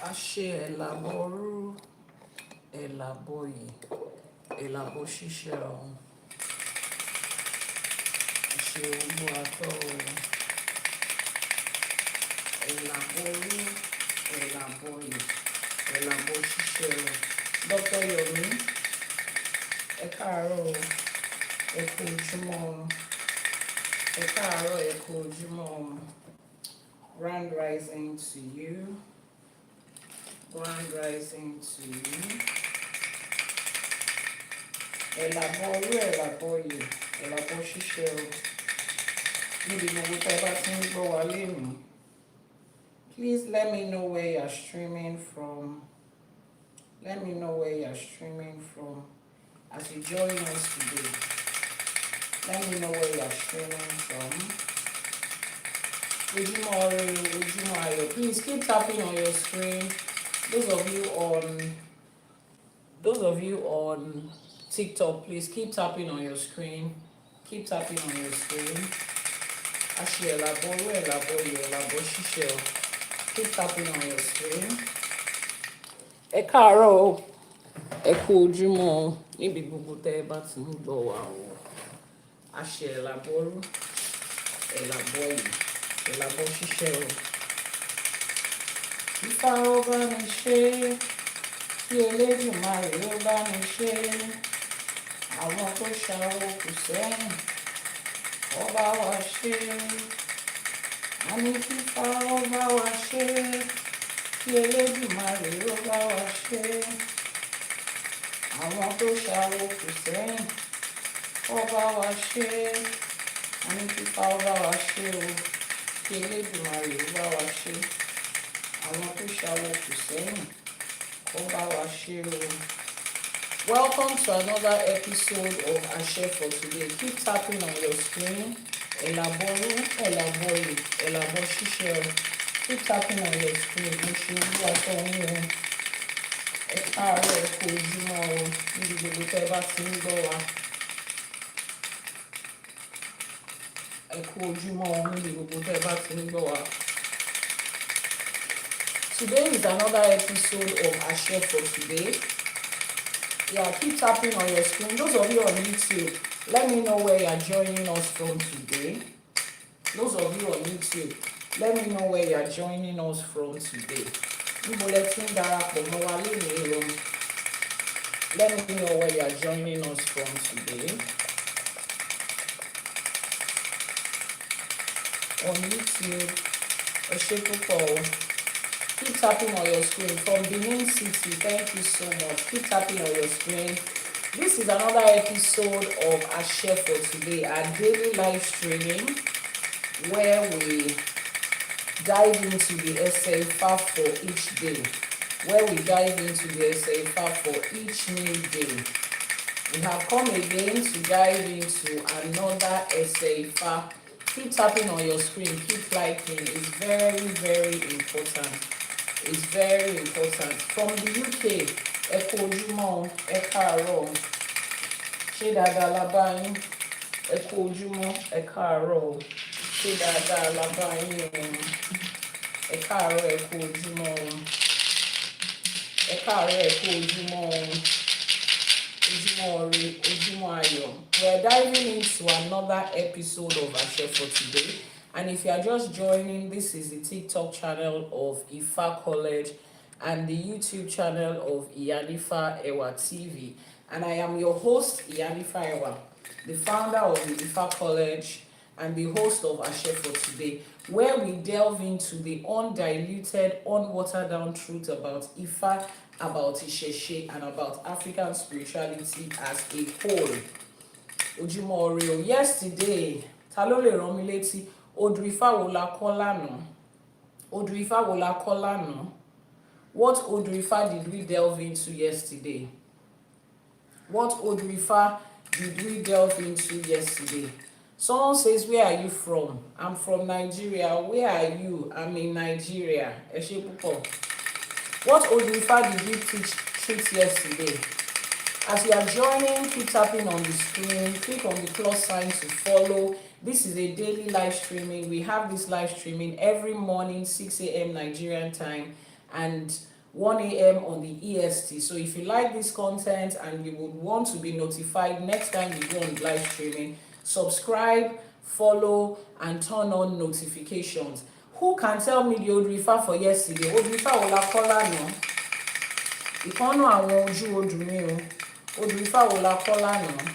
Àṣẹ Àbọrú, Àbọyè, Àbọṣíṣẹ ọ̀hún. Àṣẹ ogbó atọ́ ọ̀hún. Àbọrú, Àbọyè, Àbọṣíṣẹ ọ̀hún. Dr. Yomi, ẹ káàárọ̀ o, ẹ kú ojúmọ́ o. Ẹ káàárọ̀, ẹ kú ojúmọ́ o. Grand rising to you. Grand rising to you. Àbọrú, Àbọyè, Àbọṣíṣẹ ọ̀hún. Níbi gbogbo tẹ́ bá ti ń gbọ́ wa lénìí. Please let me know where you're streaming from. Let me know where you're streaming from as you join us today. Let me know where you're streaming from. Ojúmọ́ ire, ojúmọ́ ayọ̀. Please keep tapping on your screen. Those of you on TikTok, please keep tapping on your screen. Keep tapping on your screen. Àṣẹ Àbọrú, Àbọyè, Àbọṣíṣẹ. Keep tapping on your screen. Ẹ káàárọ̀ o, ẹ kú ojúmọ́ o, níbi gbogbo tẹ́ ẹ bá ti ń gbọ́ wa o. Àṣẹ Àbọrú, Àbọyè, Àbọṣíṣẹ o. Ifá ó bá mi ṣe, kí Elédùmarè ó bá mi ṣe. Àwọn tó ṣàwó kù sẹ́yìn, ó bá wa ṣe. A ní kí Ifá ó bá wa ṣe, kí Elédùmarè ó bá wa ṣe. Àwọn tó ṣàwó kù sẹ́yìn, ó bá wa ṣe. A ní kí Ifá ó bá wa ṣe o, kí Elédùmarè ó bá wa ṣe. Àwọn tó ṣàwó kù sẹ́yìn, ó bá wa ṣe o. Welcome to another episode of Àṣẹ for today. Keep tapping on your screen. Àbọrú, Àbọyè, Àbọṣíṣẹ. Keep tapping on your screen. Mo ṣe ojú aṣọ yín o. Ẹ káàárọ̀, ẹ kú ojúmọ́ o, níbi gbogbo tẹ́ ẹ bá ti ń gbọ́ wa. Ẹ kú ojúmọ́ o, níbi gbogbo tẹ́ ẹ bá ti ń gbọ́ wa. Today is another episode of Àṣẹ for today. Yeah, keep tapping on your screen. Those of you on YouTube, let me know where you're joining us from today. Those of you on YouTube, let me know where you're joining us from today. Let me know where you're joining us from today. On YouTube, keep tapping on your screen. From Benin City, thank you so much. Keep tapping on your screen. This is another episode of Àṣẹ for today, our daily live streaming, where we dive into the ÌШΕΕŠΕ for each day. Where we dive into the ÌŞΕΕШΕ for each new day. We have come again to dive into another ÌШΕΕШΕ. Keep tapping on your screen, keep liking. It's very, very important. It's very important. From the UK, ẹ kú ojúmọ́, ẹ káàárọ̀. Ṣé dáadáa la bá yín? Ẹ kú ojúmọ́, ẹ káàárọ̀. Ṣé dáadáa la bá yín o? Ẹ káàárọ̀, ẹ kú ojúmọ́ o. Ẹ káàárọ̀, ẹ kú ojúmọ́ o. Ojúmọ́ ire, ojúmọ́ ayọ̀. We're diving into another episode of Àṣẹ for today. And if you are just joining, this is the TikTok channel of Ifá College and the YouTube channel of Iyanifa Ewa TV. And I am your host, Iyanifa Ewa, the founder of the Ifá College and the host of Àṣẹ for today, where we delve into the undiluted, unwatered down truth about Ifá, about ÌṢԵÉШΕ, and about African spirituality as a whole. Ojúmọ́ ire o. Yesterday, ta ló lè rán mi létí? Odù Ifá wo la kọ́ lánàá? Odù Ifá wo la kọ́ lánàá? What Odù Ifá did we delve into yesterday? What Odù Ifá did we delve into yesterday? Someone says, where are you from? I'm from Nigeria. Where are you? I'm in Nigeria. Ẹ ṣé púpọ̀. What Odù Ifá did we treat yesterday? As you are joining, keep tapping on the screen. Click on the plus sign to follow. This is a daily live streaming. We have this live streaming every morning, 6 a.m. Nigerian time, and 1 a.m. on the EST. So if you like this content and you would want to be notified next time we go on live streaming, subscribe, follow, and turn on notifications. Who can tell me the Odù Ifá for yesterday? Odù Ifá wo la kọ́ lánàá? Ìkànnù àwọn ojú odù mi o. Odù Ifá wo la kọ́ lánàá?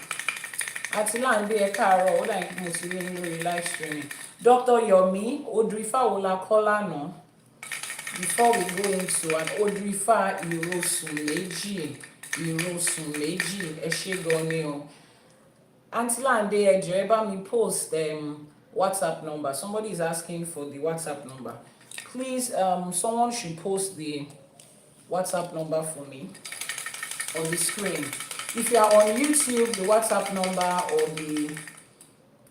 Àti láǹdé ẹ káàárọ̀, ó dà ní mo ti rí ní lórí live streaming. Dr. Yomi, Odù Ifá wo la kọ́ lánàá? Before we go into an Odù Ifá ìrosùn méjì, ẹ ṣé gan ni o. Aunty Lande, ẹ jọ̀ọ́ ẹ bá mi post WhatsApp number. Somebody is asking for the WhatsApp number. Please, someone should post the WhatsApp number for me on the screen. If you are on YouTube, the WhatsApp number or the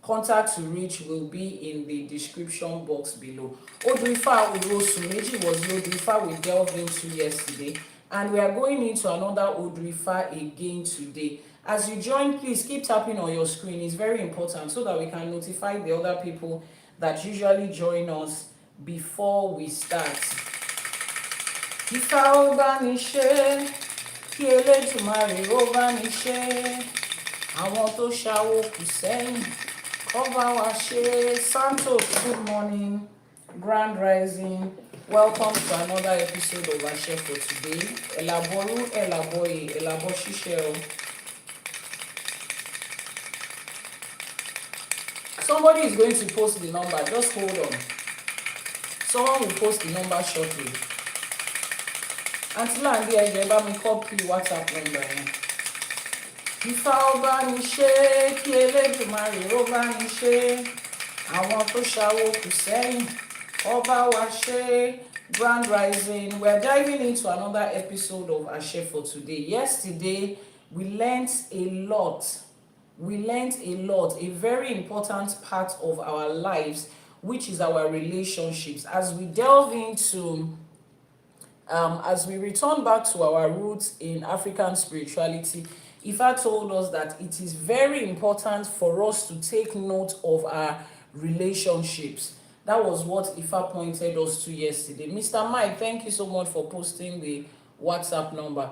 contact to reach will be in the description box below. Odù Ifá ìrosùn méjì was the Odù Ifá we delved into yesterday, and we are going into another Odù Ifá again today. As you join, please keep tapping on your screen. It's very important so that we can notify the other people that usually join us before we start. Ifá ó bá mi ṣe, kí Elédùmarè ó bá mi ṣe, àwọn tó ṣáwó kù sẹ́yìn, kó bá wa ṣe. Santos, good morning, grand rising. Welcome to another episode of Àṣẹ for today. Àbọrú, Àbọyè, Àbọṣíṣẹ. Somebody is going to post the number. Just hold on. Someone will post the number shortly. Aunty Landi, ẹ jọ̀ọ́ bá mi copy WhatsApp number yẹn. Ifá ó bá mi ṣe, kí Elédùmarè ó bá mi ṣe, àwọn tó ṣáwó kù sẹ́yìn, ó bá wa ṣe. Grand rising. We're diving into another episode of Àṣẹ for today. Yesterday, we learned a lot. A very important part of our lives, which is our relationships. As we delve into, as we return back to our roots in African spirituality, Ifá told us that it is very important for us to take note of our relationships. That was what Ifá pointed us to yesterday. Mr. Mike, thank you so much for posting the WhatsApp number.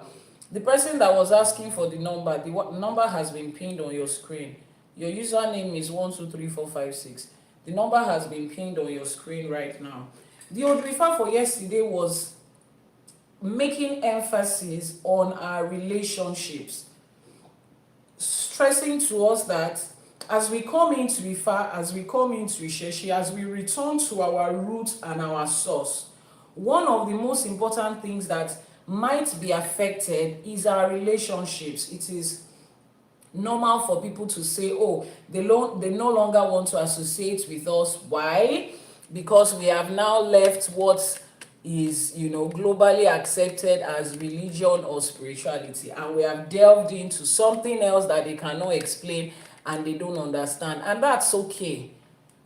The person that was asking for the number has been pinned on your screen. Your username is 123456. The number has been pinned on your screen right now. The Odù Ifá for yesterday was making emphasis on our relationships, stressing to us that as we come into Ifá, as we come into ÌṢЭШE, as we return to our roots and our source, one of the most important things that might be affected is our relationships. It is normal for people to say, oh, they no longer want to associate with us. Why? Because we have now left what is, globally accepted as religion or spirituality, and we have delved into something else that they cannot explain and they don't understand, and that's okay.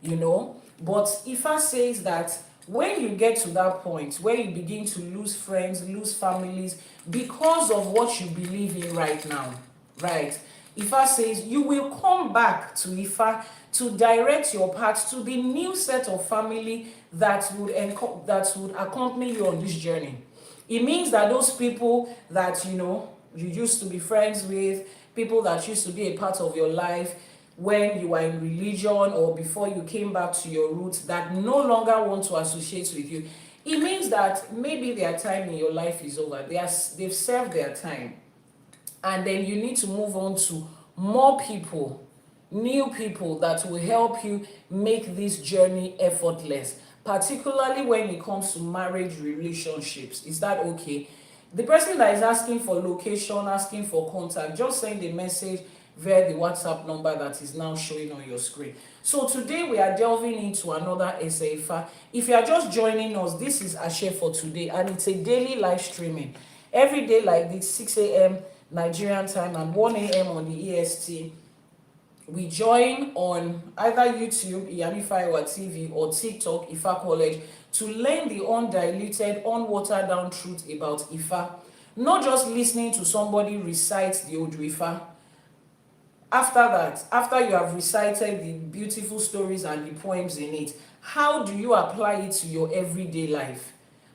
But Ifá says that when you get to that point where you begin to lose friends, lose families because of what you believe in right now, right? Ifá says you will come back to Ifá to direct your path to the new set of family that would accompany you on this journey. It means that those people that you used to be friends with, people that used to be a part of your life when you were in religion or before you came back to your roots, that no longer want to associate with you, it means that maybe their time in your life is over. They've served their time, and then you need to move on to more people, new people that will help you make this journey effortless, particularly when it comes to marriage relationships. Is that okay? The person that is asking for location, asking for contact, just send a message via the WhatsApp number that is now showing on your screen. So today we are delving into another Ẹsẹ̀ Ifá. If you are just joining us, this is Àṣẹ for today, and it's a daily live streaming. Every day like this, 6 a.m. Nigerian time and 1 a.m. on the EST. We join on either YouTube, Iyanifa Ewa TV, or TikTok, Ifá College, to learn the undiluted, unwatered down truth about Ifá. Not just listening to somebody recite the Odù Ifá. After that, after you have recited the beautiful stories and the poems in it, how do you apply it to your everyday life?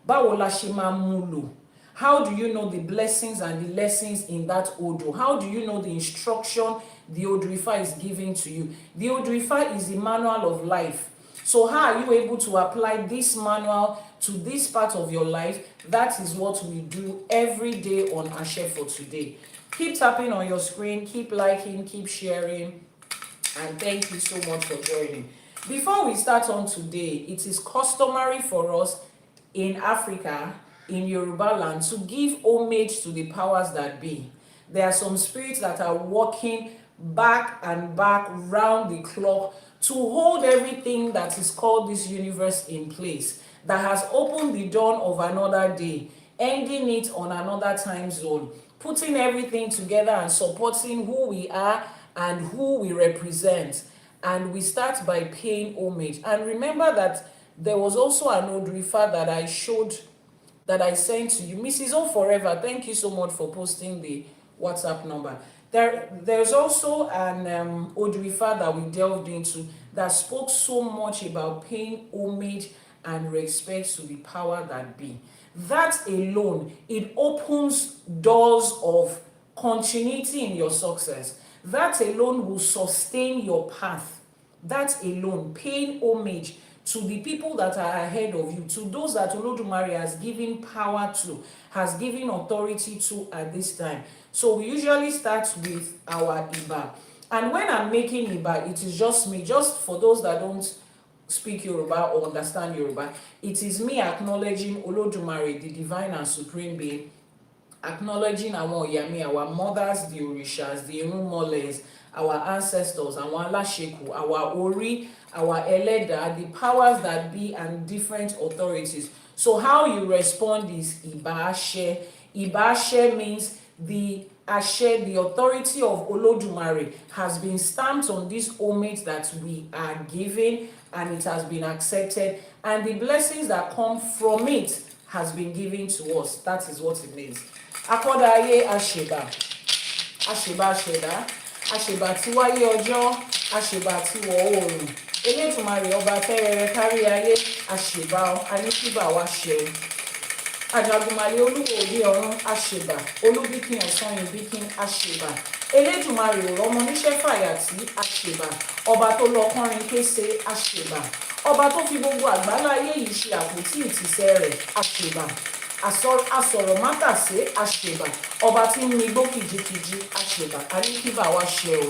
Báwo la ṣe máa mú lò? How do you know the blessings and the lessons in that Odù? How do you know the instruction the Odù Ifá is giving to you? The Odù Ifá is the manual of life. So how are you able to apply this manual to this part of your life? That is what we do every day on Àṣẹ for Today. Keep tapping on your screen, keep liking, keep sharing, and thank you so much for joining. Before we start on today, it is customary for us in Africa, in Yoruba land, to give homage to the powers that be. There are some spirits that are working back and back round the clock to hold everything that is called this universe in place, that has opened the dawn of another day, ending it on another time zone, putting everything together and supporting who we are and who we represent. And we start by paying homage. And remember that there was also an Odù Ifá that I showed, that I sent to you. Mrs. O Forever, thank you so much for posting the WhatsApp number. There's also an Odù Ifá that we delved into that spoke so much about paying homage and respect to the power that be. That alone, it opens doors of continuity in your success. That alone will sustain your path. That alone, paying homage to the people that are ahead of you, to those that Olódùmarè has given power to, has given authority to at this time. So we usually start with our Iba. And when I'm making Iba, it is just me, just for those that don't speak Yoruba or understand Yoruba, it is me acknowledging Olódùmarè, the divine and supreme being, acknowledging àwọn Ìyá, our mothers, the Orishas, the Irúnmọlẹ̀, our ancestors, àwọn Aláṣẹkù, our Ori, our Ẹlẹ́dàá, the powers that be and different authorities. So how you respond is Ìbà-àṣẹ. Ìbà-àṣẹ means the Àṣẹ, the authority of Olódùmarè, has been stamped on this homage that we are giving, and it has been accepted, and the blessings that come from it has been given to us. That is what it means. Akọ́dá ayé àṣèbà, àṣèbà àṣẹ̀dá, àṣèbà tí wáyé ọjọ́, àṣèbà tí wọ̀ oòrùn, Elédùmarè ọba tẹ́rẹrẹ kárí ayé, àṣèbà aníkíbà wá ṣe. Àjàgùnmàlè olúwo òde ọ̀run, àṣèbà, olúbíkin ọ̀sán ìbíkin, àṣèbà. Elédùmarè ò rọ́mọ níṣẹ́ fàyàtì, àṣèbà. Ọba tó lọ kọrin kése, àṣèbà. Ọba tó fi gbogbo àgbáláyé yìí ṣe àpótí ìtìsẹ̀ rẹ̀, àṣèbà. Asọ̀rọ̀ mátàsé, àṣèbà. Ọba tí ń mi igbó kìjikìji, àṣèbà. Aníkíbà wá ṣe o.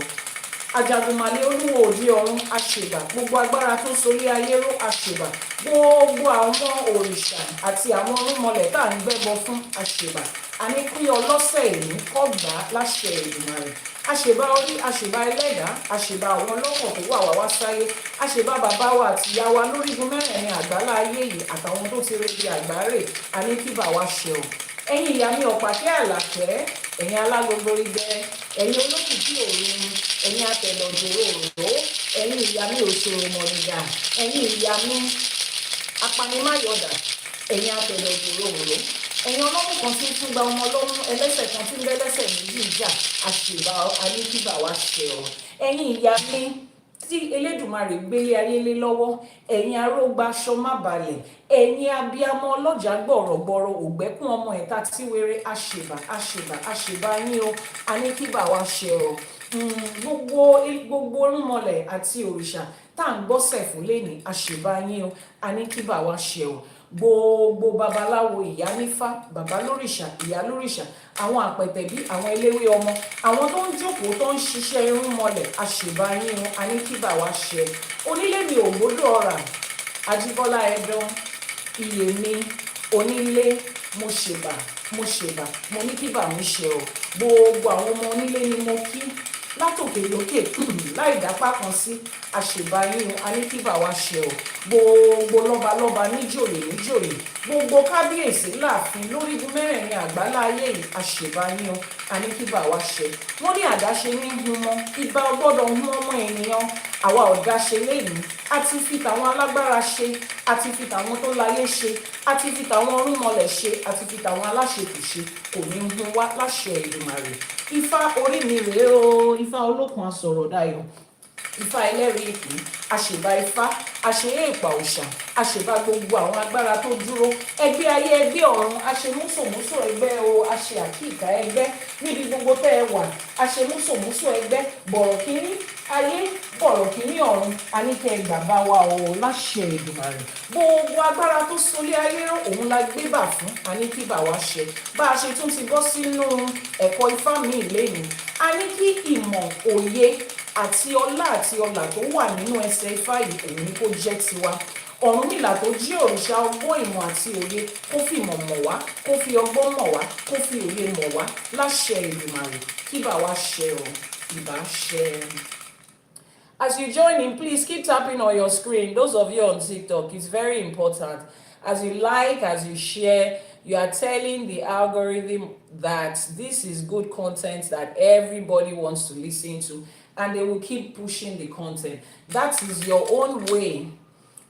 Àjàgùnmàlè olúwo òde ọ̀run, àṣèbà. Gbogbo agbára tó sorí ayé ró, àṣèbà. Gbogbo àwọn òrìṣà àti àwọn irúnmọlẹ̀ tá à ń gbẹ́bọ fún, àṣèbà. Àní kí ọlọ́sẹ̀ ìlú kó gbà láṣẹ Èdùmàrè. Àṣèbà orí, àṣèbà ẹlẹ́dàá, àṣèbà àwọn ọlọ́kọ̀ tó wà wá sáyé, àṣèbà bàbá wa àti ìyá wa lórígun mẹ́rẹ̀ẹ̀rin àgbálá ayé yìí àtàwọn tó ti rege àgbáre, Aníkíbà wá ṣe o. Ẹ̀yin ìyá mi ọ̀pàkẹ́ àlàkẹ́, ẹ̀yin alágogo idẹ, ẹ̀yin olókìkí òru, ẹ̀yin atẹ̀lọ̀dọ̀rọ̀ òró, ẹ̀yin ìyá mi òṣòro mọ̀nìgà, ẹ̀yin ìyá mi apanimáyọ̀dà, ẹ̀yin atẹ̀lọ̀dọ̀rọ̀ òró, ẹ̀yin ọlọ́mú kan tí ń tún gba ọmọ ọlọ́mú, ẹlẹ́sẹ̀ kan tí ń bẹ́lẹ́sẹ̀ méjì jà, àṣèbà Aníkíbà wá ṣe o. Ẹ̀yin ìyá mi tí Elédùmarè gbélé ayé lé lọ́wọ́, ẹ̀yin arógbáṣọ má balẹ̀, ẹ̀yin abiyamọ ọlọ́jà gbọ̀rọ̀gbọ̀rọ̀ ògbẹ́kùn ọmọ ẹ̀ta tí wéré, àṣèbà àṣèbà àṣèbà yín o, Aníkíbà wá ṣe o. Gbogbo orúnmọlẹ̀ àti òrìṣà tá à ń gbọ́sẹ̀ fún lénìí, àṣèbà yín o, Aníkíbà wá ṣe o. Gbogbo babaláwo, Iyanifa, bàbá lórìṣà, ìyá lórìṣà, àwọn àpẹ̀tẹ̀bí, àwọn eléwé ọmọ, àwọn tó ń jókòó tó ń ṣiṣẹ́ irúnmọlẹ̀, àṣèbà yín o, Aníkíbà wá ṣe. Onílé mi ò gbódò ọ̀rà, Ajíbọ́lá Ẹdán, iyè mi, onílé, mo ṣèbà, mo ní kíbà mi ṣe o. Gbogbo àwọn ọmọ onílé ni mo kí látòkè lókè láì dápá kan sí, àṣèbà yín o, Aníkíbà wá ṣe o. Gbogbo lọ́balọ́ba níjòyè níjòyè, gbogbo kábíyèsí láàfin lórígun mẹ́rẹ̀ẹ̀rin àgbálá ayé yìí, àṣèbà yín o, Aníkíbà wá ṣe. Wọ́n ní àdáṣe ní hun mọ́, ibà ọgbọ́dọ̀ hun ọmọ ènìyàn. Àwa ọ̀dáṣe léyìí, a ti fi tàwọn alágbára ṣe, a ti fi tàwọn tó láyé ṣe, a ti fi tàwọn orúnmọlẹ̀ ṣe, a ti fi tàwọn aláṣekù ṣe, kò ní hun wá láṣẹ Èdùmàrè. Ifá orí mi rèé o, Ifá olókun asọ̀rọ̀ dayọ̀. Ifá ẹlẹ́rìí ìpín, àṣèbá Ifá, àṣeyé ìpà òòṣà, àṣèbá gbogbo àwọn agbára tó dúró, ẹgbẹ́ ayé ẹgbẹ́ ọ̀run, àṣemúsòmúsò ẹgbẹ́ o, àṣe àkíkà ẹgbẹ́ níbi gbogbo tẹ́ ẹ wà, àṣemúsòmúsò ẹgbẹ́ bọ̀rọ̀ kíní ayé bọ̀rọ̀ kíní ọ̀run, àníkẹ́ bàbá wa o láṣẹ Èdùmàrè. Gbogbo agbára tó solé ayé òun la gbé bà fún, àní kí bà wá ṣe. Bá a ṣe tún ti bọ́ sínú ẹ̀kọ́ Ifá mi lẹ́yìn, a ní kí ìmọ̀ òye àti ọlá tó wà nínú ẹsẹ̀ Ifá yìí òun ni kó jẹ́ tiwa. Ọ̀rúnmìlà tó jí òrìṣà ọgbọ́n ìmọ̀ àti òye kó fi ìmọ̀ mọ̀ wá, kó fi ọgbọ́n mọ̀ wá, kó fi òye mọ̀ wá láṣẹ Èdùmàrè kí bà wá ṣe o, ìbá ṣe. As you join in, please keep tapping on your screen. Those of you on TikTok, it's very important. As you like, as you share, you are telling the algorithm that this is good content that everybody wants to listen to, and they will keep pushing the content. That is your own way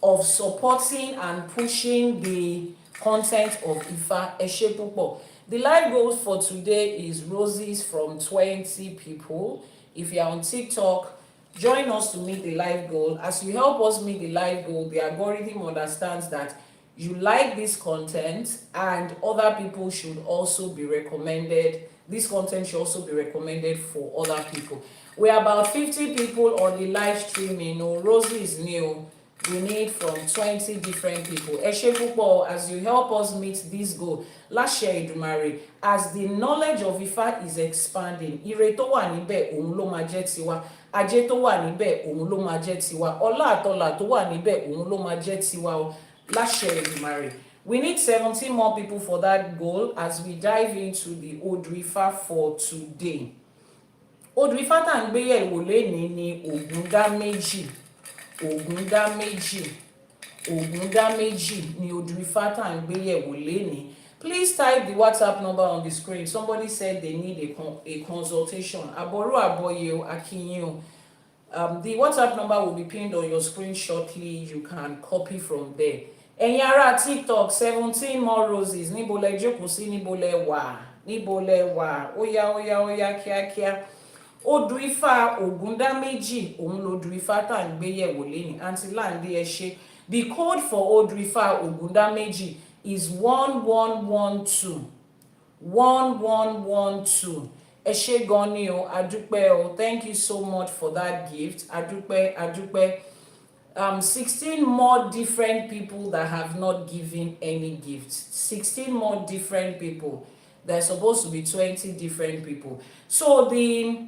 of supporting and pushing the content of Ifá. Ẹ ṣé púpọ̀. The live goal for today is roses from 20 people. If you are on TikTok, join us to meet the live goal. As you help us meet the live goal, the algorithm understands that you like this content and other people should also be recommended. This content should also be recommended for other people. We are about 50 people on the live streaming. No, Rosie is new. We need from 20 different people. Ẹ ṣé púpọ̀ as you help us meet this goal. Láṣẹ Èdùmàrè, as the knowledge of Ifá is expanding, ire tó wà níbẹ̀ òun ló máa jẹ́ tiwa. Ajé tó wà níbẹ̀ òun ló máa jẹ́ tiwa. Ọlá àtọlà tó wà níbẹ̀ òun ló máa jẹ́ tiwa o. Láṣẹ Èdùmàrè. We need 17 more people for that goal as we dive into the Odù Ifá for today. Odù Ifá tá ń gbé yẹ̀wò lénìí ni Ògúndáméjì. Ògúndáméjì ni Odù Ifá tá ń gbé yẹ̀wò lénìí. Please type the WhatsApp number on the screen. Somebody said they need a consultation. Àbọrú Àbọyè Akínyìn. The WhatsApp number will be pinned on your screen shortly. You can copy from there. Ẹ̀yin ará TikTok, 17 more roses. Níbo lẹ jókòó sí, níbo lẹ wà, Óyá kíákíá. Odù Ifá Ògúndáméjì òun lodù Ifá tá ń gbé yẹ̀wò lénìí. Aunty Lande ẹ ṣé. The code for Odù Ifá Ògúndáméjì is 1112. 1112. Ẹ ṣé gan ni o, adúpẹ́ o. Thank you so much for that gift. Adúpẹ́. 16 more different people that have not given any gifts. 16 more different people. There's supposed to be 20 different people. So the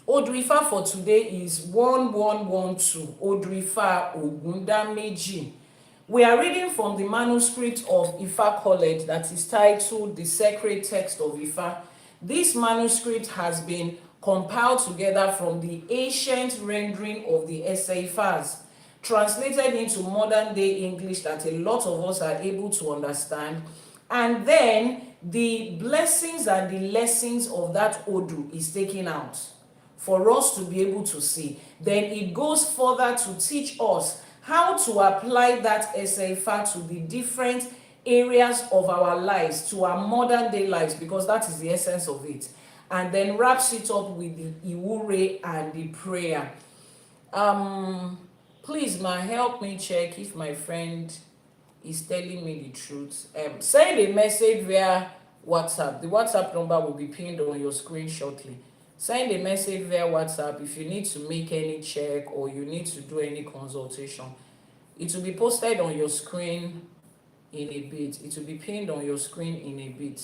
Odù Ifá for today is 1112. Odù Ifá Ògúndáméjì. We are reading from the manuscript of Ifá College that is titled The Sacred Text of Ifá. This manuscript has been compiled together from the ancient rendering of the ÌШΕΕΣΕ, translated into modern day English that a lot of us are able to understand. And then the blessings and the lessons of that Odu is taken out for us to be able to see. Then it goes further to teach us how to apply that ÌШΕΕΣΕ to the different areas of our lives, to our modern day lives, because that is the essence of it. And then wraps it up with the Iwure and the prayer. Please, help me check if my friend is telling me the truth. Send a message via WhatsApp. The WhatsApp number will be pinned on your screen shortly. Send a message via WhatsApp if you need to make any check or you need to do any consultation. It will be posted on your screen in a bit. It will be pinned on your screen in a bit.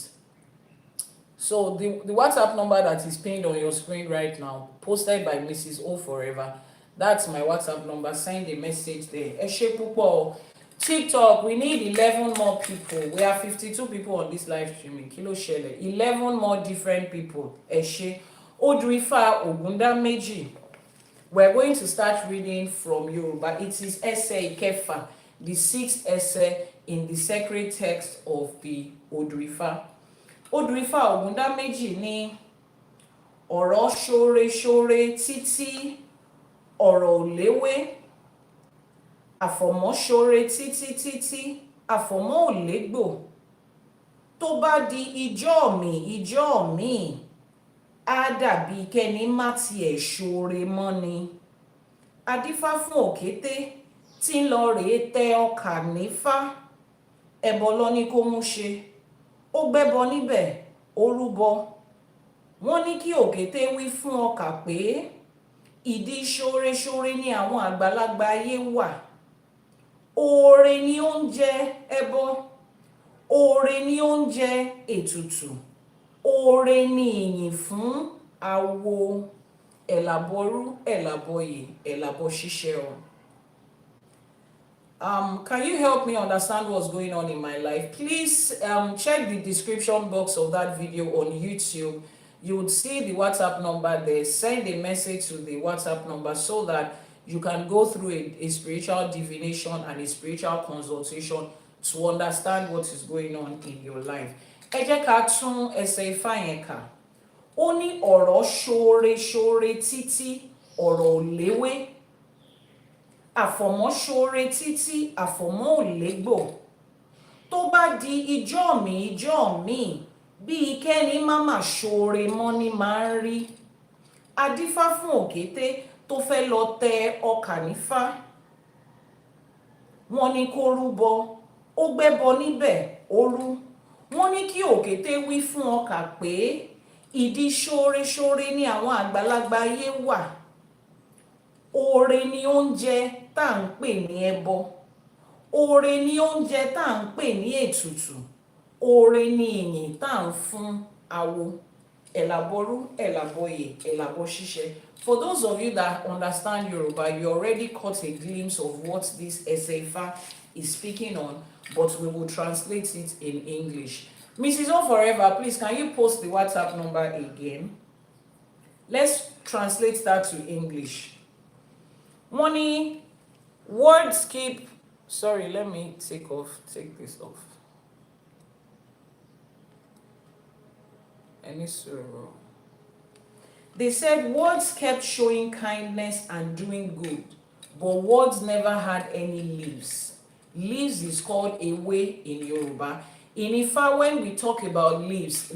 So the WhatsApp number that is pinned on your screen right now, posted by Mrs. O Forever, that's my WhatsApp number. Send a message there. Ẹ ṣé púpọ̀. TikTok, we need 11 more people. We have 52 people on this live streaming. Kí ló ṣẹlẹ̀? 11 more different people. Ẹ ṣé. Odù Ifá Ògúndáméjì. We're going to start reading from Yoruba. It is essay Kefa, the 6th essay in the sacred text of the Odù Ifá. Odù Ifá Ògúndáméjì ní ọ̀rọ̀ ṣóre títí ọ̀rọ̀ ò léwé, àfọ̀mọ́ ṣóre títí àfọ̀mọ́ ò légbò. Tó bá di ijọ́ mi á dàbí kẹ́ni má tiẹ̀ ṣoore mọ́ ni. adífá fún òkété tí ń lọ rèé tẹ ọkà nífá, ẹbọ lọ ní kó mú ṣe, ó gbẹ́bọ níbẹ̀, ó rúbọ. Wọ́n ní kí òkété wí fún ọkà pé ìdí ṣoore-ṣoore ni àwọn àgbàlagbà ayé wà. Oore ni oúnjẹ ẹbọ, oore ni oúnjẹ ètùtù, oore ni ìyìn fún awo. Àbọrú, Àbọyè, Àbọṣíṣẹ. Can you help me understand what's going on in my life? Please check the description box of that video on YouTube. You would see the WhatsApp number there. Send a message to the WhatsApp number so that you can go through a spiritual divination and a spiritual consultation to understand what is going on in your life. Ẹ jẹ́ ká tún ẹsẹ̀ Ifá yẹn kà. Ó ní ọ̀rọ̀ ṣoore-ṣoore títí ọ̀rọ̀ ò léwé. Àfọ̀mọ́ ṣoore títí àfọ̀mọ́ ò légbò. Tó bá di ijọ́ mi bíi kẹ́ni má mà ṣoore mọ́ ni máa ń rí. Adífá fún òkété tó fẹ́ lọ tẹ ọkà nífá. Wọ́n ní kó rúbọ, ó gbẹ́bọ níbẹ̀, ó rú. Wọ́n ní kí òkété wí fún ọkà pé ìdí ṣoore-ṣoore ni àwọn àgbàlagbà ayé wà. Oore ni oúnjẹ tá à ń pè ní ẹbọ. Oore ni oúnjẹ tá à ń pè ní ètùtù. Oore ni ìyìn tá à ń fún awo. Àbọrú, Àbọyè, Àbọṣíṣẹ. For those of you that understand Yoruba, you already caught a glimpse of what this Ifá is speaking on, but we will translate it in English. Mrs. O Forever, please, can you post the WhatsApp number again? Let's translate that to English. Money, words keep... Sorry, let me take this off. Any sorrow. They said words kept showing kindness and doing good, but words never had any leaves. Leaves is called Ewe in Yoruba. In Ifá, when we talk about leaves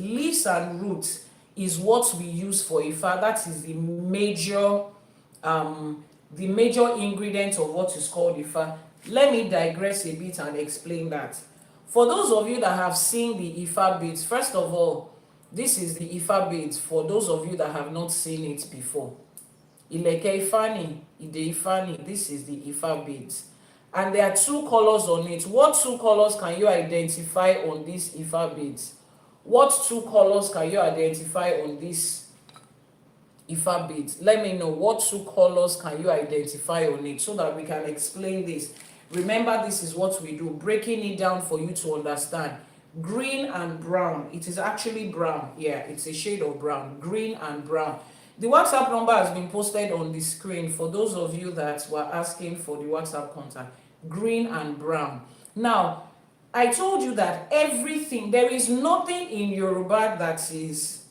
and roots is what we use for Ifá. That is the major ingredient of what is called Ifá. Let me digress a bit and explain that. For those of you that have seen the Ifá beads, first of all, this is the Ifá beads for those of you that have not seen it before. Ìlẹ̀kẹ̀ Ifá ni, Ìdè Ifá ni, this is the Ifá beads. And there are two colors on it. What two colors can you identify on these Ifá beads? What two colors can you identify on these Ifá beads? Let me know what two colors can you identify on it so that we can explain this. Remember, this is what we do, breaking it down for you to understand. Green and brown. It is actually brown. Yeah, it's a shade of brown. Green and brown. The WhatsApp number has been posted on the screen for those of you that were asking for the WhatsApp contact. Green and brown. Now, I told you that everything, there is nothing in Yoruba that is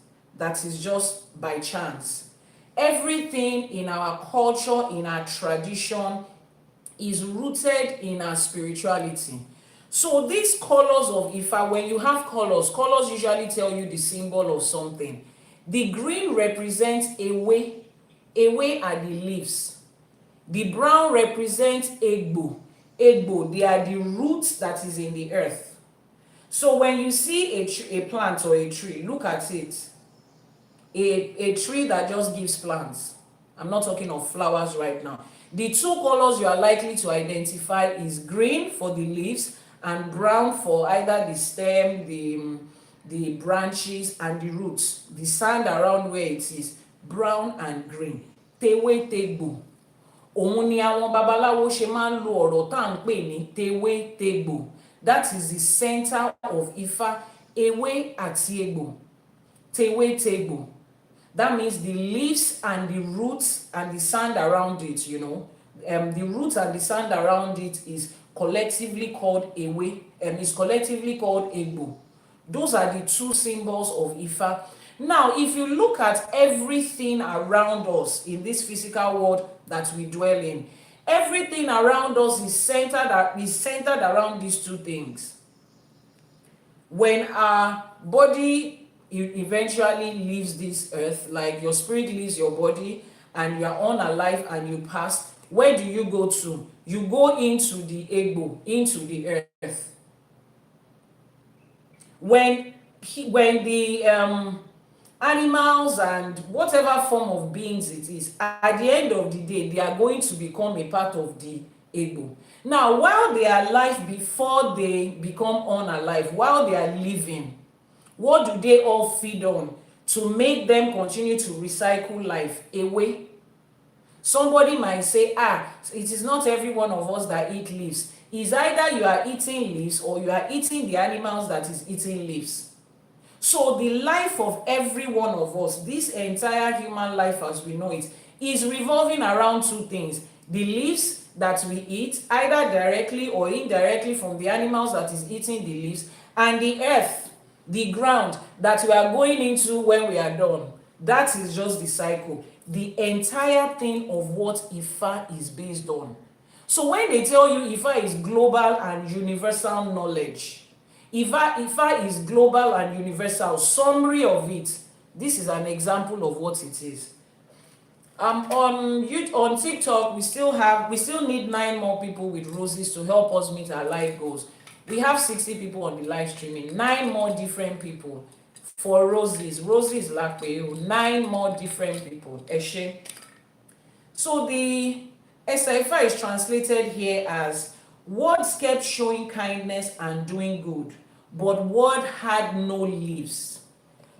just by chance. Everything in our culture, in our tradition, is rooted in our spirituality. So these colors of Ifá, when you have colors usually tell you the symbol of something. The green represents Ewe. Ewe are the leaves. The brown represents Egbo. Egbo, they are the roots that is in the earth. So when you see a plant or a tree, look at it. A tree that just gives plants. I'm not talking of flowers right now. The two colors you are likely to identify is green for the leaves and brown for either the stem, the branches and the roots. The sand around where it is, brown and green. Tewe tegbo. Òun ni àwọn babaláwo ṣe máa ń lo ọ̀rọ̀ tá à ń pè ní tewe tegbo. That is the center of Ifá. Ewe àti egbò. Tewe tegbo. That means the leaves and the roots and the sand around it, you know. The roots and the sand around it is collectively called Ewe, is collectively called Egbo. Those are the two symbols of Ifá. Now, if you look at everything around us in this physical world that we dwell in, everything around us is centered around these two things. When our body eventually leaves this earth, like your spirit leaves your body and you are unalive and you pass, where do you go to? You go into the Egbo, into the earth. When the animals and whatever form of beings it is, at the end of the day, they are going to become a part of the Egbo. Now, while they are alive, before they become unalive, while they are living, what do they all feed on to make them continue to recycle life away? Somebody might say, it is not every one of us that eat leaves. It's either you are eating leaves or you are eating the animals that is eating leaves. So the life of every one of us, this entire human life as we know it, is revolving around two things: the leaves that we eat, either directly or indirectly from the animals that is eating the leaves, and the earth, the ground that we are going into when we are done. That is just the cycle, the entire thing of what Ifa is based on. So when they tell you Ifa is global and universal knowledge, Ifa is global and universal. Summary of it, this is an example of what it is. On TikTok, we still need 9 more people with roses to help us meet our life goals. We have 60 people on the live streaming, 9 more different people for roses. Roses Lakpeyo, 9 more different people. Eshe. So the Ifa is translated here as words kept showing kindness and doing good, but word had no leaves.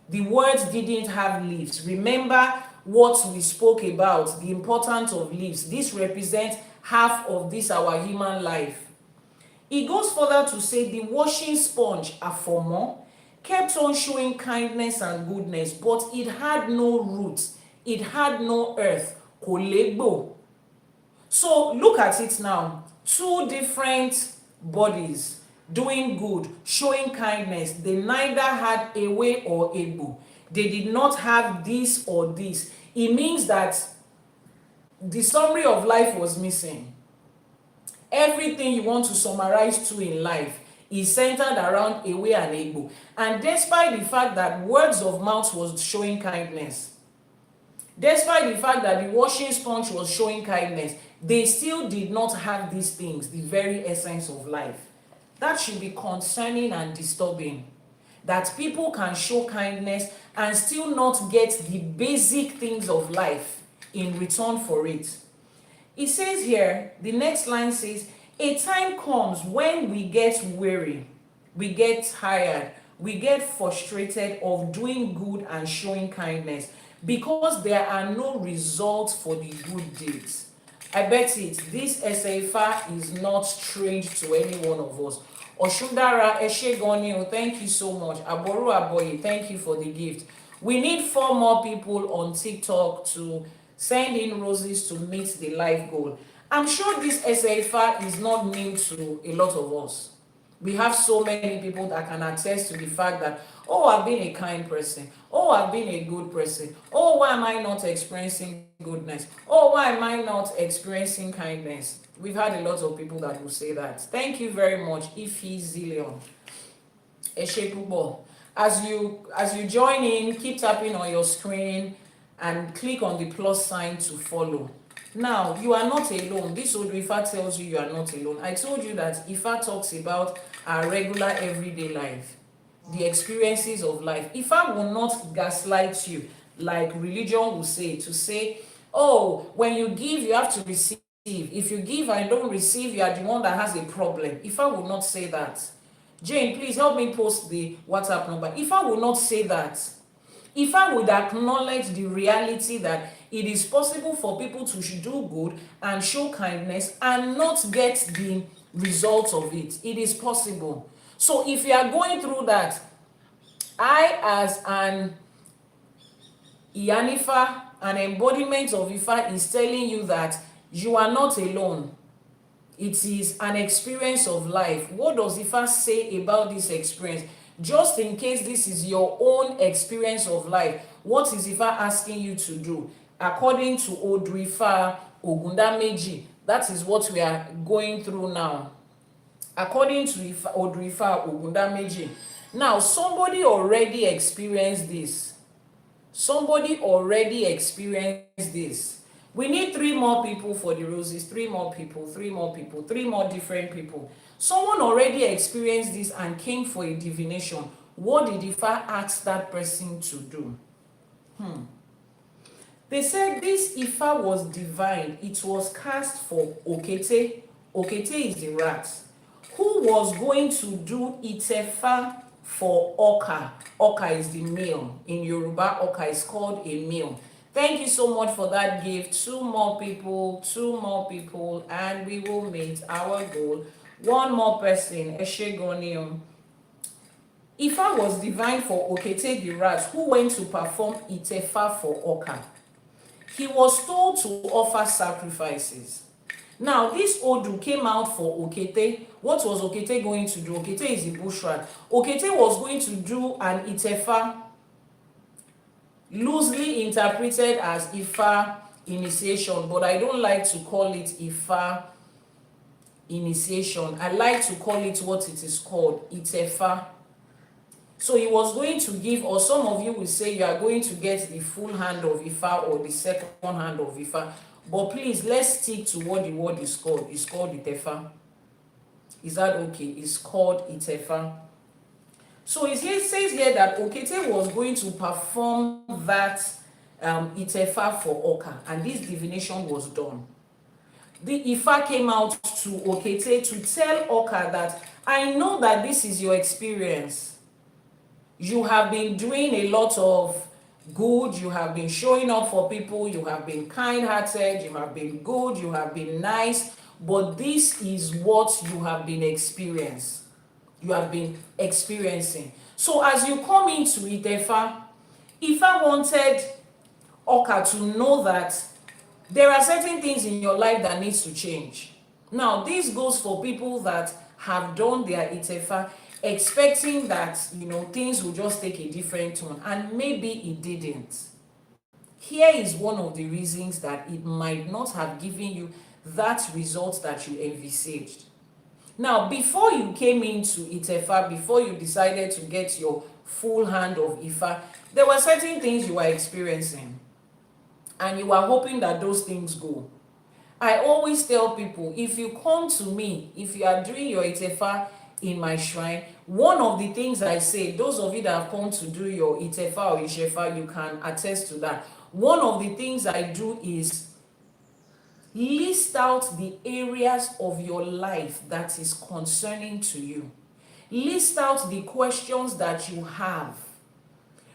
The words didn't have leaves. Remember what we spoke about, the importance of leaves. This represents half of this our human life. It goes further to say the washing sponge, Afomo, kept on showing kindness and goodness, but it had no roots, it had no earth. Kolego. So look at it now. 2 different bodies doing good, showing kindness. They neither had Ewe or Egbo. They did not have this or this. It means that the summary of life was missing. Everything you want to summarize to in life is centered around Ewe and Egbo. And despite the fact that words of mouth was showing kindness, despite the fact that the washing sponge was showing kindness, they still did not have these things, the very essence of life. That should be concerning and disturbing. That people can show kindness and still not get the basic things of life in return for it. It says here, the next line says, a time comes when we get weary, we get tired, we get frustrated of doing good and showing kindness because there are no results for the good deeds. I bet it, this Ifa is not strange to any one of us. Oshundara Eshegonio, thank you so much. Àbọrú Àbọyè, thank you for the gift. We need 4 more people on TikTok to send in roses to meet the life goal. I'm sure this Ifa is not new to a lot of us. We have so many people that can attest to the fact that, oh, I've been a kind person. Oh, I've been a good person. Oh, why am I not experiencing goodness? Oh, why am I not experiencing kindness? We've had a lot of people that will say that. Thank you very much, Ifi Zillion. Eshepubo. As you join in, keep tapping on your screen and click on the plus sign to follow. Now, you are not alone. This Odù Ifá tells you are not alone. I told you that Ifá talks about our regular everyday life, the experiences of life. Ifá will not gaslight you like religion will say, to say, oh, when you give, you have to receive. If you give and don't receive, you are the one that has a problem. Ifá will not say that. Jane, please help me post the WhatsApp number. Ifá will not say that. Ifá would acknowledge the reality that it is possible for people to do good and show kindness and not get the results of it. It is possible. So if you are going through that, I, as an Iyanifa, an embodiment of Ifa, is telling you that you are not alone. It is an experience of life. What does Ifa say about this experience? Just in case this is your own experience of life, what is Ifa asking you to do? According to Odù Ifá Ogundameji, that is what we are going through now. According to Odù Ifá Ogundameji. Now, somebody already experienced this. Somebody already experienced this. We need 3 more people for the roses, 3 more people, 3 more people, 3 more different people. Someone already experienced this and came for a divination. What did Ifa ask that person to do? They said this Ifa was divine. It was cast for Okete. Okete is the rat. Who was going to do Itefa for Oka. Oka is the male. In Yoruba, Oka is called a male. Thank you so much for that gift. 2 more people, and we will meet our goal. 1 more person, Eshegonium. Ifa was divine for Okete the rat, who went to perform Itefa for Oka. He was told to offer sacrifices. Now, this Odù came out for Okete. What was Okete going to do? Okete is a bushrat. Okete was going to do an Itefa, loosely interpreted as Ifa initiation, but I don't like to call it Ifa initiation. I like to call it what it is called, Itefa. So he was going to give, or some of you will say you are going to get the full hand of Ifa or the second hand of Ifa. But please, let's stick to what the word is called. It's called Itefa. Is that okay? It's called Itefa. So it says here that Okete was going to perform that Itefa for Oka, and this divination was done. The Ifa came out to Okete to tell Oka that, I know that this is your experience. You have been doing a lot of good, you have been showing up for people, you have been kind-hearted, you have been good, you have been nice, but this is what you have been experiencing. So as you come into it, Ifa wanted Oka to know that there are certain things in your life that needs to change. Now, this goes for people that have done their Itefa expecting that, things will just take a different tone, and maybe it didn't. Here is one of the reasons that it might not have given you that result that you envisaged. Now, before you came into Itefa, before you decided to get your full hand of Ifa, there were certain things you were experiencing, and you were hoping that those things go. I always tell people, if you come to me, if you are doing your Itefa in my shrine, one of the things I say, those of you that have come to do your Itefa or Ishefa, you can attest to that. One of the things I do is list out the areas of your life that is concerning to you. List out the questions that you have.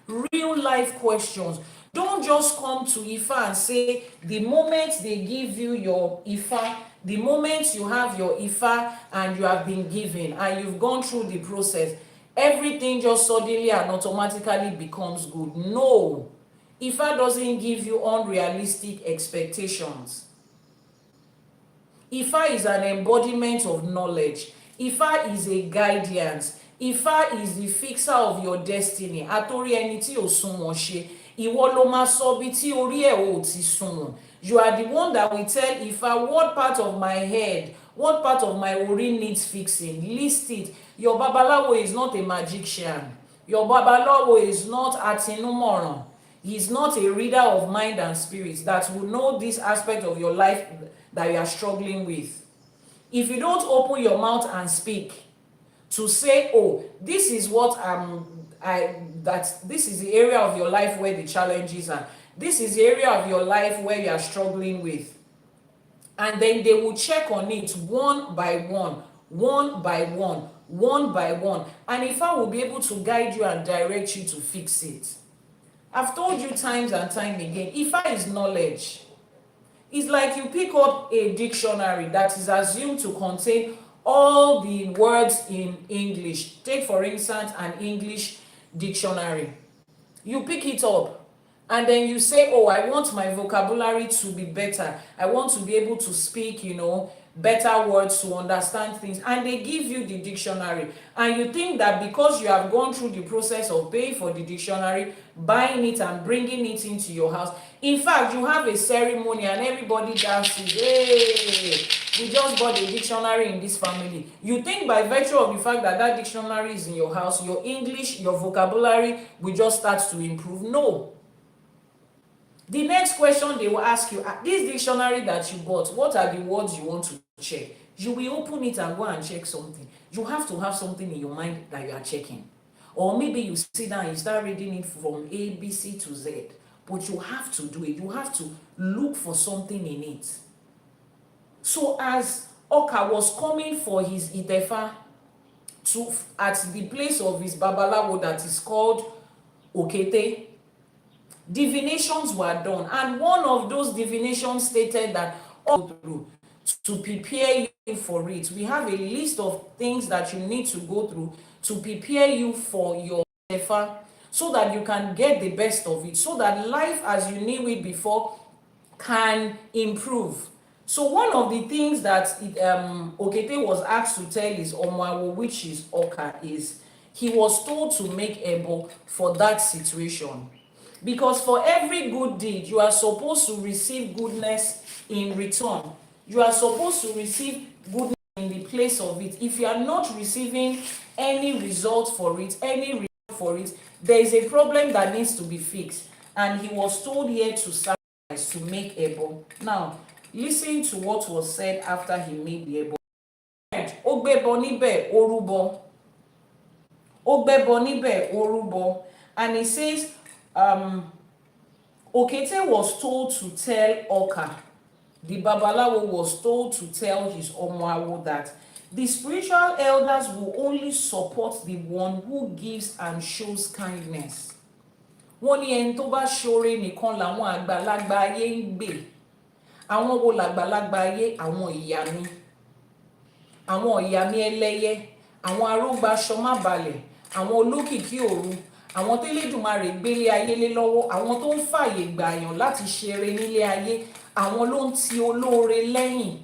Real life questions. Don't just come to Ifa and say, the moment they give you your Ifa, the moment you have your Ifa and you have been given and you've gone through the process, everything just suddenly and automatically becomes good. No. Ifa doesn't give you unrealistic expectations. Ifa is an embodiment of knowledge. Ifa is a guidance. Ifa is the fixer of your destiny. Atori ẹni tí ò sunwọ̀n ṣe, ìwọ ló máa sọ bí tí orí ẹ̀ ò ti sunwọ̀n. You are the one that will tell Ifa what part of my head, what part of my ori needs fixing. List it. Your Babalawo is not a magician. Your Babalawo is not Atinumoran. He is not a reader of mind and spirits that will know this aspect of your life that you are struggling with. If you don't open your mouth and speak to say, oh, this is what this is the area of your life where the challenges are. This is the area of your life where you are struggling with. And then they will check on it one by one, one by one, one by one. And Ifa will be able to guide you and direct you to fix it. I've told you times and time again, Ifa is knowledge. It's like you pick up a dictionary that is assumed to contain all the words in English. Take, for instance, an English dictionary. You pick it up and then you say, oh, I want my vocabulary to be better. I want to be able to speak, better words, to understand things. And they give you the dictionary. And you think that because you have gone through the process of paying for the dictionary, buying it and bringing it into your house. In fact, you have a ceremony and everybody dances. Hey, we just bought a dictionary in this family. You think by virtue of the fact that that dictionary is in your house, your English, your vocabulary will just start to improve. No. The next question they will ask you, this dictionary that you bought, what are the words you want to check? You will open it and go and check something. You have to have something in your mind that you are checking. Or maybe you sit down and you start reading it from A, B, C to Z. But you have to do it. You have to look for something in it. So as Oka was coming for his Itefa at the place of his Babalawo that is called Okete, divinations were done. And one of those divinations stated that to prepare you for it. We have a list of things that you need to go through to prepare you for your Itefa, so that you can get the best of it, so that life as you knew it before can improve. So one of the things that Okete was asked to tell his Omawo, which is Oka, is he was told to make ebo for that situation. Because for every good deed, you are supposed to receive goodness in return. You are supposed to receive goodness in the place of it. If you are not receiving any result for it, any result for it, there is a problem that needs to be fixed. And he was told here to sacrifice, to make ebo. Now, listen to what was said after he made the ebo. Ogbebo nibe orubo. Ogbebo nibe orubo. And he says, Okete was told to tell Oka, the Babalawo was told to tell his Omoawo that the spiritual elders will only support the one who gives and shows kindness. Wọ́n ní ẹni tó bá ṣoore nìkan làwọn àgbàlagbà ayé ń gbè. Àwọn wo làgbàlagbà ayé? Àwọn ìyá mi. Àwọn ìyá mi ẹlẹ́yẹ, àwọn arógbáṣọ má balẹ̀, àwọn olókìkí òru, àwọn tẹ́lẹ̀dùmarè gbélé ayé lé lọ́wọ́, àwọn tó ń fààyè gbàyàn láti ṣeré nílé ayé, àwọn ló ń ti olóore lẹ́yìn.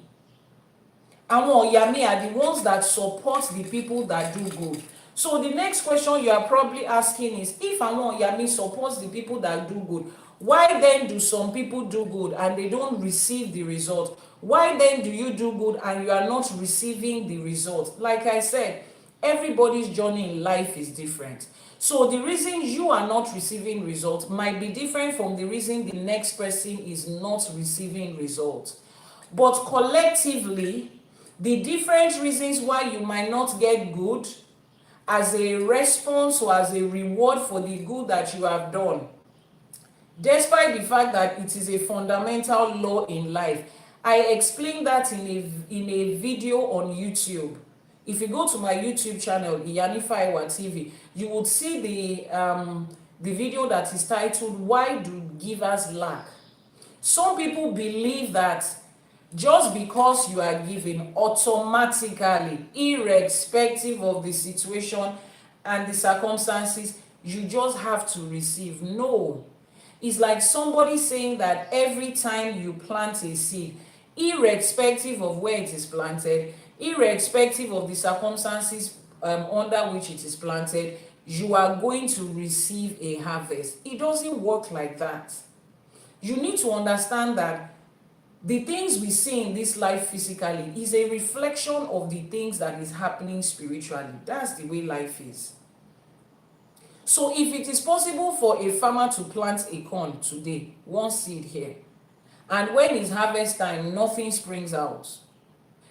Àwọn ìyá mi are the ones that support the people that do good. So the next question you are probably asking is, if àwọn ìyá mi supports the people that do good, why then do some people do good and they don't receive the result? Why then do you do good and you are not receiving the result? Like I said, everybody's journey in life is different. So the reason you are not receiving results might be different from the reason the next person is not receiving results. But collectively, the different reasons why you might not get good as a response or as a reward for the good that you have done, despite the fact that it is a fundamental law in life. I explained that in a video on YouTube. If you go to my YouTube channel, Iyanifa Ewa TV, you would see the video that is titled, Why Do Givers Lack? Some people believe that just because you are giving, automatically, irrespective of the situation and the circumstances, you just have to receive. No. It's like somebody saying that every time you plant a seed, irrespective of where it is planted, irrespective of the circumstances under which it is planted, you are going to receive a harvest. It doesn't work like that. You need to understand that the things we see in this life physically is a reflection of the things that is happening spiritually. That's the way life is. So if it is possible for a farmer to plant a corn today, one seed here, and when it's harvest time, nothing springs out,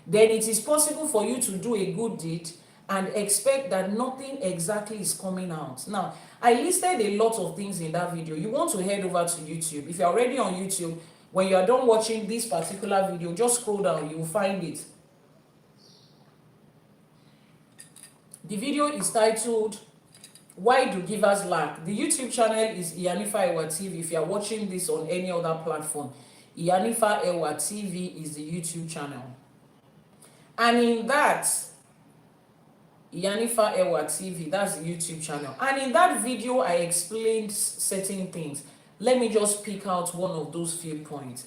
then it is possible for you to do a good deed and expect that nothing exactly is coming out. Now, I listed a lot of things in that video. You want to head over to YouTube. If you're already on YouTube, when you are done watching this particular video, just scroll down, you will find it. The video is titled, Why Do Givers Lack? The YouTube channel is Iyanifa Ewa TV. If you are watching this on any other platform, Iyanifa Ewa TV is the YouTube channel. And in that, Iyanifa Ewa TV, that's the YouTube channel. And in that video, I explained certain things. Let me just pick out one of those few points.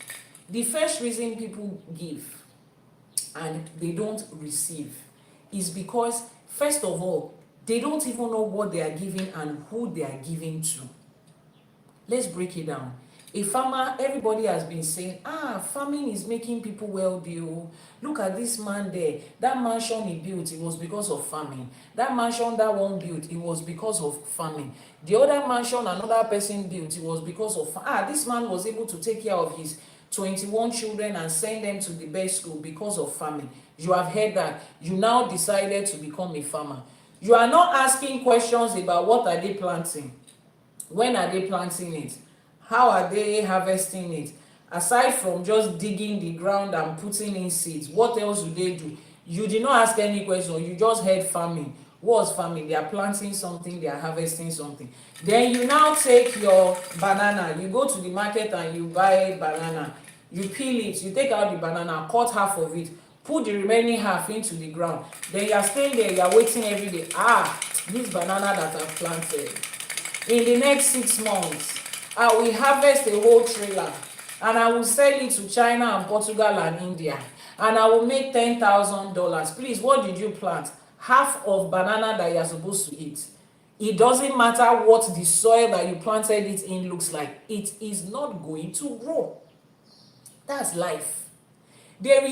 The first reason people give and they don't receive is because, first of all, they don't even know what they are giving and who they are giving to. Let's break it down. A farmer, everybody has been saying, farming is making people wealthy. Oh, look at this man there. That mansion he built, it was because of farming. That mansion that one built, it was because of farming. The other mansion another person built, it was because of this man was able to take care of his 21 children and send them to the best school because of farming. You have heard that. You now decided to become a farmer. You are not asking questions about what are they planting, when are they planting it, how are they harvesting it. Aside from just digging the ground and putting in seeds, what else do they do? You did not ask any question. You just heard farming. What's farming? They are planting something, they are harvesting something. Then you now take your banana, you go to the market and you buy banana, you peel it, you take out the banana, cut half of it, put the remaining half into the ground. Then you are staying there, you are waiting every day. This banana that I've planted, in the next 6 months I will harvest a whole trailer and I will sell it to China and Portugal and India and I will make $10,000. Please, what did you plant? Half of banana that you are supposed to eat. It doesn't matter what the soil that you planted it in looks like, it is not going to grow. That's life. There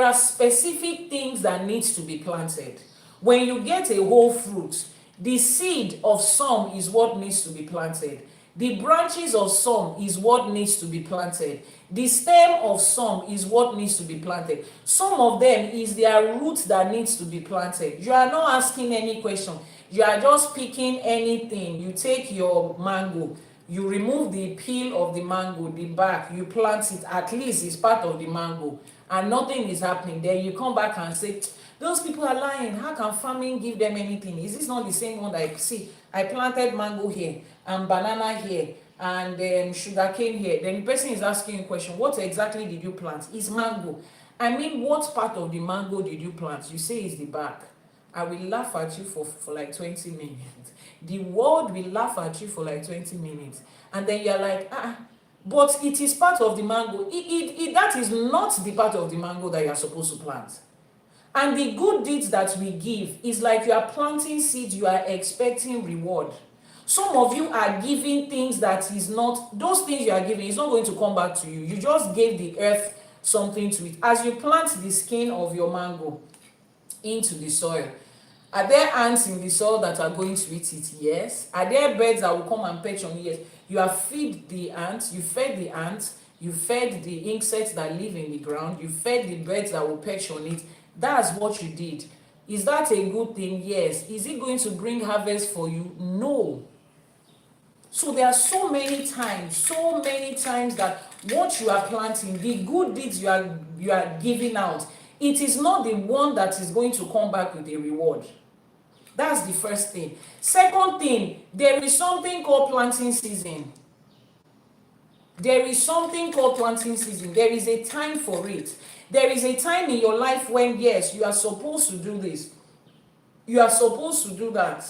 are specific things that needs to be planted. When you get a whole fruit, the seed of some is what needs to be planted. The branches of some is what needs to be planted. The stem of some is what needs to be planted. Some of them is their root that needs to be planted. You are not asking any question. You are just picking anything. You take your mango, you remove the peel of the mango, the back, you plant it, at least it's part of the mango, and nothing is happening. Then you come back and say, those people are lying. How can farming give them anything? Is this not the same one that I see? I planted mango here and banana here and sugarcane here. Then the person is asking a question, what exactly did you plant? It's mango. I mean, what part of the mango did you plant? You say it's the back. I will laugh at you for like 20 minutes. The world will laugh at you for like 20 minutes. And then you're like, but it is part of the mango. That is not the part of the mango that you're supposed to plant. And the good deeds that we give is like you are planting seeds, you are expecting reward. Some of you are giving things that is not, those things you are giving is not going to come back to you. You just gave the earth something to eat. As you plant the skin of your mango into the soil, are there ants in the soil that are going to eat it? Yes. Are there birds that will come and perch on it? Yes. You have fed the ants, you fed the ants, you fed the insects that live in the ground, you fed the birds that will perch on it. That's what you did. Is that a good thing? Yes. Is it going to bring harvest for you? No. So there are so many times that what you are planting, the good deeds you are giving out, it is not the one that is going to come back with a reward. That's the first thing. Second thing, there is something called planting season. There is something called planting season. There is a time for it. There is a time in your life when, yes, you are supposed to do this. You are supposed to do that.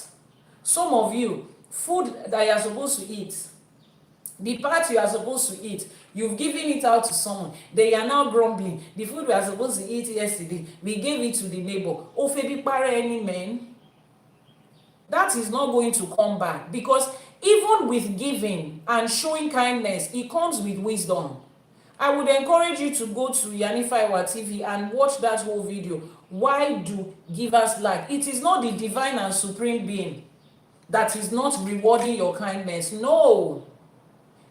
Some of you, food that you are supposed to eat, the part you are supposed to eat, you've given it out to someone. They are now grumbling. The food we are supposed to eat yesterday, we gave it to the neighbor. Oh, febi pare any man. That is not going to come back, because even with giving and showing kindness, it comes with wisdom. I would encourage you to go to Iyanifa Ewa TV and watch that whole video. Why do givers lack? It is not the divine and supreme being that is not rewarding your kindness. No.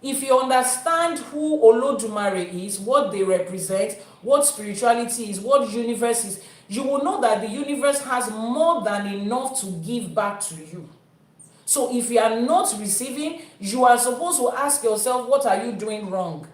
If you understand who Olodumare is, what they represent, what spirituality is, what universe is, you will know that the universe has more than enough to give back to you. So if you are not receiving, you are supposed to ask yourself, what are you doing wrong?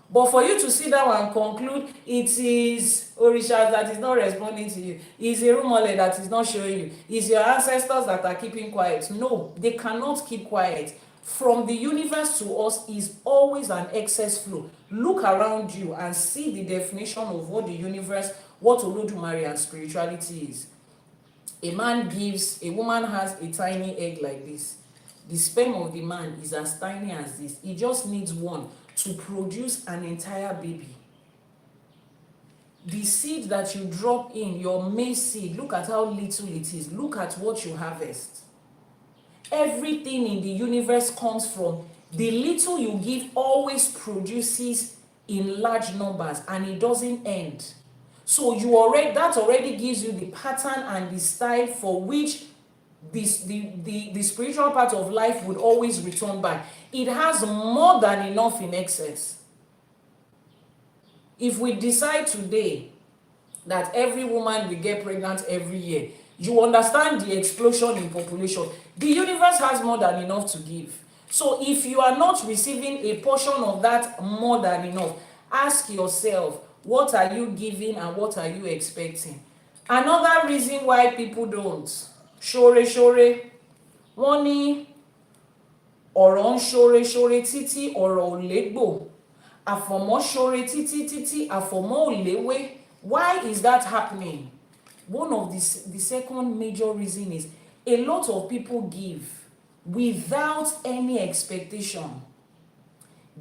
But for you to sit down and conclude it is Orishas that is not responding to you, it's Irumole that is not showing you, it's your ancestors that are keeping quiet. No, they cannot keep quiet. From the universe to us is always an excess flow. Look around you and see the definition of what the universe, what Olodumare and spirituality is. A man gives, a woman has a tiny egg like this. The sperm of the man is as tiny as this. He just needs one to produce an entire baby. The seed that you drop in, your maize seed, look at how little it is. Look at what you harvest. Everything in the universe comes from The little you give always produces in large numbers, and it doesn't end. So that already gives you the pattern and the style for which the spiritual part of life would always return back. It has more than enough in excess. If we decide today that every woman will get pregnant every year, you understand the explosion in population. The universe has more than enough to give. So if you are not receiving a portion of that more than enough, ask yourself, what are you giving and what are you expecting? Another reason why people don't ṣoore wọ́n ní ọ̀rọ̀ ń ṣoore títí ọ̀rọ̀ ò légbò, àfọ̀mọ́ ṣoore títí àfọ̀mọ́ ò léwé. Why is that happening? One of the second major reason is a lot of people give without any expectation.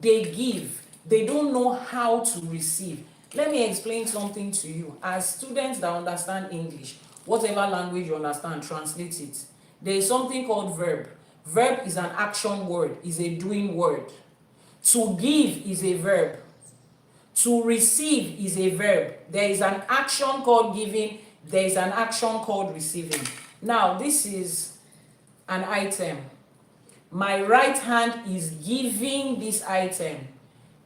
They give, they don't know how to receive. Let me explain something to you. As students that understand English, whatever language you understand, translate it. There is something called verb. Verb is an action word, is a doing word. To give is a verb. To receive is a verb. There is an action called giving, there is an action called receiving. Now, this is an item. My right hand is giving this item,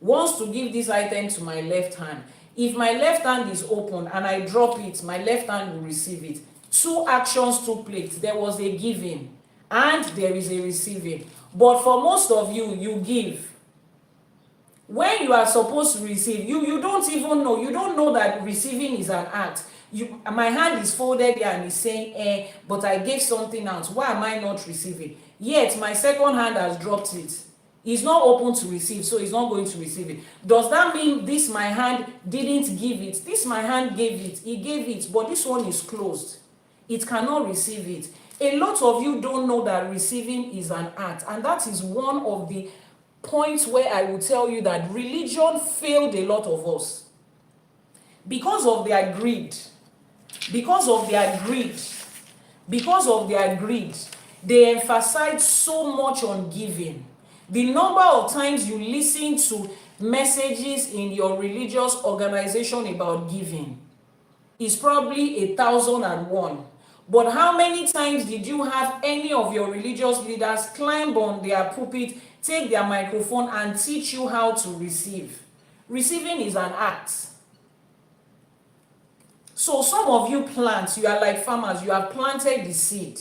wants to give this item to my left hand. If my left hand is open and I drop it, my left hand will receive it. Two actions took place. There was a giving and there is a receiving. But for most of you, you give. When you are supposed to receive, you don't even know. You don't know that receiving is an act. My hand is folded here and is saying, but I gave something out. Why am I not receiving? Yet my second hand has dropped it. It's not open to receive, so it's not going to receive it. Does that mean this my hand didn't give it? This my hand gave it. It gave it, but this one is closed. It cannot receive it. A lot of you don't know that receiving is an act, and that is one of the points where I will tell you that religion failed a lot of us. Because of their greed, they emphasize so much on giving. The number of times you listen to messages in your religious organization about giving is probably 1,001. But how many times did you have any of your religious leaders climb on their pulpit, take their microphone and teach you how to receive? Receiving is an act. So some of you plant, you are like farmers, you have planted the seed.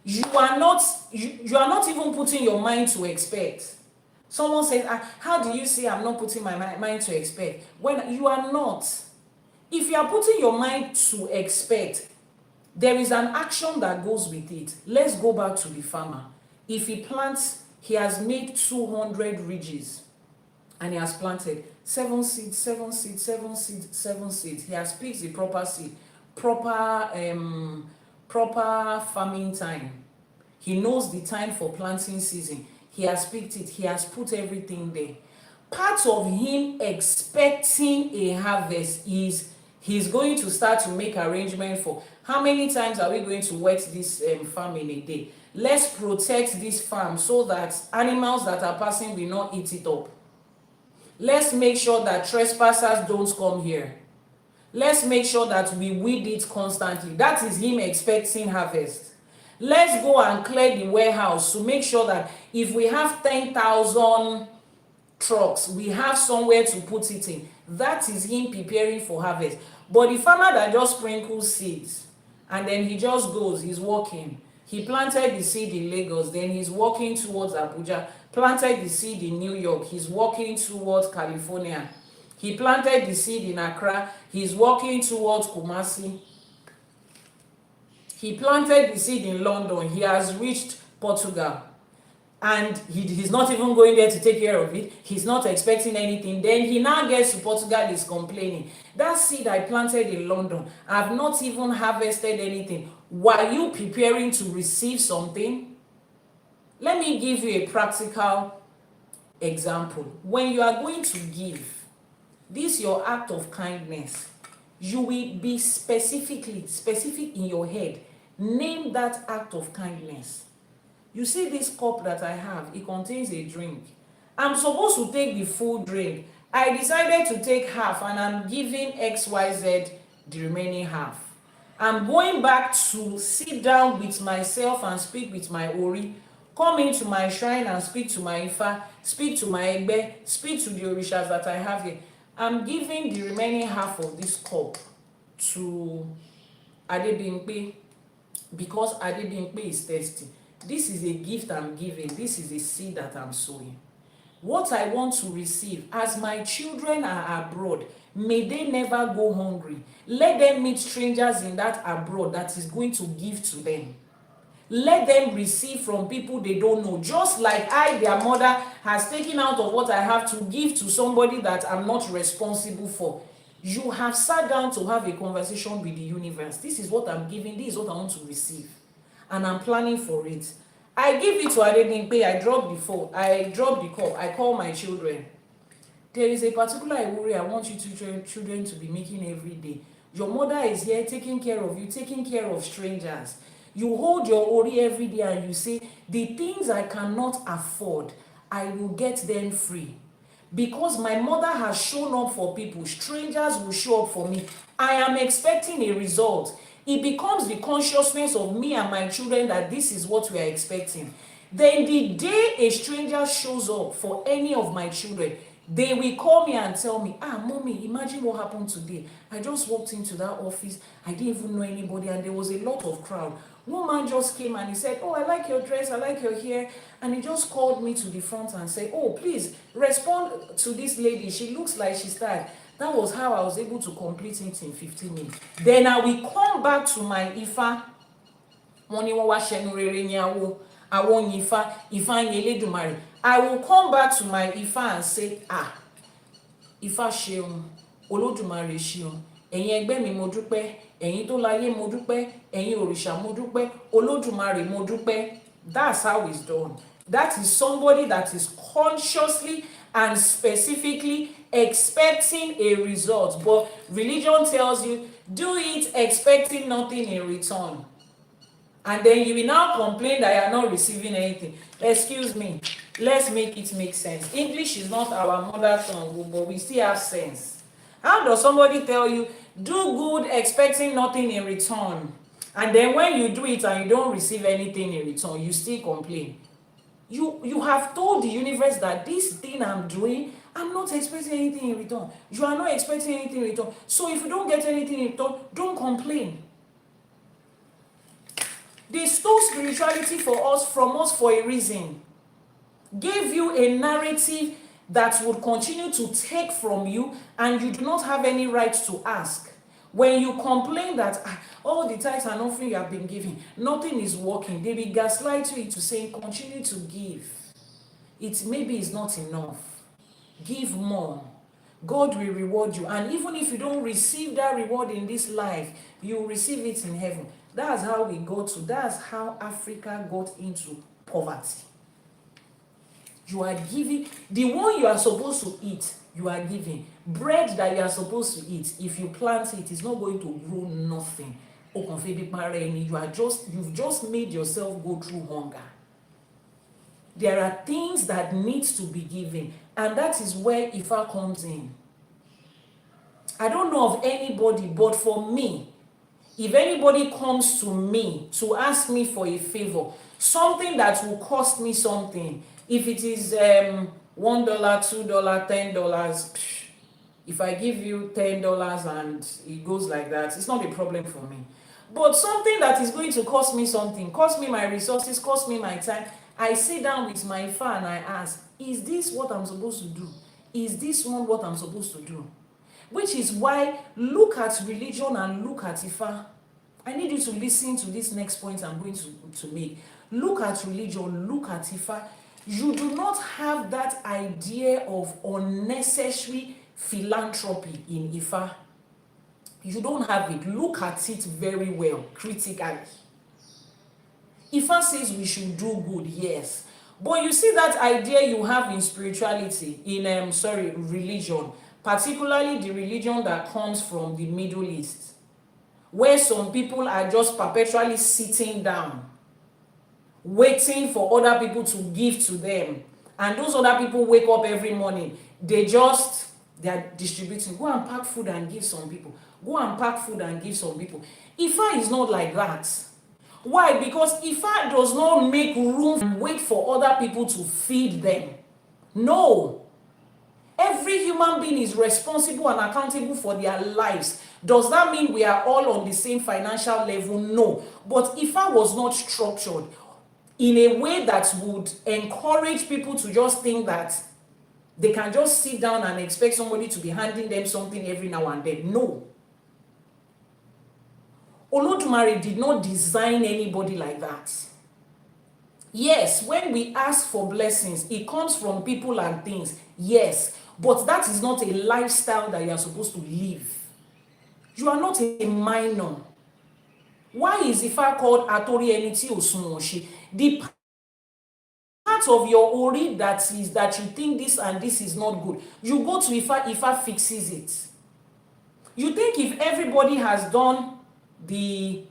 You are not even putting your mind to expect. Someone says, how do you say I'm not putting my mind to expect? When you are not. If you are putting your mind to expect, there is an action that goes with it. Let's go back to the farmer. If he plants, he has made 200 ridges and he has planted 7 seeds, 7 seeds, 7 seeds, 7 seeds. He has picked the proper seed, proper farming time. He knows the time for planting season. He has picked it. He has put everything there. Part of him expecting a harvest is he's going to start to make arrangement for how many times are we going to wet this farm in a day. Let's protect this farm so that animals that are passing will not eat it up. Let's make sure that trespassers don't come here. Let's make sure that we weed it constantly. That is him expecting harvest. Let's go and clear the warehouse to make sure that if we have 10,000 trucks, we have somewhere to put it in. That is him preparing for harvest. But the farmer that just sprinkles seeds and then he just goes, he's walking. He planted the seed in Lagos, then he's walking towards Abuja. Planted the seed in New York, he's walking towards California. He planted the seed in Accra, he's walking towards Kumasi. He planted the seed in London, he has reached Portugal. And he's not even going there to take care of it. He's not expecting anything. Then he now gets to Portugal, he's complaining. That seed I planted in London, I've not even harvested anything. Were you preparing to receive something? Let me give you a practical example. When you are going to give, this your act of kindness, you will be specific in your head. Name that act of kindness. You see this cup that I have, it contains a drink. I'm supposed to take the full drink. I decided to take half and I'm giving XYZ the remaining half. I'm going back to sit down with myself and speak with my Ori, come into my shrine and speak to my Ifa, speak to my Egbe, speak to the Orishas that I have here. I'm giving the remaining half of this cup to Adebimpe because Adebimpe is thirsty. This is a gift I'm giving. This is a seed that I'm sowing. What I want to receive, as my children are abroad, may they never go hungry. Let them meet strangers in that abroad that is going to give to them. Let them receive from people they don't know. Just like I, their mother, has taken out of what I have to give to somebody that I'm not responsible for. You have sat down to have a conversation with the universe. This is what I'm giving. This is what I want to receive. And I'm planning for it. I give it to Adebimpe. I drop the phone. I drop the call. I call my children. There is a particular Iwuri I want you children to be making every day. Your mother is here taking care of you, taking care of strangers. You hold your Ori every day and you say, the things I cannot afford, I will get them free. Because my mother has shown up for people, strangers will show up for me. I am expecting a result. It becomes the consciousness of me and my children that this is what we are expecting. Then the day a stranger shows up for any of my children, they will call me and tell me, mommy, imagine what happened today. I just walked into that office. I didn't even know anybody and there was a lot of crowd. One man just came and he said, oh, I like your dress, I like your hair. And he just called me to the front and said, oh, please respond to this lady. She looks like she's tired. That was how I was able to complete it in 15 minutes. Then I will come back to my Ifa. Elédùmarè. I will come back to my Ifa and say, Ifa ṣeun, Olódùmarè ṣeun, ẹ̀yin ẹgbẹ́ mi mo dúpẹ́, ẹ̀yin tó láyé mo dúpẹ́, ẹ̀yin òrìṣà mo dúpẹ́, Olódùmarè mo dúpẹ́. That's how it's done. That is somebody that is consciously and specifically expecting a result. But religion tells you, do it expecting nothing in return. And then you will now complain that you are not receiving anything. Excuse me. Let's make it make sense. English is not our mother tongue, but we still have sense. How does somebody tell you, do good expecting nothing in return? And then when you do it and you don't receive anything in return, you still complain. You have told the universe that this thing I'm doing, I'm not expecting anything in return. You are not expecting anything in return. So if you don't get anything in return, don't complain. They stole spirituality from us for a reason. Gave you a narrative that would continue to take from you and you do not have any right to ask. When you complain that all the tithes and offering you have been giving, nothing is working, they will gaslight you into saying, continue to give. Maybe it's not enough. Give more. God will reward you. And even if you don't receive that reward in this life, you will receive it in heaven. That's how that's how Africa got into poverty. You are giving, the one you are supposed to eat, you are giving. Bread that you are supposed to eat, if you plant it, it's not going to grow nothing. You've just made yourself go through hunger. There are things that need to be given, and that is where Ifa comes in. I don't know of anybody, but for me, if anybody comes to me to ask me for a favor, something that will cost me something, if it is $1, $2, $10, if I give you $10 and it goes like that, it's not a problem for me. But something that is going to cost me something, cost me my resources, cost me my time, I sit down with my Ifa and I ask, is this what I'm supposed to do? Is this one what I'm supposed to do? Which is why look at religion and look at Ifa. I need you to listen to this next point I'm going to make. Look at religion, look at Ifa. You do not have that idea of unnecessary philanthropy in Ifa. You don't have it. Look at it very well, critically. Ifa says we should do good, yes. But you see that idea you have in spirituality, in religion, particularly the religion that comes from the Middle East, where some people are just perpetually sitting down. waiting for other people to give to them. And those other people wake up every morning, they are distributing. Go and pack food and give some people. Go and pack food and give some people. Ifa is not like that. Why? Because Ifa does not make room and wait for other people to feed them. No. Every human being is responsible and accountable for their lives. Does that mean we are all on the same financial level? No. But Ifa was not structured in a way that would encourage people to just think that they can just sit down and expect somebody to be handing them something every now and then. No. Olódùmarè did not design anybody like that. Yes, when we ask for blessings, it comes from people and things. Yes, but that is not a lifestyle that you are supposed to live. You are not a minor. Why is Ifa called Atori Eniti Osunwonse? The part of your ori that you think this and this is not good, you go to Ifa, Ifa fixes it. You think if everybody has done the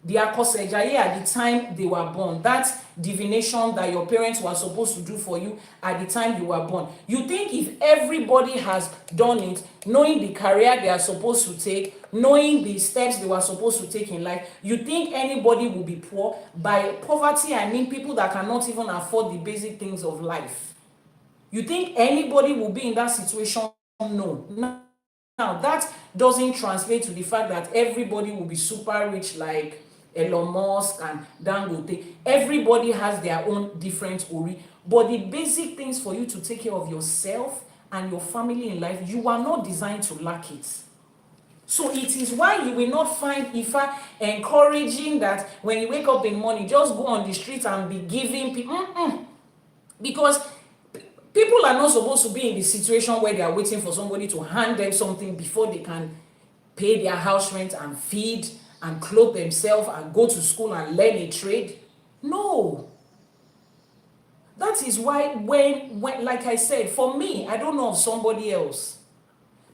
Akosejaye at the time they were born, that divination that your parents were supposed to do for you at the time you were born, you think if everybody has done it, knowing the career they are supposed to take, knowing the steps they were supposed to take in life, you think anybody will be poor? By poverty, I mean people that cannot even afford the basic things of life. You think anybody will be in that situation? No. Now, that doesn't translate to the fact that everybody will be super rich like Elon Musk and Dangote. Everybody has their own different ori. But the basic things for you to take care of yourself and your family in life, you are not designed to lack it. So it is why you will not find Ifa encouraging that when you wake up in the morning, just go on the street and be giving people. Because people are not supposed to be in the situation where they are waiting for somebody to hand them something before they can pay their house rent and feed and clothe themselves and go to school and learn a trade. No. That is why when like I said, for me, I don't know of somebody else.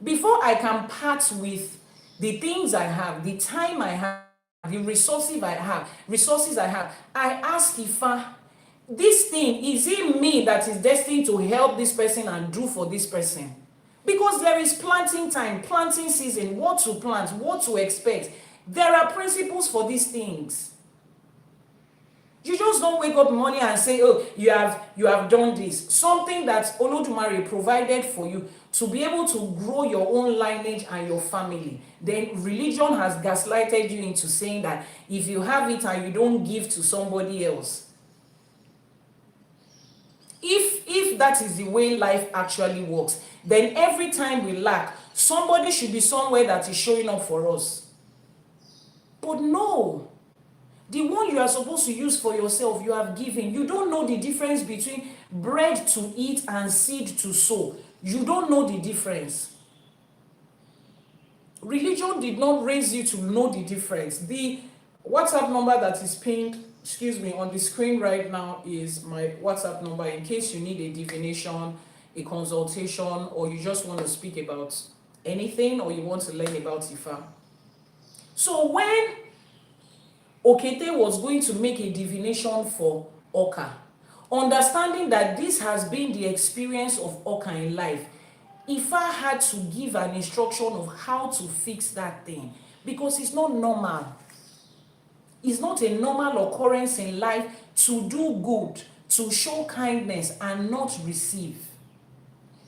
Before I can part with the things I have, the time I have, the resources I have, I ask Ifa, this thing, is it me that is destined to help this person and do for this person? Because there is planting time, planting season, what to plant, what to expect. There are principles for these things. You just don't wake up in the morning and say, oh, you have done this. Something that Olódùmarè provided for you to be able to grow your own lineage and your family. Then religion has gaslighted you into saying that if you have it and you don't give to somebody else, if that is the way life actually works, then every time we lack, somebody should be somewhere that is showing up for us. But no, the one you are supposed to use for yourself, you have given. You don't know the difference between bread to eat and seed to sow. You don't know the difference. Religion did not raise you to know the difference. The WhatsApp number that is pinned, on the screen right now is my WhatsApp number in case you need a divination, a consultation, or you just want to speak about anything, or you want to learn about Ifa. So when Okete was going to make a divination for Oka, understanding that this has been the experience of Oka in life, Ifa had to give an instruction of how to fix that thing, because it's not normal. It's not a normal occurrence in life to do good, to show kindness and not receive.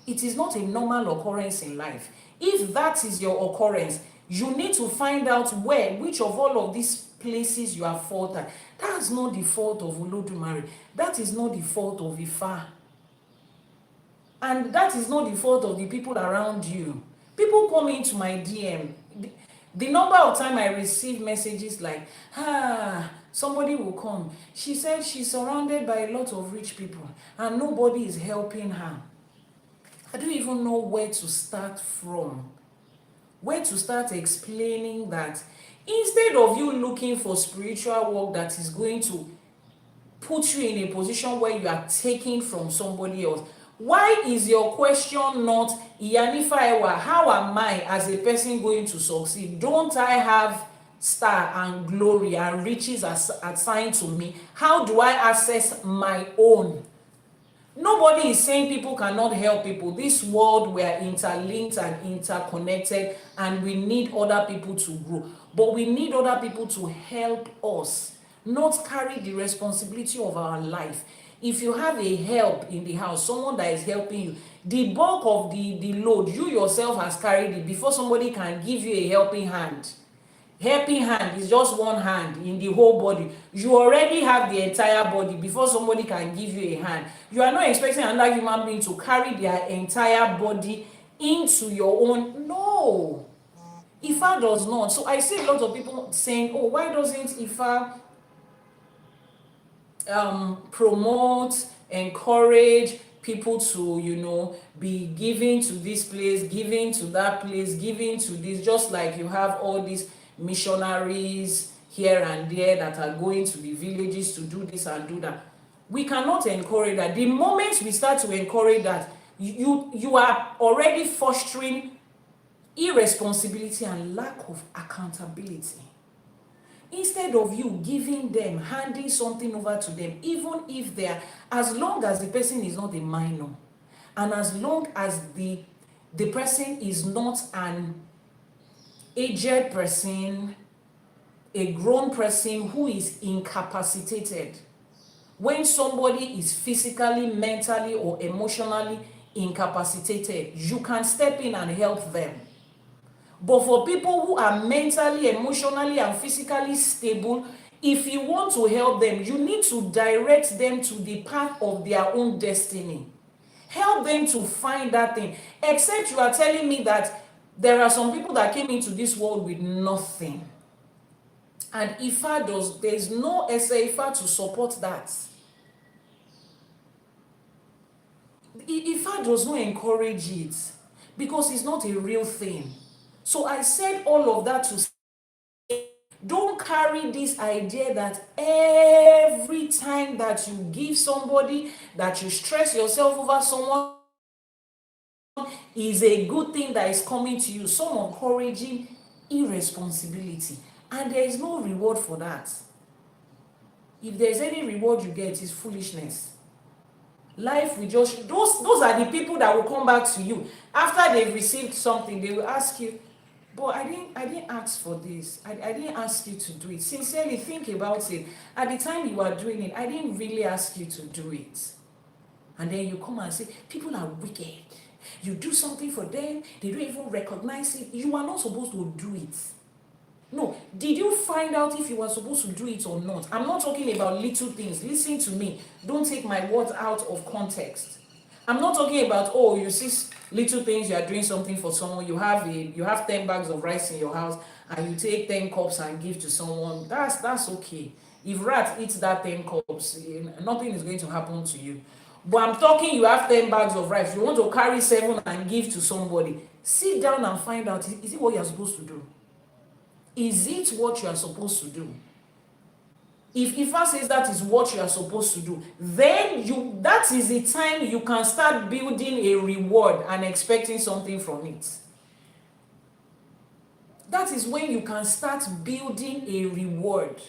It is not a normal occurrence in life. If that is your occurrence, you need to find out which of all of these places you have faltered. That's not the fault of Olódùmarè. That is not the fault of Ifa. And that is not the fault of the people around you. People come into my DM. The number of time I receive messages like, somebody will come. She said she's surrounded by a lot of rich people and nobody is helping her. I don't even know where to start from. Where to start explaining that instead of you looking for spiritual work that is going to put you in a position where you are taking from somebody else, why is your question not, Iyanifa Ewa, how am I as a person going to succeed? Don't I have star and glory and riches are assigned to me, how do I access my own? Nobody is saying people cannot help people. This world, we are interlinked and interconnected, and we need other people to grow. But we need other people to help us, not carry the responsibility of our life. If you have a help in the house, someone that is helping you, the bulk of the load, you yourself has carried it before somebody can give you a helping hand. Helping hand is just one hand in the whole body. You already have the entire body before somebody can give you a hand. You are not expecting another human being to carry their entire body into your own. No, Ifa does not. So I see a lot of people saying, oh, why doesn't Ifa promote, encourage people to, you know, be giving to this place, giving to that place, giving to this, just like you have all these missionaries here and there that are going to the villages to do this and do that. We cannot encourage that. The moment we start to encourage that, you are already fostering irresponsibility and lack of accountability. Instead of you giving them, handing something over to them, even if they are, as long as the person is not a minor, and as long as the person is not an aged person, a grown person who is incapacitated. When somebody is physically, mentally, or emotionally incapacitated, you can step in and help them. But for people who are mentally, emotionally, and physically stable, if you want to help them, you need to direct them to the path of their own destiny. Help them to find that thing. Except you are telling me that there are some people that came into this world with nothing. And Ifa there is no Ifa to support that. Ifa does not encourage it because it's not a real thing. So I said all of that to say, don't carry this idea that every time that you give somebody, that you stress yourself over someone, is a good thing that is coming to you. Some encouraging irresponsibility, and there is no reward for that. If there's any reward you get, it's foolishness. Life will just, those are the people that will come back to you after they've received something. They will ask you, but I didn't ask for this. I didn't ask you to do it. Sincerely, think about it. At the time you were doing it, I didn't really ask you to do it. And then you come and say, people are wicked. You do something for them, they don't even recognize it. You are not supposed to do it. No, did you find out if you were supposed to do it or not? I'm not talking about little things. Listen to me. Don't take my words out of context. I'm not talking about, oh, you see little things, you are doing something for someone, you have 10 bags of rice in your house, and you take 10 cups and give to someone. That's okay. If rat eats that 10 cups, nothing is going to happen to you. But I'm talking, you have 10 bags of rice, you want to carry 7 and give to somebody. Sit down and find out, is it what you're supposed to do? Is it what you are supposed to do? If Ifa says that is what you are supposed to do, then that is the time you can start building a reward and expecting something from it. That is when you can start building a reward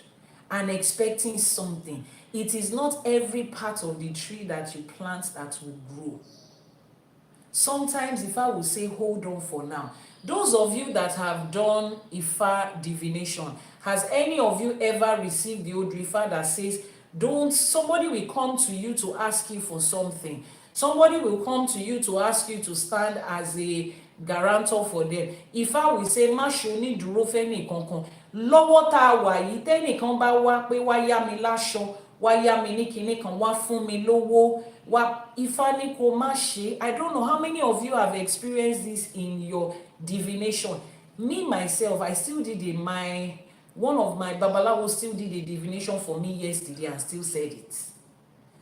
and expecting something. It is not every part of the tree that you plant that will grow. Sometimes Ifa will say, hold on for now. Those of you that have done Ifa divination, has any of you ever received the Odù Ifá that says, somebody will come to you to ask you for something. Somebody will come to you to ask you to stand as a guarantor for them. Ifa will say, má ṣe onídùúró fẹ́ni kankan. Lọ́wọ́ tá a wà yìí, tẹ́nìkan bá wá pé wá yá mi láṣọ, wá yá mi ní kinní kan, wá fún mi lówó, wá Ifá ní kó má ṣe. I don't know how many of you have experienced this in your divination. Me, myself, I still did it. One of my babalawos still did a divination for me yesterday and still said it.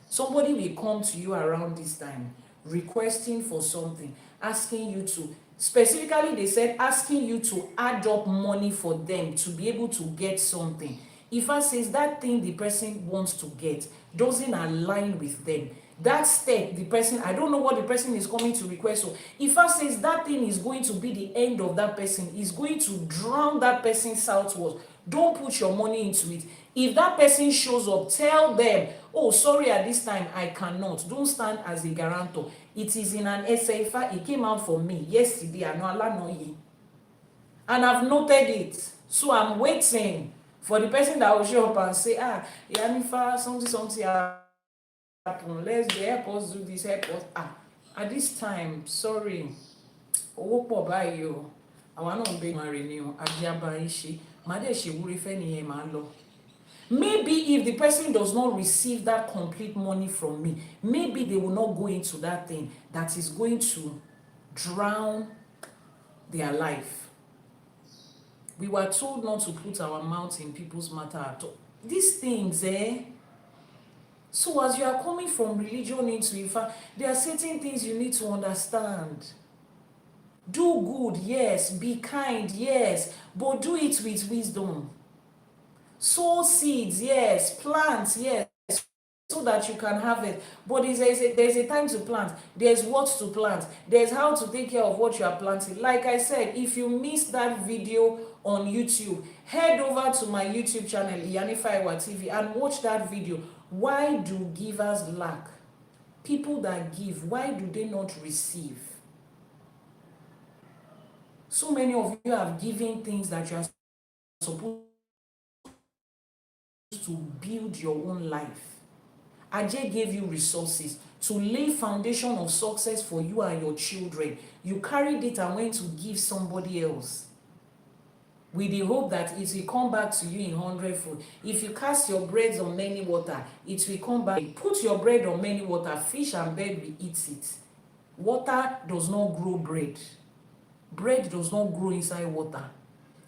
Somebody will come to you around this time, requesting for something, asking you to, specifically they said, asking you to add up money for them to be able to get something. Ifa says that thing the person wants to get doesn't align with them. That step, the person, I don't know what the person is coming to request. So Ifa says that thing is going to be the end of that person, is going to drown that person southwards. Don't put your money into it. If that person shows up, tell them, oh, sorry, at this time I cannot. Don't stand as a guarantor. It is in an Ifá. It came out for me yesterday. I know Allah know ye. And I've noted it. So I'm waiting for the person that will show up and say, Iyanifa, something happen. Let's help us do this, help us. At this time, sorry. Owó pọ̀ báyìí o. Àwa náà ń bẹ Èdùmàrè ni o. Ajé á bá yín ṣe. Màá dẹ̀ ṣe ìwúrí fẹ́nìyẹn máa lọ. Maybe if the person does not receive that complete money from me, maybe they will not go into that thing that is going to drown their life. We were told not to put our mouth in people's matter at all. These things, So as you are coming from religion into Ifá, there are certain things you need to understand. Do good, yes. Be kind, yes. But do it with wisdom. Sow seeds, yes. Plant, yes. So that you can have it. But there's a time to plant. There's what to plant. There's how to take care of what you are planting. Like I said, if you missed that video on YouTube, head over to my YouTube channel, Iyanifa Ewa TV, and watch that video. Why do givers lack? People that give, why do they not receive? So many of you have given things that you are supposed to build your own life. Ajay gave you resources to lay foundation of success for you and your children. You carried it and went to give somebody else with the hope that it will come back to you in 100-fold. If you cast your bread on many water, it will come back. Put your bread on many water, fish and bird will eat it. Water does not grow bread. Bread does not grow inside water.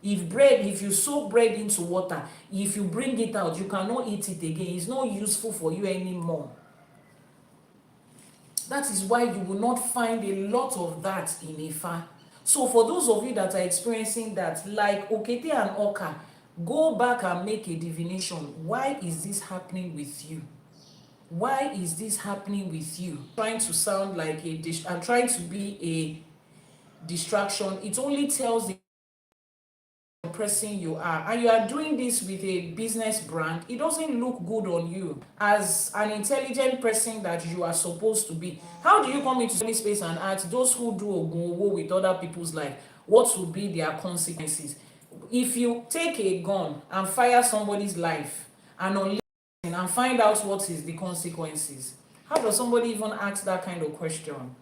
If you soak bread into water, if you bring it out, you cannot eat it again. It's not useful for you anymore. That is why you will not find a lot of that in Ifá. So for those of you that are experiencing that, like Okete and Oka, go back and make a divination. Why is this happening with you? Why is this happening with you? Trying to sound like I'm trying to be a distraction. It only tells the person you are, and you are doing this with a business brand. It doesn't look good on you as an intelligent person that you are supposed to be. How do you come into any space and ask those who do ogun with other people's life, what will be their consequences? If you take a gun and fire somebody's life and find out what is the consequences, how does somebody even ask that kind of question?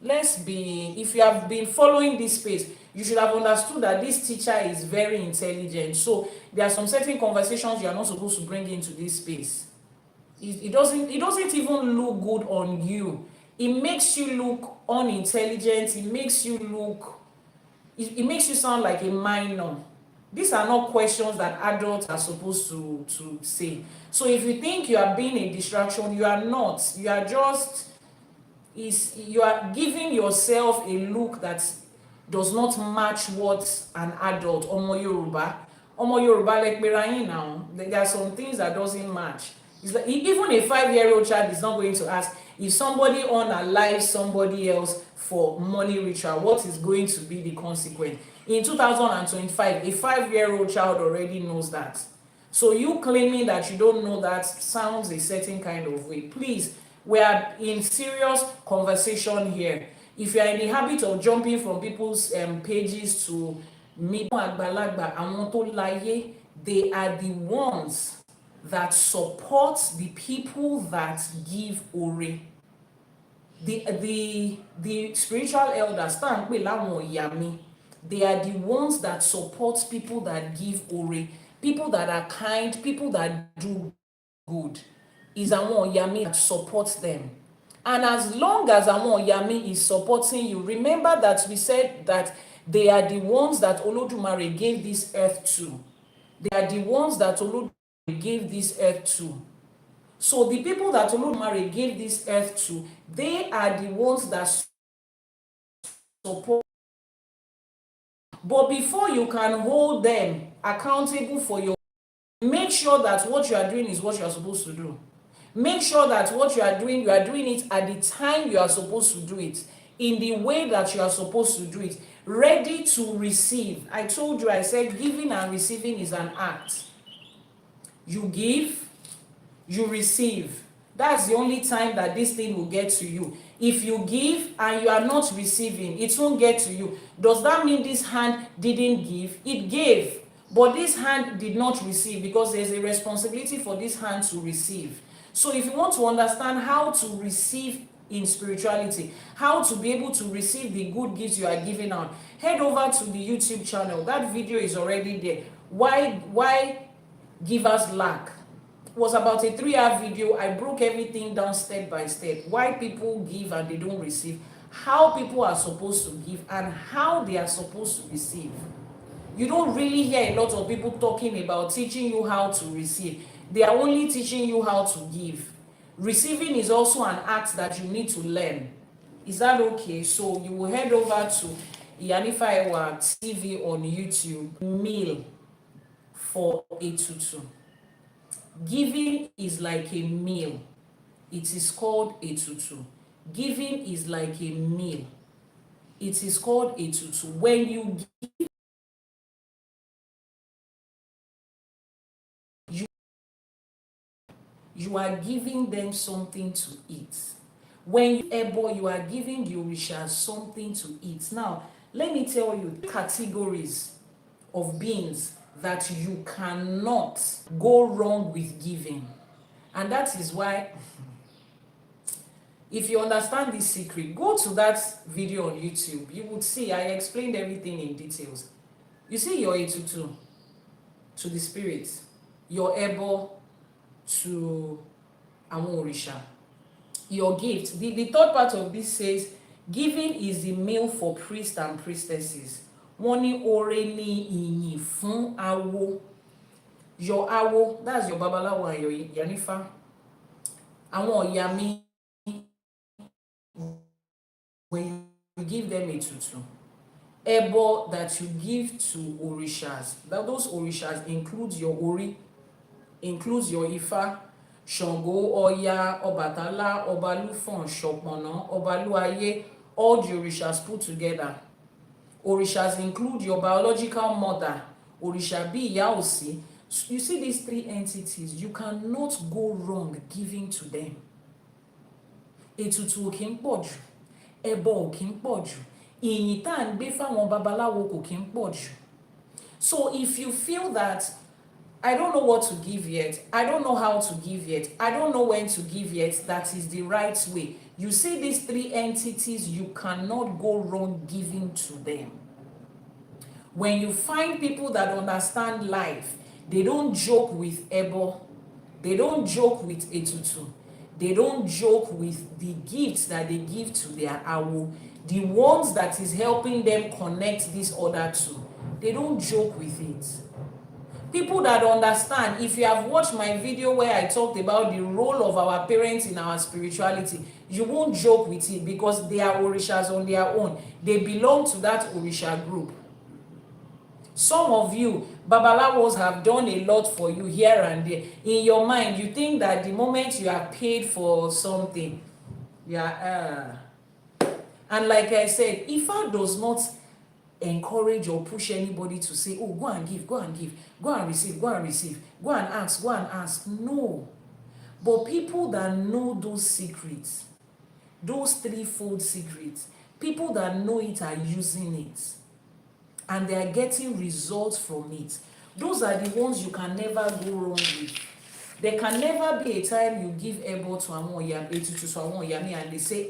If you have been following this space, you should have understood that this teacher is very intelligent. So there are some certain conversations you are not supposed to bring into this space. It doesn't even look good on you. It makes you look unintelligent. It makes you sound like a minor. These are not questions that adults are supposed to say. So if you think you are being a distraction, you are not. You are giving yourself a look that does not match what an adult, Omo Yoruba like Berayin now. There are some things that doesn't match. It's like, even a 5-year-old child is not going to ask if somebody unalives somebody else for money ritual, what is going to be the consequence? In 2025, a 5-year-old child already knows that. So you claiming that you don't know that sounds a certain kind of way. Please, we are in serious conversation here. If you are in the habit of jumping from people's pages to me, they are the ones that support the people that give ore. The spiritual elders, they are the ones that support people that give ore, people that are kind, people that do good. Is àwọn Yami that supports them. And as long as àwọn Yami is supporting you, remember that we said that they are the ones that Olódùmarè gave this earth to. They are the ones that Olódùmarè gave this earth to. So the people that Olódùmarè gave this earth to, they are the ones that support. But before you can hold them accountable for your, make sure that what you are doing is what you are supposed to do. Make sure that what you are doing it at the time you are supposed to do it, in the way that you are supposed to do it. ready to receive. I told you, I said giving and receiving is an act. You give, you receive. That's the only time that this thing will get to you. If you give and you are not receiving, it won't get to you. Does that mean this hand didn't give? It gave, but this hand did not receive, because there's a responsibility for this hand to receive. So if you want to understand how to receive in spirituality, how to be able to receive the good gifts you are giving out, head over to the YouTube channel. That video is already there. Why givers lack? It was about a 3-hour video. I broke everything down step by step. Why people give and they don't receive, how people are supposed to give, and how they are supposed to receive. You don't really hear a lot of people talking about teaching you how to receive. They are only teaching you how to give. Receiving is also an act that you need to learn. Is that okay? So you will head over to Iyanifa Ewa TV on YouTube. Meal for Etutu. Giving is like a meal. It is called Etutu. Giving is like a meal. It is called Etutu. When you give, you are giving them something to eat. When you ebo, you are giving the orishas something to eat. Now, let me tell you categories of beings that you cannot go wrong with giving. And that is why, if you understand this secret, go to that video on YouTube. You would see I explained everything in details. You see your etutu to the spirit, your ebo to àwọn òrìṣà, your gift. The third part of this says giving is the meal for priests and priestesses. Wọ́n ní ore ní ìyìn fún awo. Your awo, that's your babalawo and your Iyanifa. Àwọn ọ̀yà mi, when you give them a tutu, ebo that you give to orishas, that those orishas includes your ori, includes your Ifa, Ṣàngó, Ọya, Ọbàtálá, Ọbalúfọ̀n, Ṣọ̀pọ̀nná, Ọbalúayé, all the orishas put together. Orishas include your biological mother, Orisha bí ìyá òsì. You see these three entities, you cannot go wrong giving to them. Ètùtù ò kí ń pọ̀ jù, ẹbọ ò kí ń pọ̀ jù, ìyìn tá à ń gbé fáwọn babaláwo kò kí ń pọ̀ jù. So if you feel that I don't know what to give yet, I don't know how to give yet, I don't know when to give yet, that is the right way. You see these three entities, you cannot go wrong giving to them. When you find people that understand life, they don't joke with ebo, they don't joke with etutu, they don't joke with the gifts that they give to their awo, the ones that is helping them connect this other two. They don't joke with it. People that understand, if you have watched my video where I talked about the role of our parents in our spirituality, you won't joke with it, because they are orishas on their own. They belong to that orisha group. Some of you, babalawos, have done a lot for you here and there. In your mind, you think that the moment you are paid for something, and like I said, Ifa does not encourage or push anybody to say, oh, go and give, go and give, go and receive, go and receive, go and ask, go and ask. No. But people that know those secrets, those threefold secrets, people that know it are using it, and they are getting results from it. Those are the ones you can never go wrong with. There can never be a time you give ebo to àwọn etutu to àwọn yami and they say,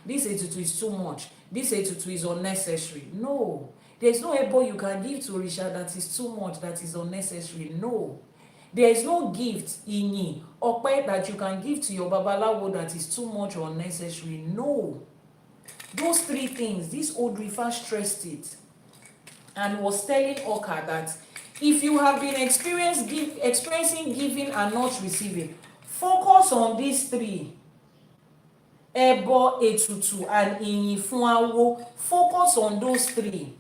this etutu is too much, this etutu is unnecessary. No. There's no ebo you can give to Orisha that is too much, that is unnecessary. No. There is no gift, ìyìn, ọpẹ́, that you can give to your babalawo that is too much or unnecessary. No. Those three things, this Odù Ifá stressed it and was telling Oka that if you have been experiencing giving and not receiving, focus on these three. Ebo, etutu, and ìyìn fún awo. Focus on those three.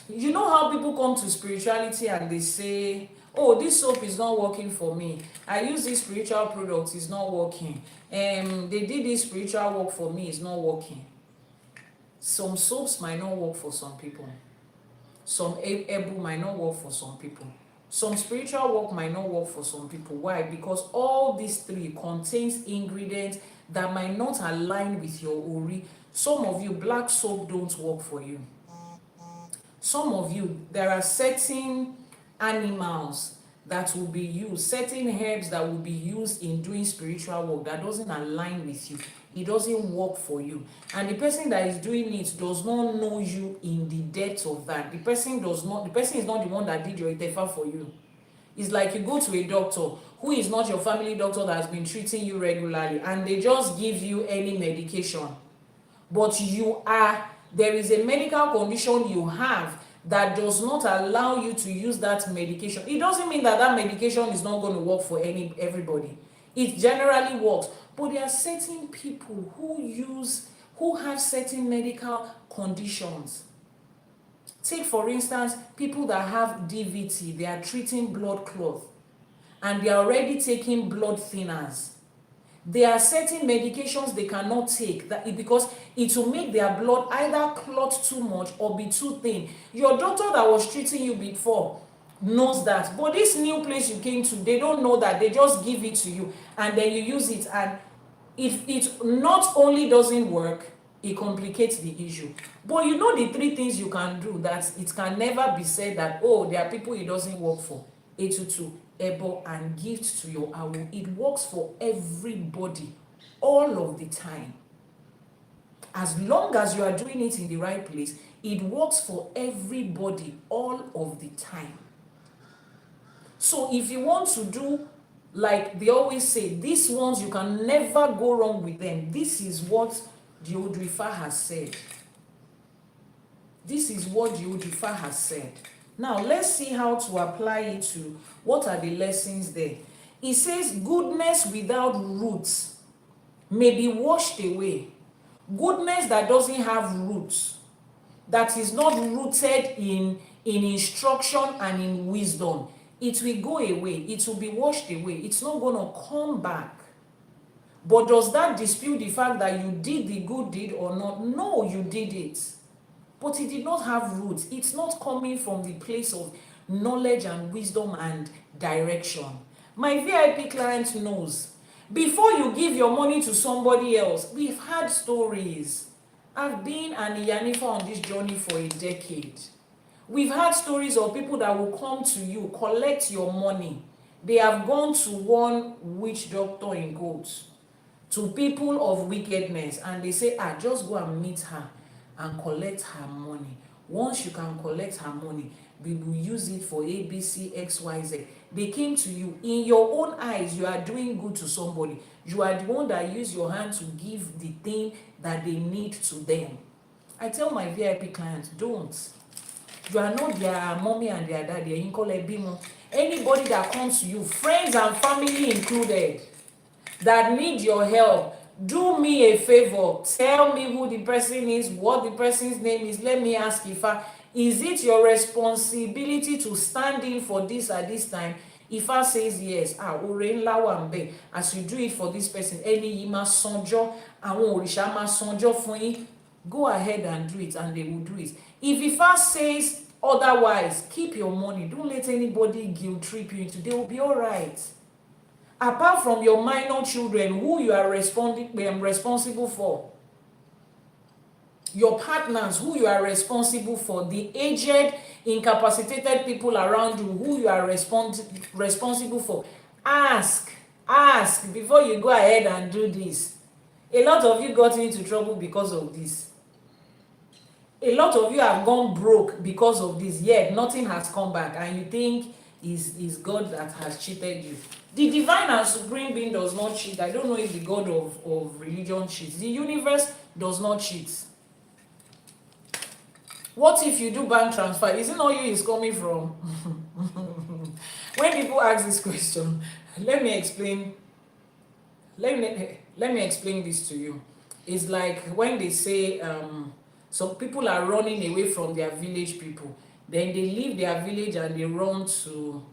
You know how people come to spirituality and they say, oh, this soap is not working for me. I use this spiritual product, it's not working. They did this spiritual work for me, it's not working. Some soaps might not work for some people. Some herbal might not work for some people. Some spiritual work might not work for some people. Why? Because all these three contains ingredients that might not align with your ori. Some of you, black soap don't work for you. Some of you, there are certain animals that will be used, certain herbs that will be used in doing spiritual work that doesn't align with you. It doesn't work for you. And the person that is doing it does not know you in the depth of that. The person is not the one that did your itefa for you. It's like you go to a doctor who is not your family doctor that has been treating you regularly, and they just give you any medication. But there is a medical condition you have that does not allow you to use that medication. It doesn't mean that medication is not going to work for everybody. It generally works. But there are certain people who have certain medical conditions. Take for instance, people that have DVT, they are treating blood clot and they are already taking blood thinners. There are certain medications they cannot take because it will make their blood either clot too much or be too thin. Your doctor that was treating you before knows that, but this new place you came to, they don't know that. They just give it to you and then you use it, and if it not only doesn't work, it complicates the issue. But you know the three things you can do that it can never be said that, oh, there are people it doesn't work for. Etutu, ebo, and gift to your awo. It works for everybody all of the time. As long as you are doing it in the right place, it works for everybody all of the time. So if you want to do, like they always say, these ones you can never go wrong with them. This is what the Odù Ifá has said. This is what the Odù Ifá has said. Now let's see how to apply it to what are the lessons there. It says goodness without roots may be washed away. Goodness that doesn't have roots, that is not rooted in instruction and in wisdom, it will go away. It will be washed away. It's not going to come back. But does that dispute the fact that you did the good deed or not? No, you did it. But it did not have roots. It's not coming from the place of knowledge and wisdom and direction. My VIP client knows. Before you give your money to somebody else, we've had stories. I've been an Iyanifa on this journey for a decade. We've had stories of people that will come to you, collect your money. They have gone to one witch doctor in quotes, to people of wickedness, and they say, just go and meet her and collect her money. Once you can collect her money, we will use it for ABC, XYZ. They came to you. In your own eyes, you are doing good to somebody. You are the one that use your hand to give the thing that they need to them. I tell my VIP clients, don't. You are not their mommy and their daddy. Anybody that comes to you, friends and family included, that need your help, do me a favor. Tell me who the person is, what the person's name is. Let me ask Ifa, is it your responsibility to stand in for this at this time? Ifa says yes. As you do it for this person, go ahead and do it, and they will do it. If Ifa says otherwise, keep your money. Don't let anybody guilt trip you into. They will be all right. Apart from your minor children who you are responsible for, your partners who you are responsible for, the aged, incapacitated people around you who you are responsible for, ask before you go ahead and do this. A lot of you got into trouble because of this. A lot of you have gone broke because of this, yet nothing has come back, and you think is God that has cheated you. The divine and supreme being does not cheat. I don't know if the God of religion cheats. The universe does not cheat. What if you do bank transfer? Is it not you is coming from? When people ask this question, let me explain this to you. It's like when they say some people are running away from their village people. Then they leave their village and they run to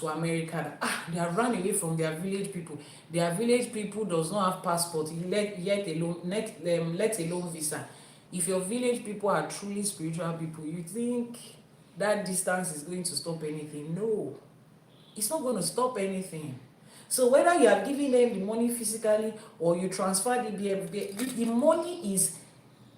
America. They have run away from their village people. Their village people does not have passport, let alone visa. if your village people are truly spiritual people, you think that distance is going to stop anything? No, it's not going to stop anything. So whether you are giving them the money physically or you transfer the money is,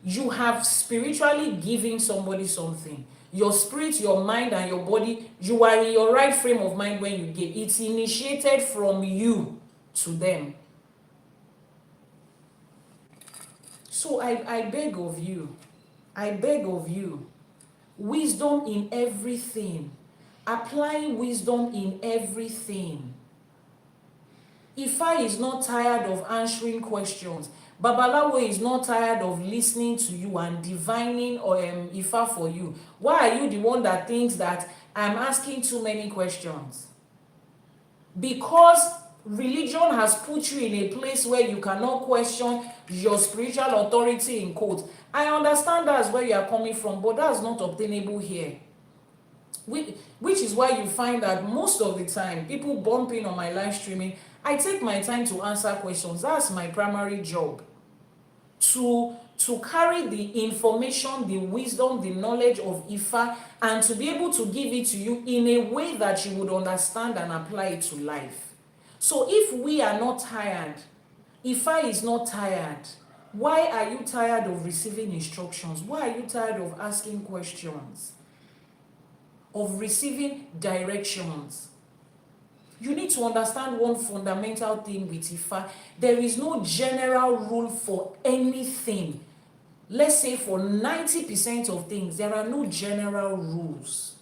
you have spiritually given somebody something. Your spirit, your mind, and your body, you are in your right frame of mind when you give. It's initiated from you to them. So I beg of you, wisdom in everything. Applying wisdom in everything. Ifa is not tired of answering questions. Babalawo is not tired of listening to you and divining Ifa for you. Why are you the one that thinks that I'm asking too many questions? Because religion has put you in a place where you cannot question your spiritual authority in quotes. I understand that's where you are coming from, but that's not obtainable here. Which is why you find that most of the time, people bumping on my live streaming, I take my time to answer questions. That's my primary job. To carry the information, the wisdom, the knowledge of Ifa, and to be able to give it to you in a way that you would understand and apply it to life. So if we are not tired, Ifa is not tired, why are you tired of receiving instructions? Why are you tired of asking questions? Of receiving directions? You need to understand one fundamental thing with Ifa. There is no general rule for anything. Let's say for 90% of things, there are no general rules.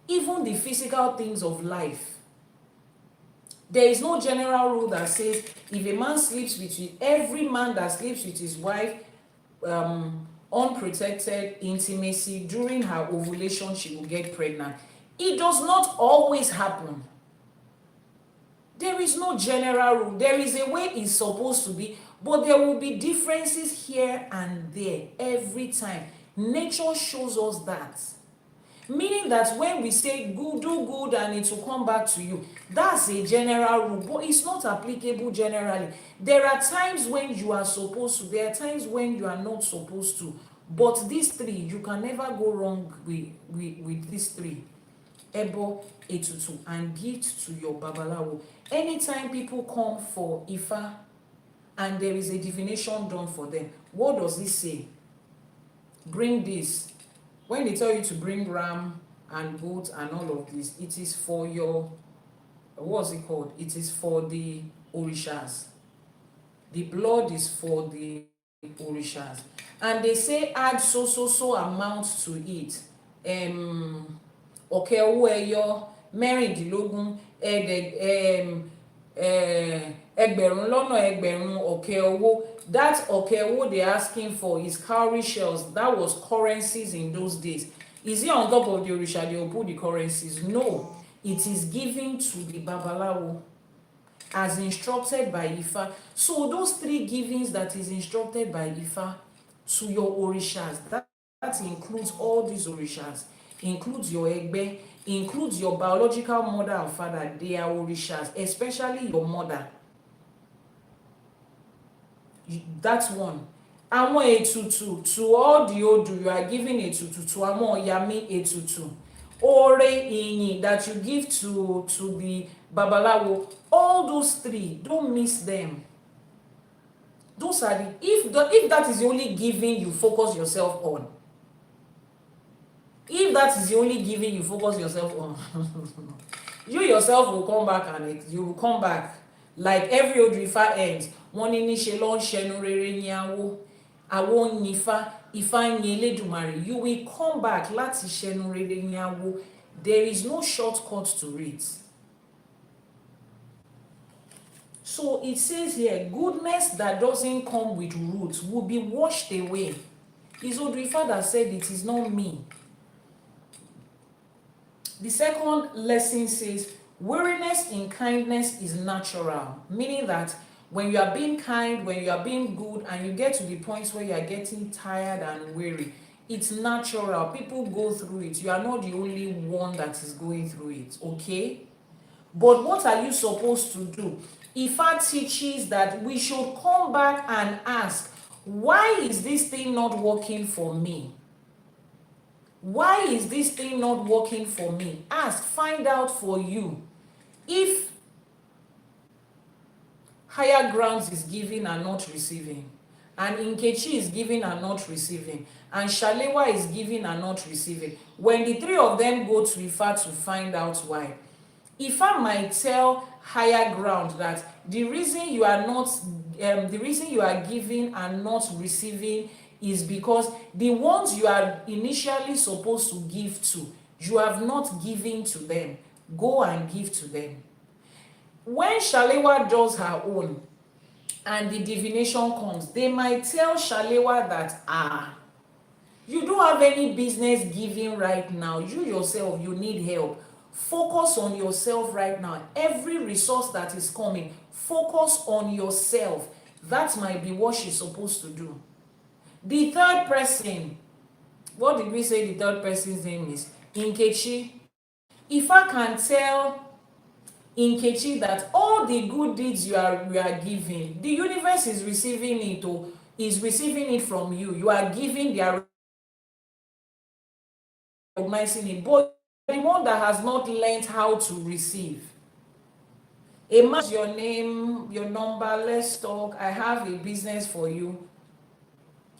Even the physical things of life. There is no general rule that says if a man sleeps with you, every man that sleeps with his wife, unprotected intimacy during her ovulation, she will get pregnant. It does not always happen. There is no general rule. There is a way it's supposed to be, but there will be differences here and there every time. Nature shows us that. Meaning that when we say good, do good and it will come back to you, that's a general rule, but it's not applicable generally. There are times when you are supposed to, there are times when you are not supposed to. But these three, you can never go wrong with these three. Ebo, Etutu, and gift to your Babalawo. Anytime people come for Ifa and there is a divination done for them, what does it say? Bring this. When they tell you to bring ram and goat and all of this, it is for your, what's it called? It is for the Orishas. The blood is for the Orishas. And they say add so amount to it. Ọ̀kẹ́ owó ẹyọ mẹ́rìndínlógún ẹgbẹ̀rún lọ́nà ẹgbẹ̀rún ọ̀kẹ́ owó. That ọ̀kẹ́ owó they're asking for is cowrie shells. That was currencies in those days. Is it on top of the Orisha they will put the currencies? No. It is given to the Babalawo as instructed by Ifa. So those three givings that is instructed by Ifa to your Orishas, that includes all these Orishas. Includes your Egbe, includes your biological mother and father. They are Orishas, especially your mother. That's one. Àwọn ètùtù, to all the Odù, you are giving ètùtù. To àwọn Yami ètùtù. Ore ìyìn that you give to the Babalawo. All those three, don't miss them. Those are the, if that is the only giving you focus yourself on. If that is the only giving you focus yourself on, you yourself will come back and you will come back. Like every Odù Ifá ends, wọ́n ní níṣe ló ń ṣẹnu rere ní àwo ń yin Ifá ń yin Elédùmarè. You will come back láti ṣẹnu rere ní àwo. There is no shortcut to it. So it says here, goodness that doesn't come with roots will be washed away. It's Odù Ifá that said it, is not me. The second lesson says, weariness in kindness is natural, meaning that when you are being kind, when you are being good, and you get to the point where you are getting tired and weary, it's natural. People go through it. You are not the only one that is going through it, okay? But what are you supposed to do? Ifa teaches that we should come back and ask, Why is this thing not working for me? Why is this thing not working for me? Ask, find out for you. If higher grounds is giving and not receiving, and Nkechi is giving and not receiving, and Shalewa is giving and not receiving, when the three of them go to Ifa to find out why, Ifa might tell higher ground that the reason you are not the reason you are giving and not receiving is because the ones you are initially supposed to give to, you have not given to them. Go and give to them. When Shalewa does her own and the divination comes, they might tell Shalewa that you don't have any business giving right now. You yourself, you need help. Focus on yourself right now. Every resource that is coming, focus on yourself. That might be what she's supposed to do. The third person, what did we say the third person's name is? Nkechi. If I can tell Nkechi that all the good deeds you are giving, the universe is receiving it, or is receiving it from you. You are giving, they are recognizing it, but the one that has not learned how to receive. Imagine your name, your number, let's talk. I have a business for you.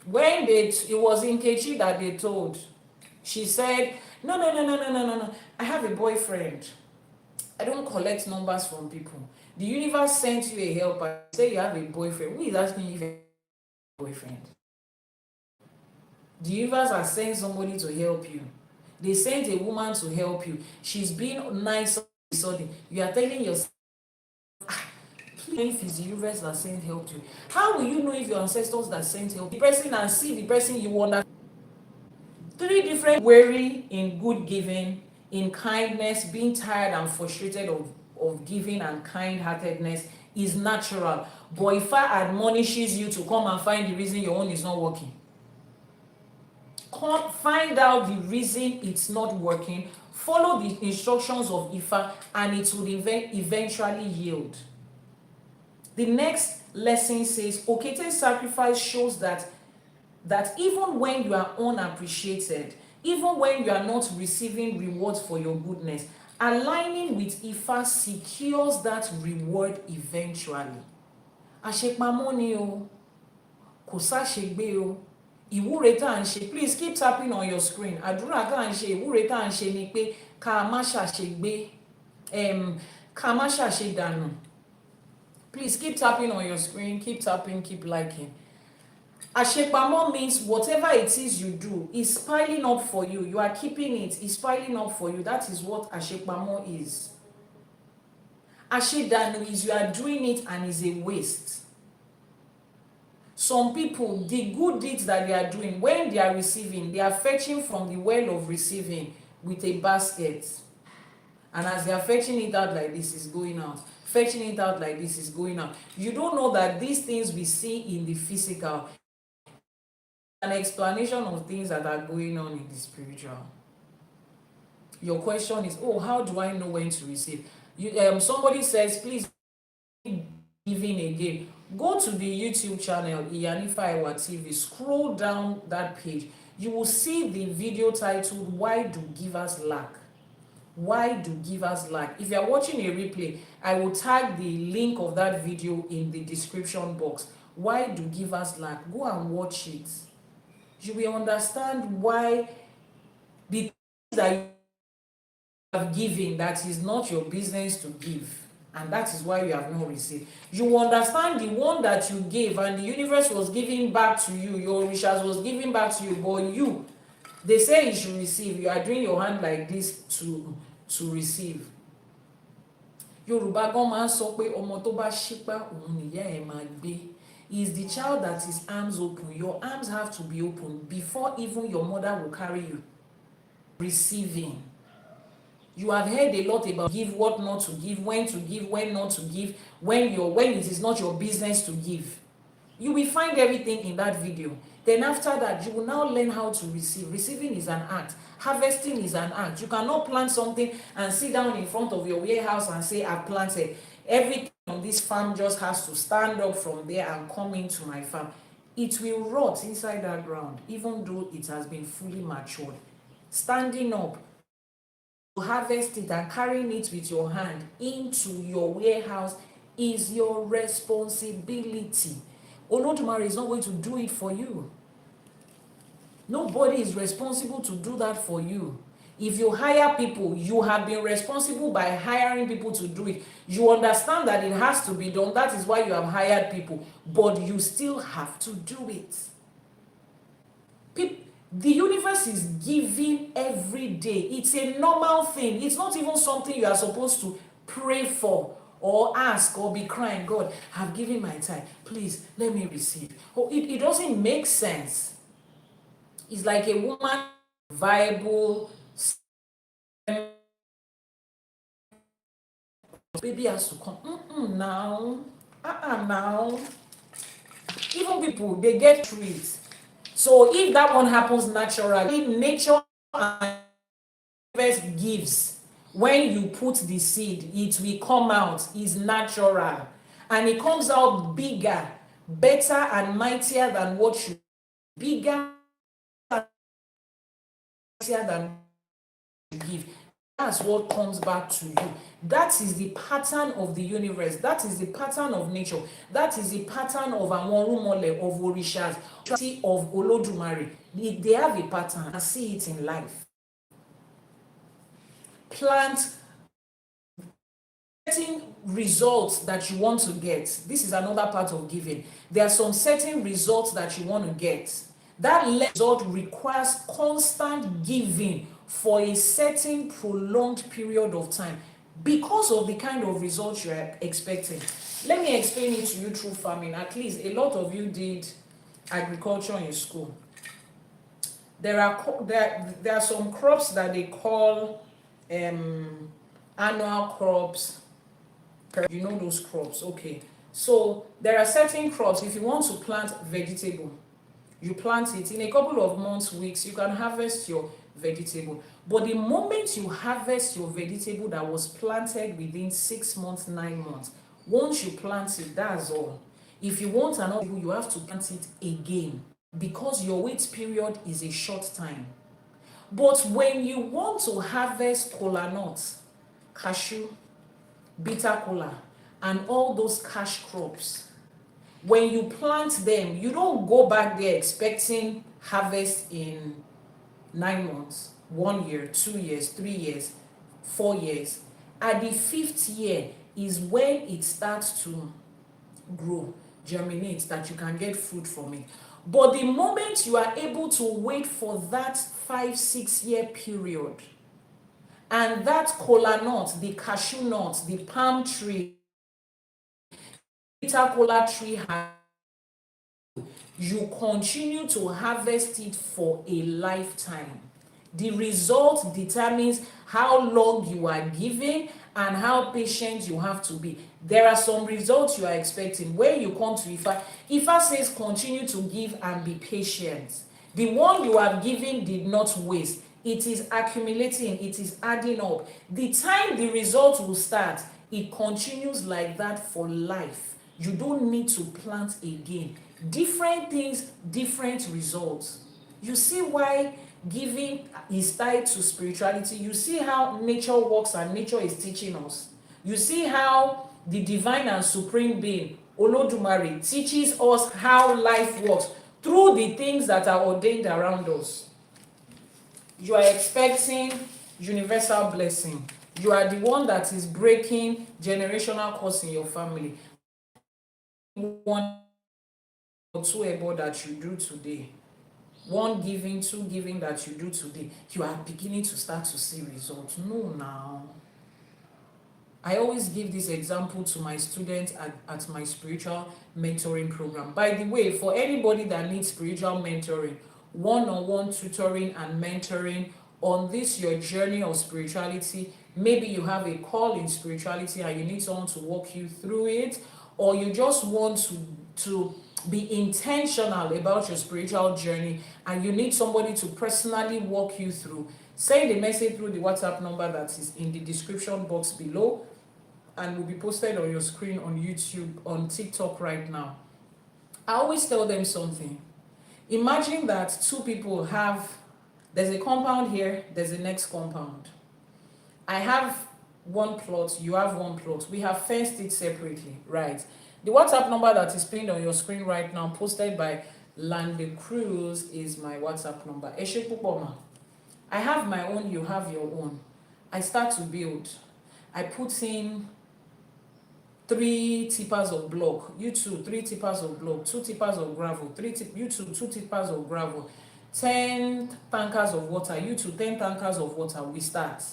When it was Nkechi that they told, she said, no. I have a boyfriend. I don't collect numbers from people. The universe sent you a helper. Say you have a boyfriend. Who is asking you if you have a boyfriend? The universe has sent somebody to help you. They sent a woman to help you. She's being nice sudden. You are telling yourself, if it's the universe that sent help you. How will you know if your ancestors that sent help? The person and see the person you want. Three different weary in good giving, in kindness, being tired and frustrated of giving and kind-heartedness is natural. But if I admonishes you to come and find the reason your own is not working, come find out the reason it's not working, follow the instructions of Ifa, and it will eventually yield. The next lesson says, Okete's sacrifice shows that even when you are unappreciated, even when you are not receiving rewards for your goodness, aligning with Ifa secures that reward eventually. Àṣepamọ́ ni o, kò sáṣegbé o. Ìwúre tá à ń ṣe, please keep tapping on your screen. Àdúrà tá à ń ṣe, ìwúre tá à ń ṣe ni pé ká má ṣàṣegbé, ká má ṣàṣedànù. Please keep tapping on your screen, keep tapping, keep liking. Àṣepamọ́ means whatever it is you do is piling up for you. You are keeping it, it's piling up for you. That is what àṣepamọ́ is. Àṣedànù is you are doing it and is a waste. Some people, the good deeds that they are doing, when they are receiving, they are fetching from the well of receiving with a basket. And as they are fetching it out like this, is going out. Fetching it out like this is going out. You don't know that these things we see in the physical, an explanation of things that are going on in the spiritual. Your question is, oh, how do I know when to receive? Somebody says, please giving again. Go to the YouTube channel Iyanifa Ewa TV. Scroll down that page. You will see the video titled, Why Do Givers Lack? Why do givers lack? If you are watching a replay, I will tag the link of that video in the description box. Why do givers lack? Go and watch it. You will understand why the things that you have given that is not your business to give, and that is why you have not received. You will understand the one that you gave and the universe was giving back to you, your wishes was giving back to you, but you, they say you should receive. You are doing your hand like this to receive. Yorùbá gan máa ń sọ pé ọmọ tó bá ṣípá òun nìyá ẹ̀ máa gbé. Is the child that is arms open. Your arms have to be open before even your mother will carry you. Receiving. You have heard a lot about give, what not to give, when not to give, when it is not your business to give. You will find everything in that video. Then after that, you will now learn how to receive. Receiving is an act. Harvesting is an act. You cannot plant something and sit down in front of your warehouse and say, I've planted. Everything on this farm just has to stand up from there and come into my farm. it will rot inside that ground, even though it has been fully matured. Standing up to harvest it and carrying it with your hand into your warehouse is your responsibility. Olódùmarè is not going to do it for you. Nobody is responsible to do that for you. If you hire people, you have been responsible by hiring people to do it. You understand that it has to be done. That is why you have hired people. But you still have to do it. The universe is giving every day. It's a normal thing. It's not even something you are supposed to pray for or ask or be crying, God, I've given my time. Please, let me receive. Oh, it doesn't make sense. It's like a woman, viable, baby has to come. Now. Now. Even people, they get trees. So if that one happens naturally, nature and universe gives. When you put the seed, it will come out. It's natural. And it comes out bigger, better and mightier than what you bigger and mightier than you give. That's what comes back to you. That is the pattern of the universe. That is the pattern of nature. That is the pattern of àwọn of Orishas, of Olódùmarè. They have a pattern. I see it in life. Plant certain results that you want to get. This is another part of giving. There are some certain results that you want to get. That result requires constant giving for a certain prolonged period of time because of the kind of results you are expecting. Let me explain it to you through farming. At least a lot of you did agriculture in school. There are some crops that they call annual crops. You know those crops, okay? So there are certain crops. If you want to plant vegetable, you plant it in a couple of months, weeks, you can harvest your vegetable. But the moment you harvest your vegetable that was planted within 6 months, 9 months, once you plant it, that's all. If you want another, you have to plant it again because your wait period is a short time. But when you want to harvest kola nuts, cashew, bitter kola, and all those cash crops, when you plant them, you don't go back there expecting harvest in 9 months, 1 year, 2 years, 3 years, 4 years. At the 5th year is when it starts to grow, germinate, that you can get fruit from it. But the moment you are able to wait for that 5-6 year period, and that kola nut, the cashew nut, the palm tree, bitter kola tree, you continue to harvest it for a lifetime. The result determines how long you are giving and how patient you have to be. There are some results you are expecting. When you come to Ifá, Ifá says continue to give and be patient. The one you have given did not waste. It is accumulating, it is adding up. The time the result will start, it continues like that for life. You don't need to plant again. Different things, different results. You see why giving is tied to spirituality. You see how nature works and nature is teaching us. You see how the divine and supreme being, Olódùmarè, teaches us how life works through the things that are ordained around us. You are expecting universal blessing. You are the one that is breaking generational curse in your family. One or two ebo that you do today, one giving, two giving that you do today, you are beginning to start to see results. No, now. I always give this example to my students at my spiritual mentoring program. By the way, for anybody that needs spiritual mentoring, one-on-one tutoring and mentoring on this your journey of spirituality, maybe you have a call in spirituality and you need someone to walk you through it, or you just want to be intentional about your spiritual journey and you need somebody to personally walk you through, send a message through the WhatsApp number that is in the description box below and will be posted on your screen on YouTube, on TikTok right now. I always tell them something. Imagine that two people have, there's a compound here, there's a next compound. I have one plot, you have one plot. We have fenced it separately, right? The WhatsApp number that is pinned on your screen right now, posted by Lande Cruz, is my WhatsApp number. Ẹ ṣé púpọ̀ ma. I have my own, you have your own. I start to build. I put in 3 tippers of block, you 2, 3 tippers of block, 2 tippers of gravel, you 2, 2 tippers of gravel, 10 tankers of water, you 2, 10 tankers of water. We start.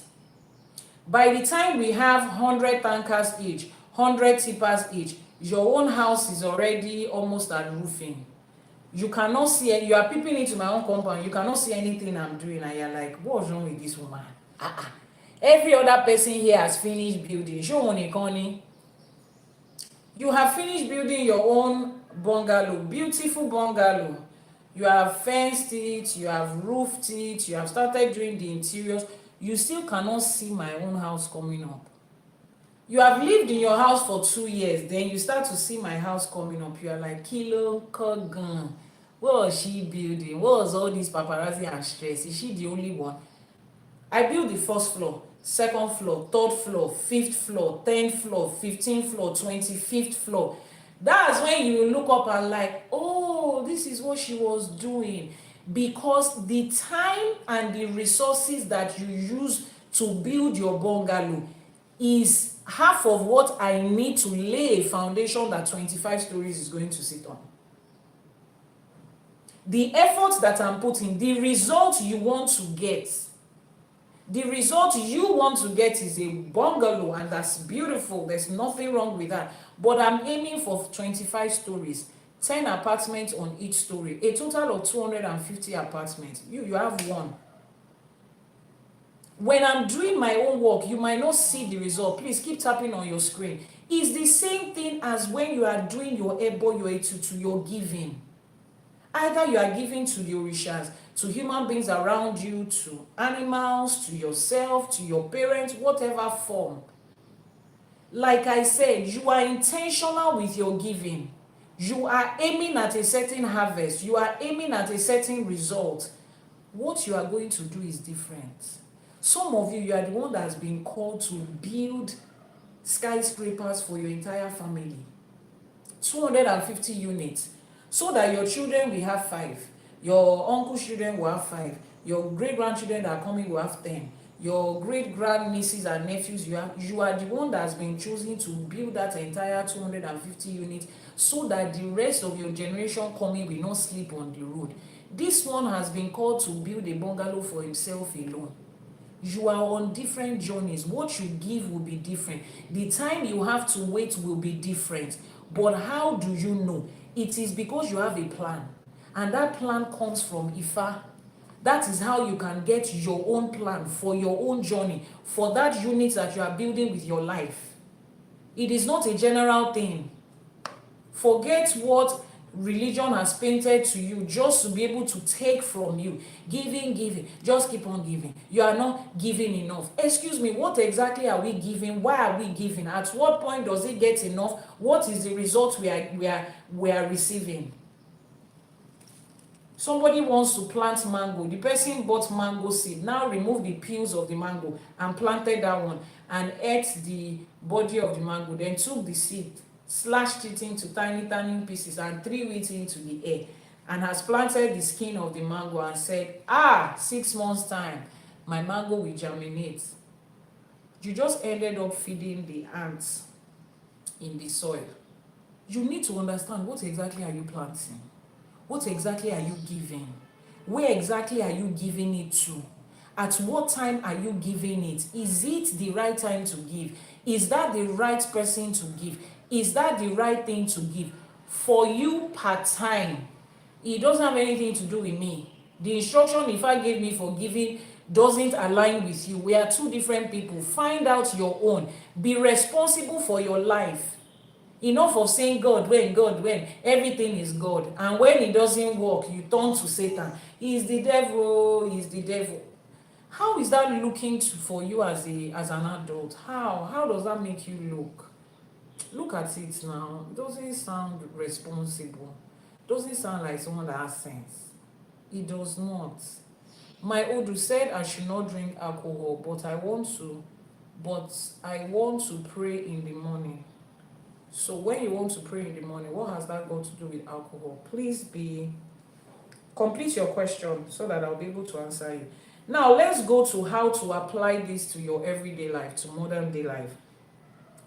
By the time we have 100 tankers each, 100 tippers each, your own house is already almost at roofing. You cannot see it. You are peeping into my own compound, you cannot see anything I'm doing, and you're like, what's wrong with this woman? Every other person here has finished building. Show money, Connie. You have finished building your own bungalow, beautiful bungalow. You have fenced it, you have roofed it, you have started doing the interiors. You still cannot see my own house coming up. You have lived in your house for 2 years, then you start to see my house coming up. You are like, Kilo Kogan, what was she building? What was all this paparazzi and stress? Is she the only one? I built the first floor, second floor, third floor, fifth floor, 10th floor, 15th floor, 25th floor. That's when you look up and like, oh, this is what she was doing. Because the time and the resources that you use to build your bungalow is half of what I need to lay a foundation that 25 stories is going to sit on. The effort that I'm putting, the result you want to get, is a bungalow, and that's beautiful. There's nothing wrong with that. But I'm aiming for 25 stories, 10 apartments on each story, a total of 250 apartments. You have one. When I'm doing my own work, you might not see the result. Please keep tapping on your screen. It's the same thing as when you are doing your ebo, your etutu, your giving. Either you are giving to the orishas, to human beings around you, to animals, to yourself, to your parents, whatever form. Like I said, you are intentional with your giving. You are aiming at a certain harvest. You are aiming at a certain result. What you are going to do is different. Some of you are the one that has been called to build skyscrapers for your entire family. 250 units. So that your children will have 5. Your uncle's children will have 5. Your great-grandchildren that are coming will have 10. Your great-grandnieces and nephews, you are the one that has been chosen to build that entire 250 units, so that the rest of your generation coming will not sleep on the road. This one has been called to build a bungalow for himself alone. You are on different journeys. What you give will be different. The time you have to wait will be different. But how do you know? It is because you have a plan. And that plan comes from Ifa. That is how you can get your own plan for your own journey, for that unit that you are building with your life. It is not a general thing. Forget what religion has painted to you just to be able to take from you. Giving, just keep on giving. You are not giving enough. Excuse me, what exactly are we giving? Why are we giving? At what point does it get enough? What is the result we are receiving? Somebody wants to plant mango. The person bought mango seed, now remove the peels of the mango and planted that one and ate the body of the mango, then took the seed, slashed it into tiny pieces and threw it into the air, and has planted the skin of the mango and said, 6 months time my mango will germinate. You just ended up feeding the ants in the soil. You need to understand, what exactly are you planting? What exactly are you giving? Where exactly are you giving it to? At what time are you giving it? Is it the right time to give? Is that the right person to give? Is that the right thing to give? For you, part-time, it doesn't have anything to do with me. The instruction if I gave me for giving doesn't align with you. We are two different people. Find out your own. Be responsible for your life. Enough of saying God when everything is God, and when it doesn't work you turn to Satan. He is the devil. How is that looking for you as an adult? How does that make you look? Look at it now. It doesn't sound responsible. Doesn't sound like someone that has sense. It does not. My Odù said I should not drink alcohol, but I want to pray in the morning. So when you want to pray in the morning, what has that got to do with alcohol? Please complete your question so that I'll be able to answer you. Now let's go to how to apply this to your everyday life, to modern day life.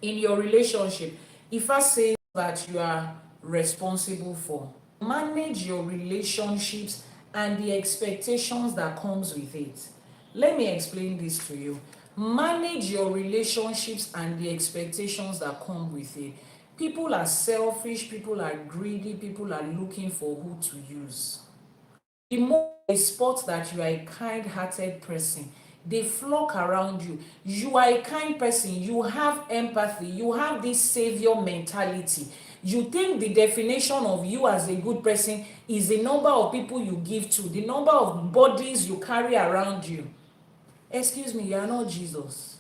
In your relationship, if I say that you are responsible for, manage your relationships and the expectations that comes with it. Let me explain this to you. Manage your relationships and the expectations that come with it. People are selfish, people are greedy, people are looking for who to use. The more they spot that you are a kind-hearted person, they flock around you. You are a kind person, you have empathy, you have this savior mentality. You think the definition of you as a good person is the number of people you give to, the number of bodies you carry around you. Excuse me, you are not Jesus.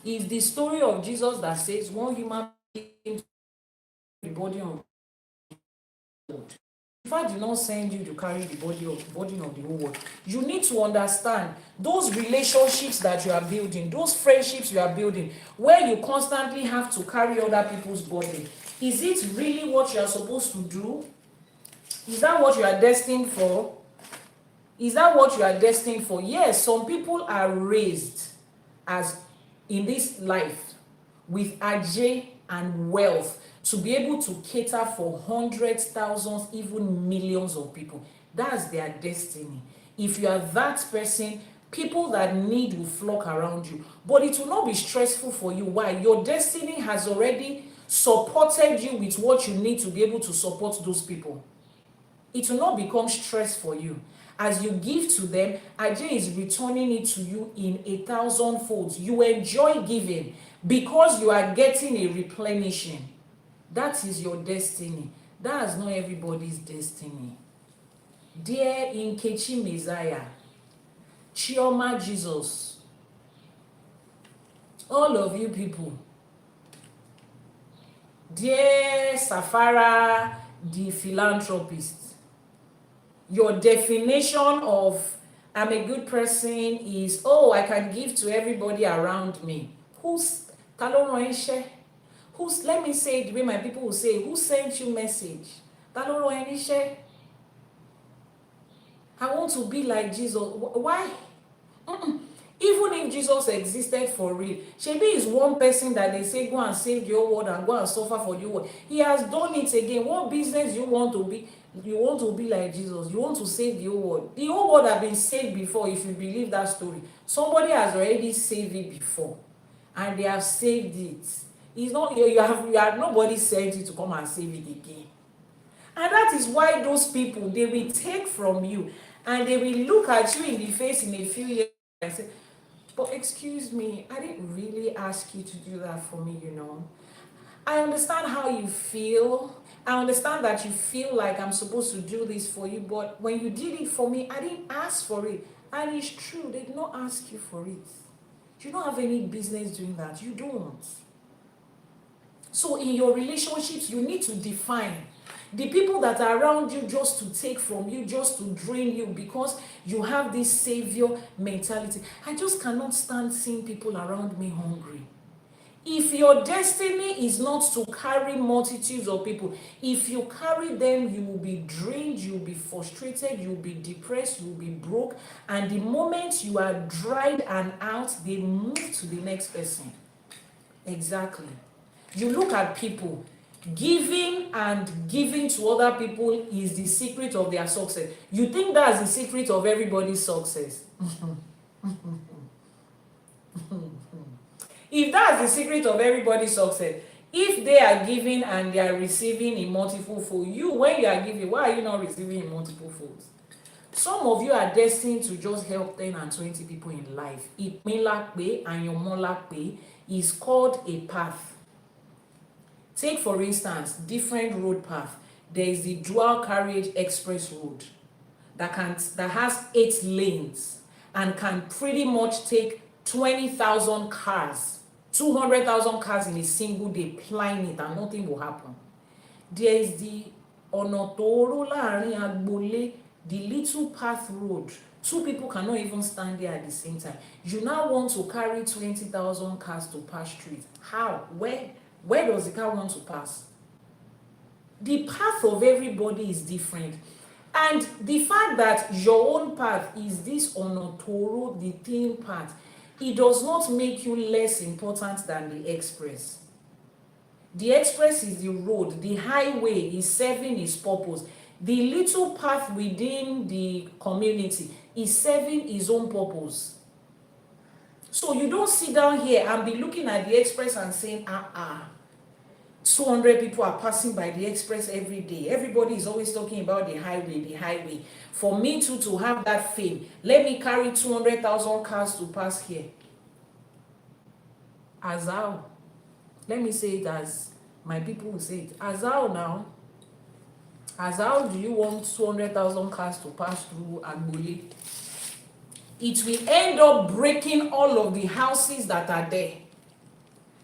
It's the story of Jesus that says one human being to the body of God. If I did not send you to carry the body of the whole world, you need to understand those relationships that you are building, those friendships you are building, where you constantly have to carry other people's body. Is it really what you are supposed to do? Is that what you are destined for? Is that what you are destined for? Yes, some people are raised as in this life with ajé and wealth to be able to cater for hundreds, thousands, even millions of people. That's their destiny. If you are that person, people that need will flock around you. But it will not be stressful for you. Why? Your destiny has already supported you with what you need to be able to support those people. It will not become stress for you. As you give to them, Ajay is returning it to you in 1,000 folds. You enjoy giving because you are getting a replenishing. That is your destiny. That is not everybody's destiny. Dear Nkechi Messiah, Chioma Jesus, all of you people, dear Safara, the philanthropist, your definition of I'm a good person is, oh, I can give to everybody around me. Let me say it the way my people will say, who sent you message? I want to be like Jesus. Why? Even if Jesus existed for real, shebi is one person that they say go and save the whole world and go and suffer for the whole world. He has done it again. What business you want to be? You want to be like Jesus. You want to save the whole world. The whole world have been saved before. If you believe that story, somebody has already saved it before, and they have saved it. It's not you have nobody sent you to come and save it again. And that is why those people, they will take from you and they will look at you in the face in a few years and say, but excuse me, I didn't really ask you to do that for me, you know. I understand how you feel. I understand that you feel like I'm supposed to do this for you, but when you did it for me, I didn't ask for it. And it's true, they did not ask you for it. You don't have any business doing that. You don't. So in your relationships, you need to define the people that are around you just to take from you, just to drain you because you have this savior mentality. I just cannot stand seeing people around me hungry. If your destiny is not to carry multitudes of people, if you carry them, you will be drained, you will be frustrated, you will be depressed, you will be broke. And the moment you are dried and out, they move to the next person. Exactly. You look at people, giving to other people is the secret of their success. You think that's the secret of everybody's success? If that's the secret of everybody's success, if they are giving and they are receiving in multiple folds, when you are giving, why are you not receiving in multiple folds? Some of you are destined to just help 10 and 20 people in life. Ìpínlápé and your mọ́lápé is called a path. Take for instance, different road path. There is the dual carriage express road that has 8 lanes and can pretty much take 20,000 cars, 200,000 cars in a single day, plying it, and nothing will happen. There is the ọ̀nà tóóró láàrin agboolé, the little path road, 2 people cannot even stand there at the same time. You now want to carry 20,000 cars to pass through it. How? Where does the car want to pass? The path of everybody is different. And the fact that your own path is this ọ̀nà tóóró, the thin path, it does not make you less important than the express. The express is the road, the highway is serving its purpose. The little path within the community is serving its own purpose. So you don't sit down here and be looking at the express and saying, 200 people are passing by the express every day. Everybody is always talking about the highway, the highway. For me too to have that fame, let me carry 200,000 cars to pass here. As how? Let me say it as my people will say it. As how now? As how do you want 200,000 cars to pass through Agbole? It will end up breaking all of the houses that are there.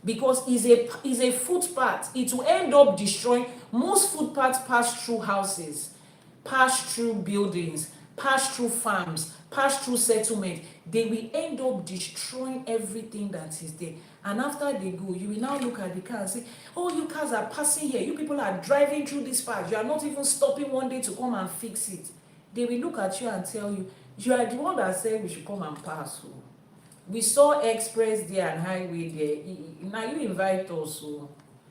Because it's a footpath. It will end up destroying. Most footpaths pass through houses, pass through buildings, pass through farms, pass through settlement. They will end up destroying everything that is there. And after they go, you will now look at the car and say, oh, you cars are passing here. You people are driving through this path. You are not even stopping one day to come and fix it. They will look at you and tell you, you are the one that said we should come and pass. We saw express there and highway there. Now you invite us.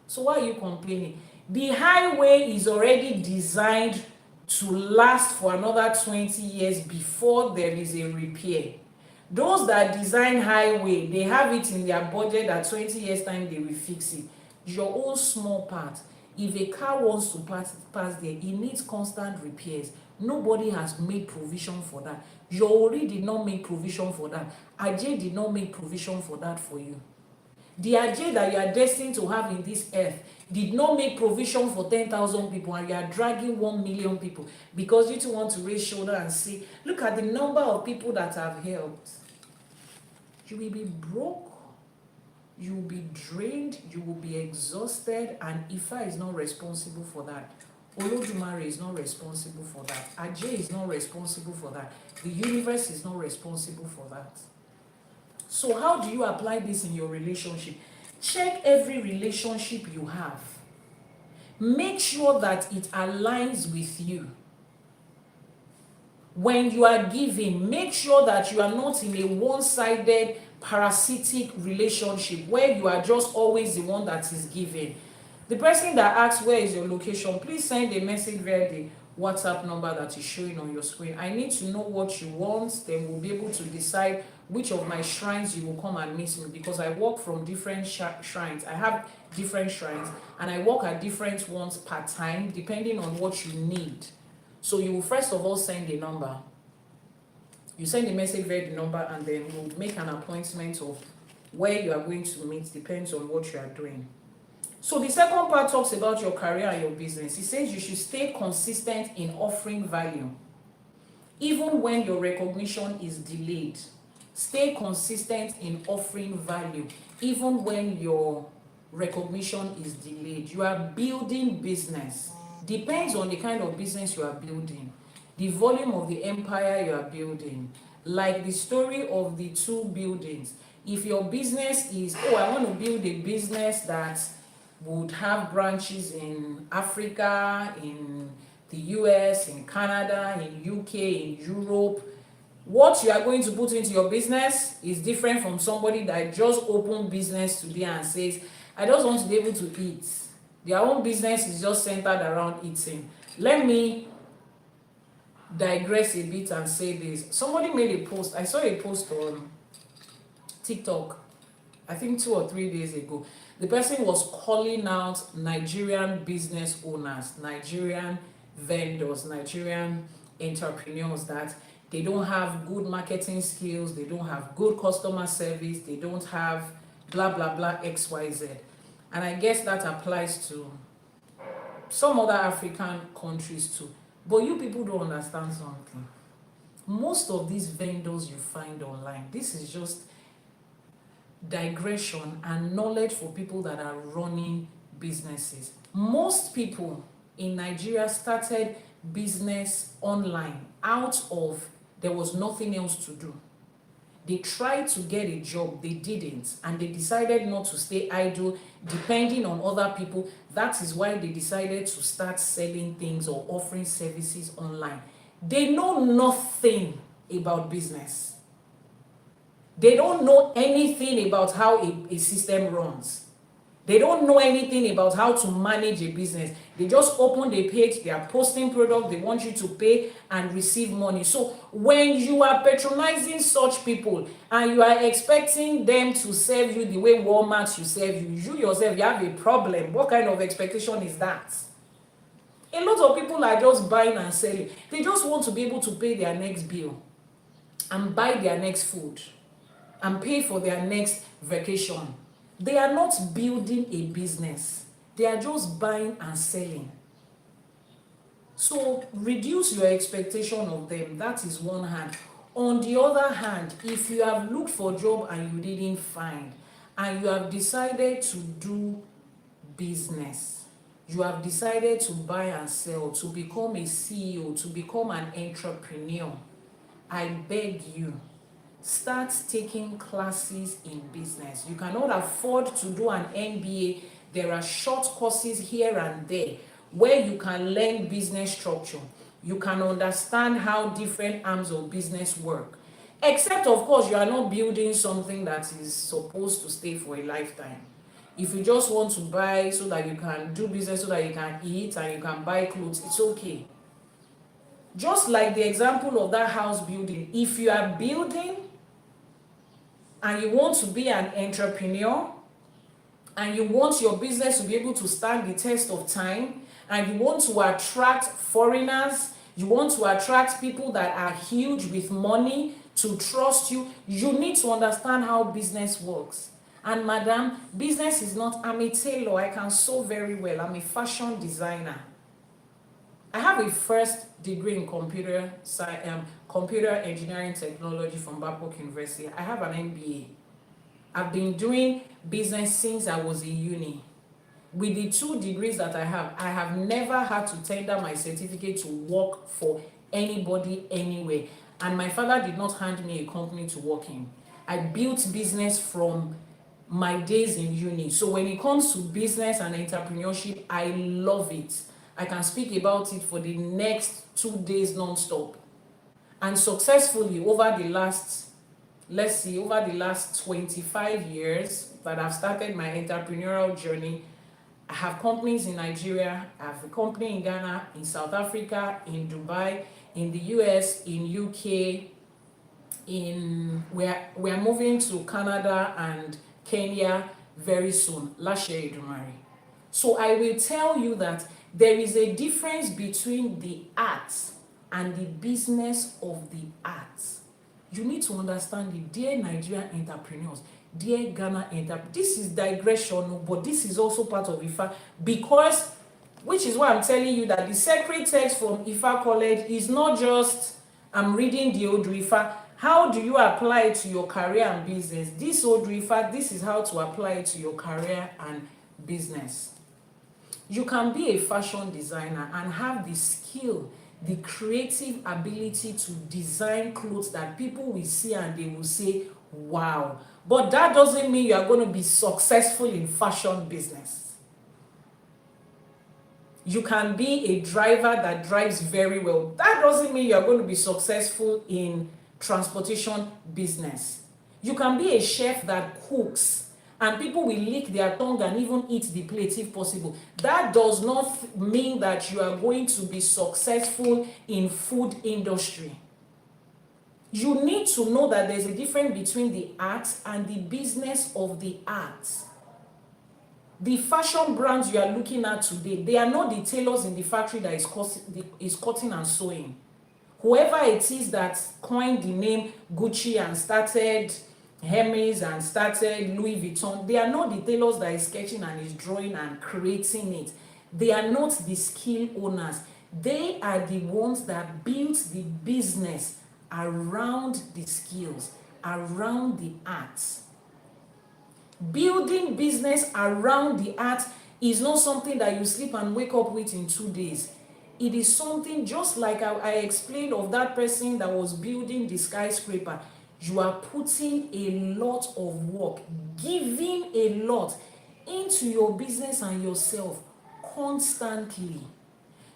So why are you complaining? The highway is already designed to last for another 20 years before there is a repair. Those that design highway, they have it in their budget that 20 years time they will fix it. Your own small part. If a car wants to pass there, it needs constant repairs. Nobody has made provision for that. Yori did not make provision for that. Ajay did not make provision for that for you. The Ajay that you are destined to have in this earth did not make provision for 10,000 people, and you are dragging 1 million people because you two want to raise shoulder and say, look at the number of people that have helped. You will be broke, you will be drained, you will be exhausted, and Ifa is not responsible for that. Elédùmarè is not responsible for that. Ajay is not responsible for that. The universe is not responsible for that. So how do you apply this in your relationship? Check every relationship you have. Make sure that it aligns with you. When you are giving, make sure that you are not in a one-sided parasitic relationship where you are just always the one that is giving. The person that asks where is your location, please send a message via the WhatsApp number that is showing on your screen. I need to know what you want, then we'll be able to decide which of my shrines you will come and meet me, because I work from different shrines. I have different shrines and I work at different ones per time depending on what you need. So you will first of all send a number. You send a message via the number and then we'll make an appointment of where you are going to meet, depends on what you are doing. So the second part talks about your career and your business. It says you should stay consistent in offering value. Even when your recognition is delayed, stay consistent in offering value. Even when your recognition is delayed. You are building business. Depends on the kind of business you are building. The volume of the empire you are building. Like the story of the 2 buildings. If your business is, I want to build a business that would have branches in Africa, in the US, in Canada, in UK, in Europe. What you are going to put into your business is different from somebody that just opened business today and says, I just want to be able to eat. Their own business is just centered around eating. Let me digress a bit and say this. Somebody made a post. I saw a post on TikTok, I think 2 or 3 days ago. The person was calling out Nigerian business owners, Nigerian vendors, Nigerian entrepreneurs that they don't have good marketing skills, they don't have good customer service, they don't have blah, blah, blah, XYZ. And I guess that applies to some other African countries too. But you people don't understand something. Most of these vendors you find online, this is just digression and knowledge for people that are running businesses. Most people in Nigeria started business online out of there was nothing else to do. They tried to get a job, they didn't, and they decided not to stay idle depending on other people. That is why they decided to start selling things or offering services online. They know nothing about business. They don't know anything about how a system runs. They don't know anything about how to manage a business. They just open the page, they are posting product, they want you to pay and receive money. So when you are patronizing such people and you are expecting them to serve you the way Walmart should serve you, you yourself, you have a problem. What kind of expectation is that? A lot of people are just buying and selling. They just want to be able to pay their next bill and buy their next food and pay for their next vacation. They are not building a business. They are just buying and selling. So reduce your expectation of them. That is one hand. On the other hand, if you have looked for a job and you didn't find, and you have decided to do business, you have decided to buy and sell, to become a CEO, to become an entrepreneur, I beg you, start taking classes in business. You cannot afford to do an MBA. There are short courses here and there where you can learn business structure. You can understand how different arms of business work. Except, of course, you are not building something that is supposed to stay for a lifetime. If you just want to buy so that you can do business, so that you can eat and you can buy clothes, it's okay. Just like the example of that house building, if you are building and you want to be an entrepreneur and you want your business to be able to stand the test of time and you want to attract foreigners, you want to attract people that are huge with money to trust you, you need to understand how business works. And madam, business is not, I'm a tailor, I can sew very well, I'm a fashion designer. I have a first degree in computer engineering technology from Babcock University. I have an MBA. I've been doing business since I was in uni. With the 2 degrees that I have never had to tender my certificate to work for anybody anywhere. And my father did not hand me a company to work in. I built business from my days in uni. So when it comes to business and entrepreneurship, I love it. I can speak about it for the next 2 days non-stop. And successfully over the last, over the last 25 years that I've started my entrepreneurial journey, I have companies in Nigeria, I have a company in Ghana, in South Africa, in Dubai, in the US, in UK, we're moving to Canada and Kenya very soon. Elédùmarè. So I will tell you that there is a difference between the art and the business of the art. You need to understand it, dear Nigerian entrepreneurs, dear Ghana entrepreneurs. This is digression, but this is also part of Ifá, because, which is why I'm telling you that the sacred text from Ifá College is not just, I'm reading the Odù Ifá. How do you apply it to your career and business? This Odù Ifá, this is how to apply it to your career and business. You can be a fashion designer and have the skill, the creative ability to design clothes that people will see and they will say, wow. But that doesn't mean you are going to be successful in fashion business. You can be a driver that drives very well. That doesn't mean you are going to be successful in transportation business. You can be a chef that cooks and people will lick their tongue and even eat the plate if possible. That does not mean that you are going to be successful in food industry. You need to know that there's a difference between the art and the business of the art. The fashion brands you are looking at today, they are not the tailors in the factory that is cutting and sewing. Whoever it is that coined the name Gucci and started Hermes and started Louis Vuitton, they are not the tailors that is sketching and is drawing and creating it. They are not the skill owners. They are the ones that built the business around the skills, around the arts. Building business around the art is not something that you sleep and wake up with in 2 days. It is something just like I explained of that person that was building the skyscraper. You are putting a lot of work, giving a lot into your business and yourself constantly.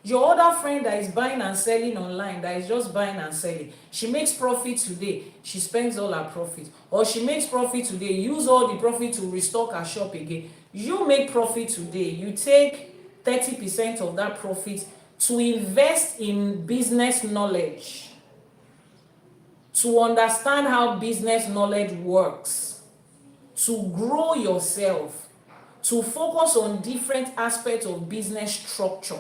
Your other friend that is buying and selling online, that is just buying and selling, she makes profit today, she spends all her profit. Or she makes profit today, use all the profit to restock her shop again. You make profit today, you take 30% of that profit to invest in business knowledge, to understand how business knowledge works, to grow yourself, to focus on different aspects of business structure.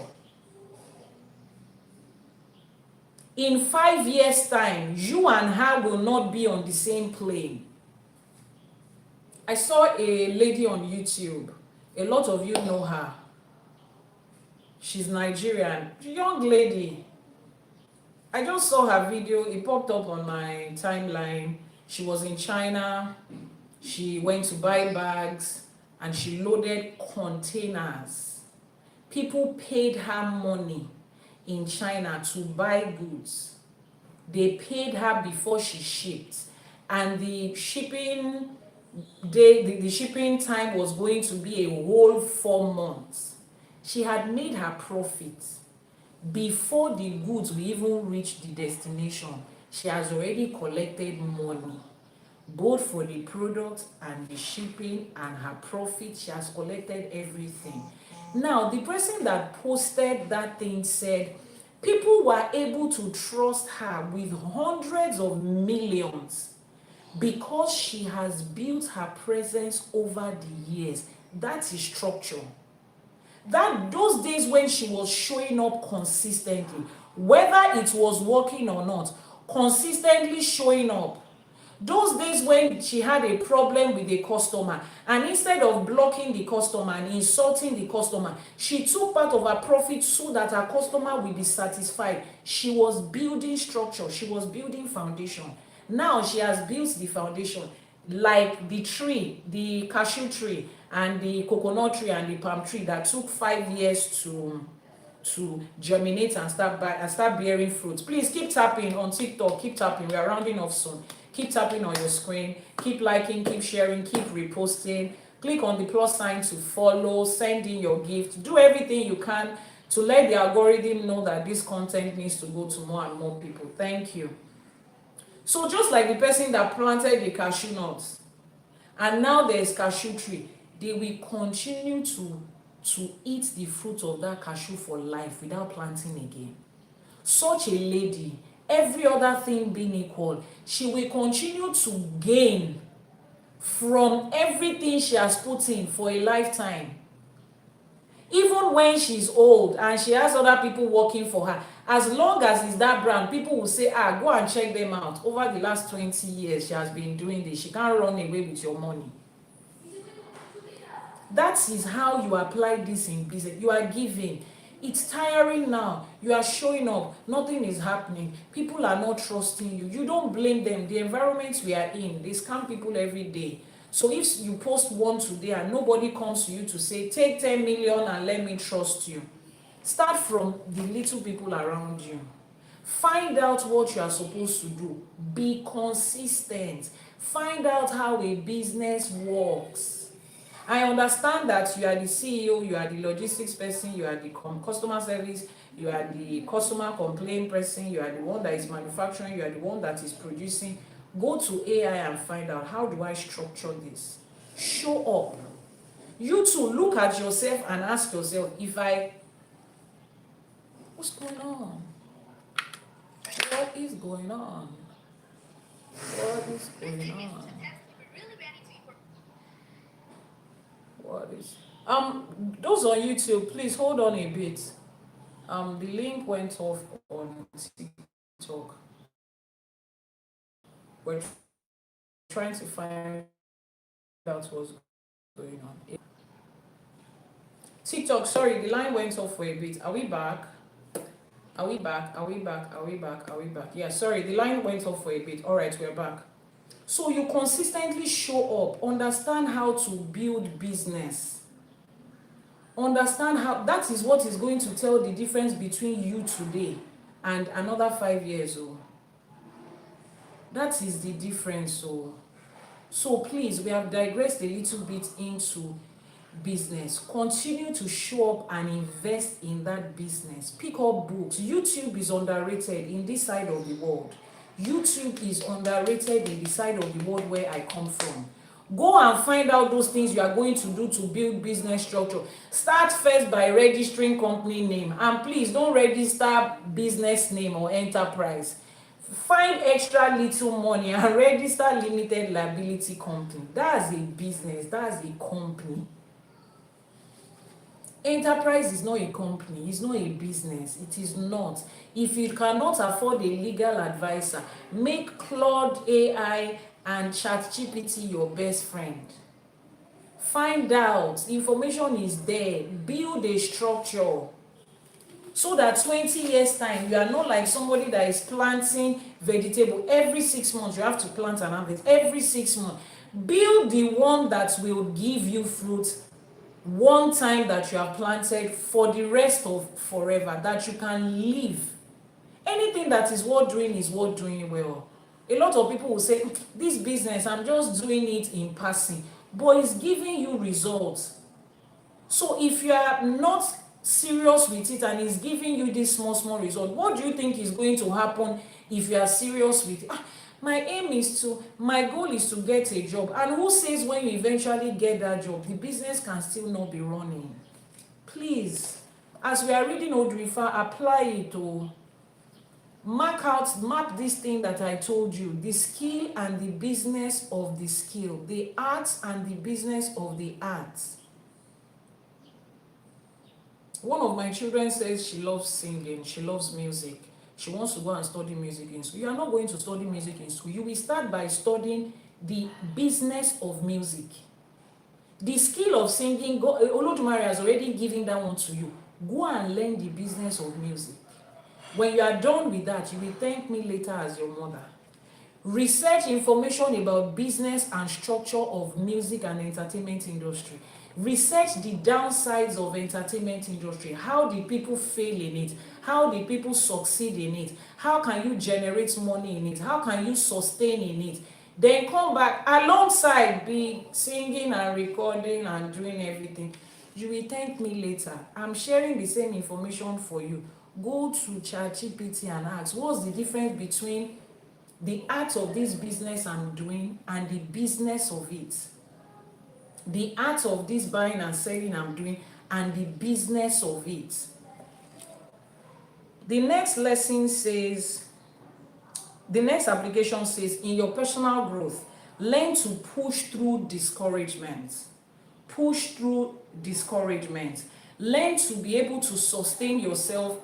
In 5 years' time, you and her will not be on the same plane. I saw a lady on YouTube. A lot of you know her. She's Nigerian, young lady. I just saw her video. It popped up on my timeline. She was in China. She went to buy bags and she loaded containers. People paid her money in China to buy goods. They paid her before she shipped, and the shipping the shipping time was going to be a whole 4 months. She had made her profit before the goods will even reach the destination. She has already collected money both for the product and the shipping and her profit. She has collected everything. Now, the person that posted that thing said people were able to trust her with hundreds of millions because she has built her presence over the years. That is structure. Those days when she was showing up consistently, whether it was working or not, consistently showing up. Those days when she had a problem with a customer, and instead of blocking the customer and insulting the customer, she took part of her profit so that her customer will be satisfied. She was building structure. She was building foundation. Now she has built the foundation, like the tree, the cashew tree and the coconut tree and the palm tree that took 5 years to germinate and start bearing fruit. Please keep tapping on TikTok. Keep tapping. We are rounding off soon. Keep tapping on your screen. Keep liking, keep sharing, keep reposting. Click on the plus sign to follow. Send in your gift. Do everything you can to let the algorithm know that this content needs to go to more and more people. Thank you. So just like the person that planted the cashew nuts, and now there is cashew tree, they will continue to eat the fruit of that cashew for life without planting again. Such a lady, every other thing being equal, she will continue to gain from everything she has put in for a lifetime. Even when she's old and she has other people working for her, as long as it's that brand, people will say, go and check them out. Over the last 20 years, she has been doing this. She can't run away with your money. That is how you apply this in business. You are giving. It's tiring now. You are showing up. Nothing is happening. People are not trusting you. You don't blame them. The environment we are in, they scam people every day. So if you post one today and nobody comes to you to say, take 10 million and let me trust you, start from the little people around you. Find out what you are supposed to do. Be consistent. Find out how a business works. I understand that you are the CEO, you are the logistics person, you are the customer service, you are the customer complaint person, you are the one that is manufacturing, you are the one that is producing. Go to AI and find out, how do I structure this? Show up. You too, look at yourself and ask yourself, what's going on? What is going on? What is going on? What is those on YouTube, please hold on a bit. The link went off on TikTok. We're trying to find out what's going on. TikTok, sorry, the line went off for a bit. Are we back? Are we back? Are we back? Are we back? Are we back? Yeah, sorry, the line went off for a bit. All right, we're back. So you consistently show up, understand how to build business. Understand how that is what is going to tell the difference between you today and another 5 years. Oh, that is the difference. Oh, so please, we have digressed a little bit into business. Continue to show up and invest in that business. Pick up books. YouTube is underrated in this side of the world. YouTube is underrated in the side of the world where I come from. Go and find out those things you are going to do to build business structure. Start first by registering company name, and please don't register business name or enterprise. Find extra little money and register limited liability company. That's a business. That's a company. Enterprise is not a company. It's not a business. It is not. If you cannot afford a legal advisor, make Claude AI and ChatGPT your best friend. Find out. Information is there. Build a structure so that 20 years time you are not like somebody that is planting vegetable every 6 months. You have to plant and harvest every 6 months. Build the one that will give you fruit one time that you have planted for the rest of forever, that you can live. Anything that is worth doing is worth doing well. A lot of people will say, this business, I'm just doing it in passing, but it's giving you results. So if you are not serious with it and it's giving you this small result, what do you think is going to happen if you are serious with it? My goal is to get a job. And who says when you eventually get that job, the business can still not be running? Please, as we are reading Odù Ifá, apply it to map this thing that I told you, the skill and the business of the skill, the art and the business of the art. One of my children says she loves singing, she loves music. She wants to go and study music in school. You are not going to study music in school. You will start by studying the business of music. The skill of singing, Elédùmarè has already given that one to you. Go and learn the business of music. When you are done with that, you will thank me later as your mother. Research information about business and structure of music and entertainment industry. Research the downsides of entertainment industry. How did people fail in it? How did people succeed in it? How can you generate money in it? How can you sustain in it? Then come back alongside be singing and recording and doing everything. You will thank me later. I'm sharing the same information for you. Go to ChatGPT and ask, what's the difference between the art of this business I'm doing and the business of it? The art of this buying and selling I'm doing and the business of it. The next lesson says, the next application says, in your personal growth, learn to push through discouragement. Push through discouragement. Learn to be able to sustain yourself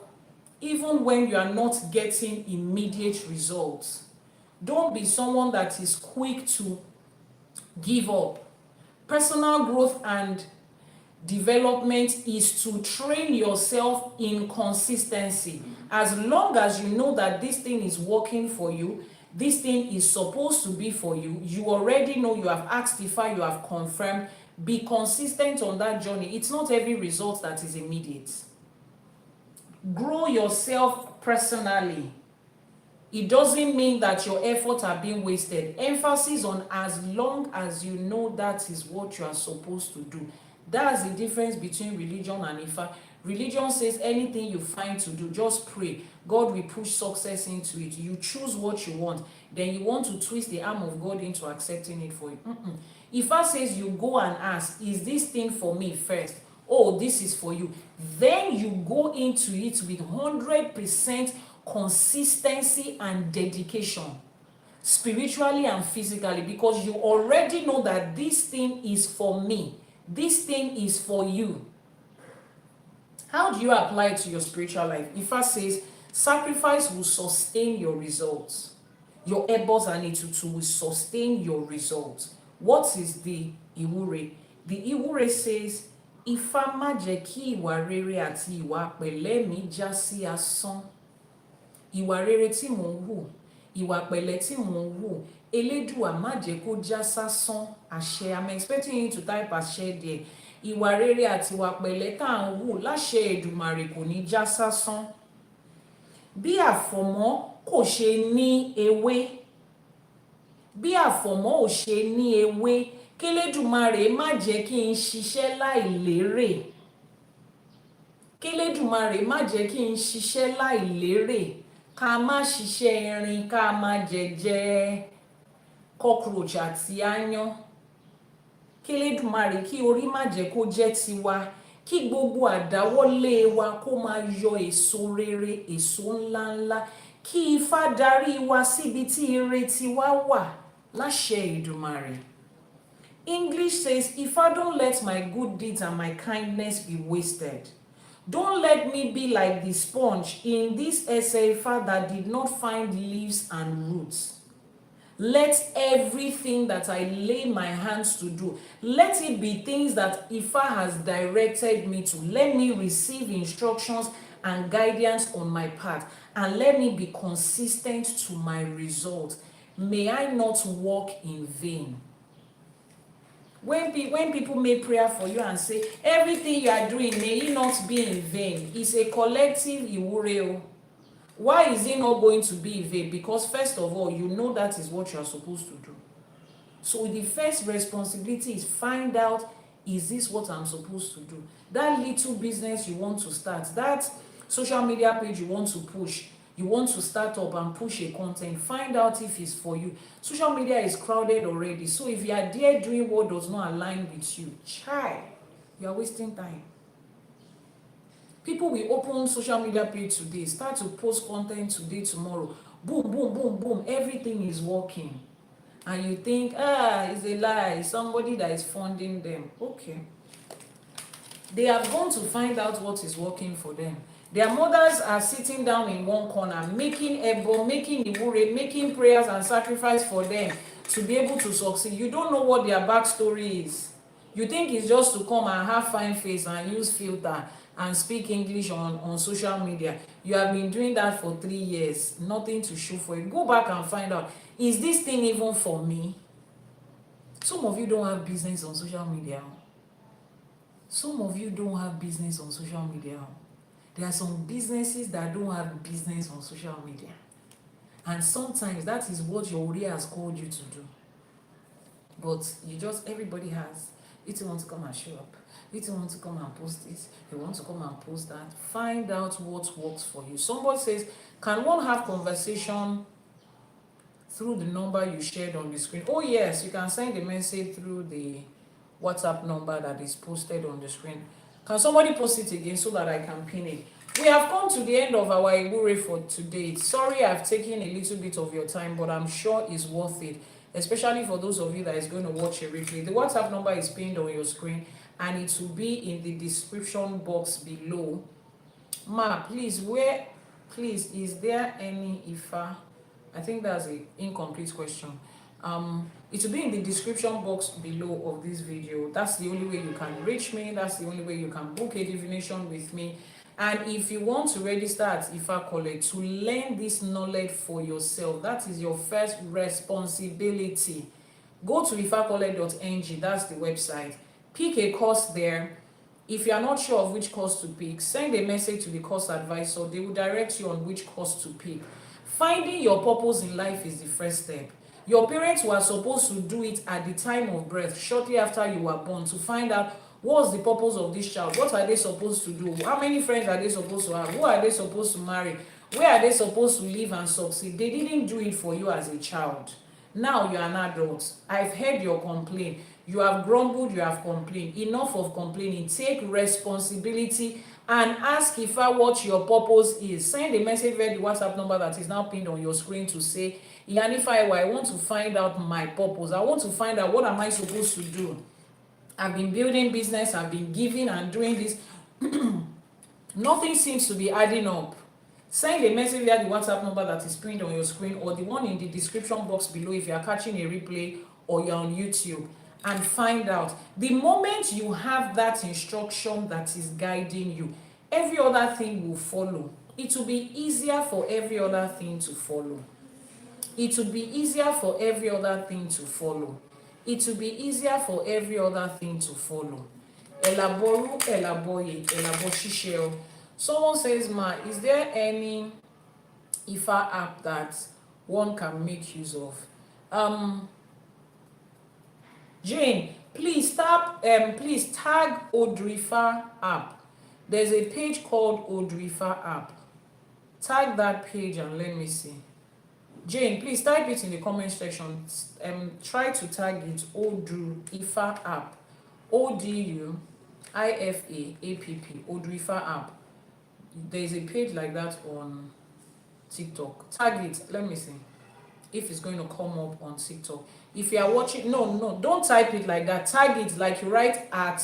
even when you are not getting immediate results. Don't be someone that is quick to give up. Personal growth and development is to train yourself in consistency. As long as you know that this thing is working for you, this thing is supposed to be for you, you already know, you have asked Ifá, you have confirmed, be consistent on that journey. It's not every result that is immediate. Grow yourself personally. It doesn't mean that your efforts are being wasted. Emphasis on as long as you know that is what you are supposed to do. That's the difference between religion and Ifá. Religion says anything you find to do, just pray. God will push success into it. You choose what you want. Then you want to twist the arm of God into accepting it for you. Ifá says you go and ask, is this thing for me first? Oh, this is for you. Then you go into it with 100% consistency and dedication, spiritually and physically, because you already know that this thing is for me. This thing is for you. How do you apply it to your spiritual life? Ifá says sacrifice will sustain your results. Your ebos and etutu will sustain your results. What is the Ìwúre? The Ìwúre says, Ifá má jẹ́ kí ìwà rere àti ìwà pẹ̀lẹ́ mi já sí asán. Ìwà rere tí mò ń hù, ìwà pẹ̀lẹ́ tí mò ń hù, Elédùà má jẹ́ kó já sásán. Àṣẹ. I'm expecting you to type àṣẹ there. ìwà rere àti ìwà pẹ̀lẹ́ tá à ń wù láṣẹ Èdùmàrè kò ní já sásán. Bí àfọ̀mọ́ kò ṣe ní ewé, bí àfọ̀mọ́ ò ṣe ní ewé, k'Elédùmarè má jẹ́ kí n ṣiṣẹ́ láìlérè. K'Elédùmarè má jẹ́ kí n ṣiṣẹ́ láìlérè. Ká má ṣiṣẹ́ irin, ká má jẹjẹ cockroach àti aáyán. K'Elédùmarè kí orí má jẹ́ kó jẹ́ tiwa. Kí gbogbo àdáwọ́lé wa kó máa yọ èso rere, èso ńláńlá. Kí Ifá darí wa síbi tí ire tiwa wà láṣẹ Èdùmàrè. English says, Ifá, don't let my good deeds and my kindness be wasted. Don't let me be like the sponge in this essay Ifá that did not find leaves and roots. Let everything that I lay my hands to do, let it be things that Ifá has directed me to. Let me receive instructions and guidance on my path, and let me be consistent to my result. May I not walk in vain. When people make prayer for you and say, everything you are doing, may it not be in vain, it's a collective iwure. Why is it not going to be in vain? Because first of all, you know that is what you are supposed to do. So the first responsibility is find out, is this what I'm supposed to do? That little business you want to start, that social media page you want to push, you want to start up and push a content, find out if it's for you. Social media is crowded already. So if you are there doing what does not align with you, you are wasting time. People will open social media page today, start to post content today, tomorrow. Boom, boom, boom, boom. Everything is working. And you think, it's a lie. It's somebody that is funding them. Okay. They have gone to find out what is working for them. Their mothers are sitting down in one corner, making ebo, making iwure, making prayers and sacrifice for them to be able to succeed. You don't know what their backstory is. You think it's just to come and have fine face and use filter and speak English on social media. You have been doing that for 3 years, nothing to show for it. Go back and find out, is this thing even for me? Some of you don't have business on social media. Some of you don't have business on social media. There are some businesses that don't have business on social media. And sometimes that is what your Ori has called you to do. But everybody has. You want to come and show up. You want to come and post this. You want to come and post that. Find out what works for you. Somebody says, can one have conversation through the number you shared on the screen? Oh yes, you can send a message through the WhatsApp number that is posted on the screen. Can somebody post it again so that I can pin it? We have come to the end of our Iwure for today. Sorry I've taken a little bit of your time, but I'm sure it's worth it, especially for those of you that is going to watch a replay. The WhatsApp number is pinned on your screen and it will be in the description box below. Ma, please, is there any Ifa? I think that's an incomplete question. It will be in the description box below of this video. That's the only way you can reach me. That's the only way you can book a divination with me. And if you want to register at Ifa College to learn this knowledge for yourself, that is your first responsibility. Go to ifacollege.ng, that's the website. Pick a course there. If you are not sure of which course to pick, send a message to the course advisor. They will direct you on which course to pick. Finding your purpose in life is the first step. Your parents were supposed to do it at the time of birth, shortly after you were born, to find out what's the purpose of this child, what are they supposed to do, how many friends are they supposed to have, who are they supposed to marry, where are they supposed to live and succeed. They didn't do it for you as a child. Now you are an adult. I've heard your complaint. You have grumbled, you have complained. Enough of complaining. Take responsibility and ask Ifa what your purpose is. Send a message via the WhatsApp number that is now pinned on your screen to say, Iyanifa Ewa, I want to find out my purpose. I want to find out what am I supposed to do. I've been building business, I've been giving and doing this. Nothing seems to be adding up. Send a message via the WhatsApp number that is pinned on your screen or the one in the description box below if you are catching a replay or you're on YouTube, and find out. The moment you have that instruction that is guiding you, every other thing will follow. It will be easier for every other thing to follow. It will be easier for every other thing to follow. It will be easier for every other thing to follow. Àbọrú, Àbọyè, Àbọṣíṣẹ. Someone says, Ma, is there any Ifá app that one can make use of? Jane, please tag Odù Ifá app. There's a page called Odù Ifá app. Tag that page and let me see. Jane, please type it in the comment section. Try to tag it Odù Ifá app. ODU IFA APP, Odù Ifá app. There's a page like that on TikTok. Tag it. Let me see if it's going to come up on TikTok. If you are watching, no, don't type it like that. Tag it like you write at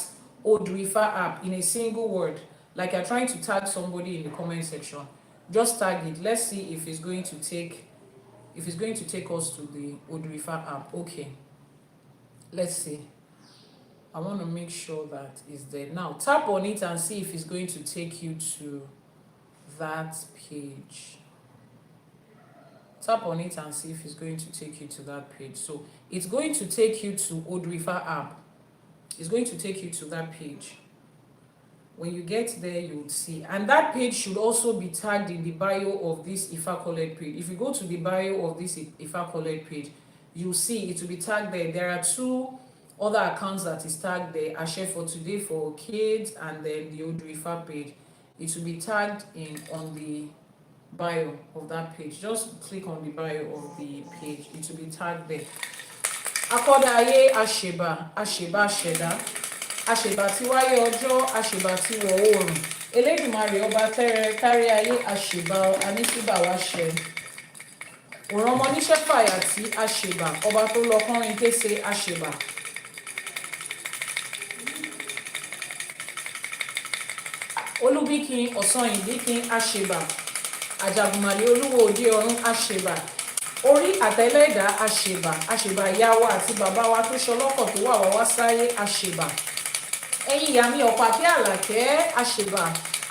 Odù Ifá app in a single word, like you're trying to tag somebody in the comment section. Just tag it. Let's see if it's going to take us to the Odù Ifá app. Okay, let's see. I want to make sure that it's there. Now tap on it and see if it's going to take you to that page. Tap on it and see if it's going to take you to that page. So it's going to take you to Odù Ifá app. It's going to take you to that page. When you get there, you will see. And that page should also be tagged in the bio of this Ifá Collect page. If you go to the bio of this Ifá Collect page, you'll see it will be tagged there. There are two other accounts that is tagged there. Àṣẹ for Today for kids and then the Odù Ifá page. It will be tagged on the bio of that page. Just click on the bio of the page. It will be tagged there. Akọ́dáyé àṣèbà àṣẹ̀dá àṣèbà tí wáyé ọjọ́ àṣèbà tí wọ̀ oòrùn Elédùmarè ọba tẹ́rẹ kárí ayé àṣèbà anísíbà wá ṣẹ òràn ọmọ níṣẹ́ fàyà tí àṣèbà ọba tó lọ kọrin kése àṣèbà. Olúbíkin ọ̀sán ìbíkin àṣèbà àjàgùnmàlè olúwo òde ọ̀run àṣèbà orí àtẹlẹ́dà àṣèbà ìyá wa àti bàbá wa tó ṣọlọ́kọ̀ tó wà wá sáyé àṣèbà ẹ̀yin ìyá mi ọ̀pàkẹ́ àlàkẹ́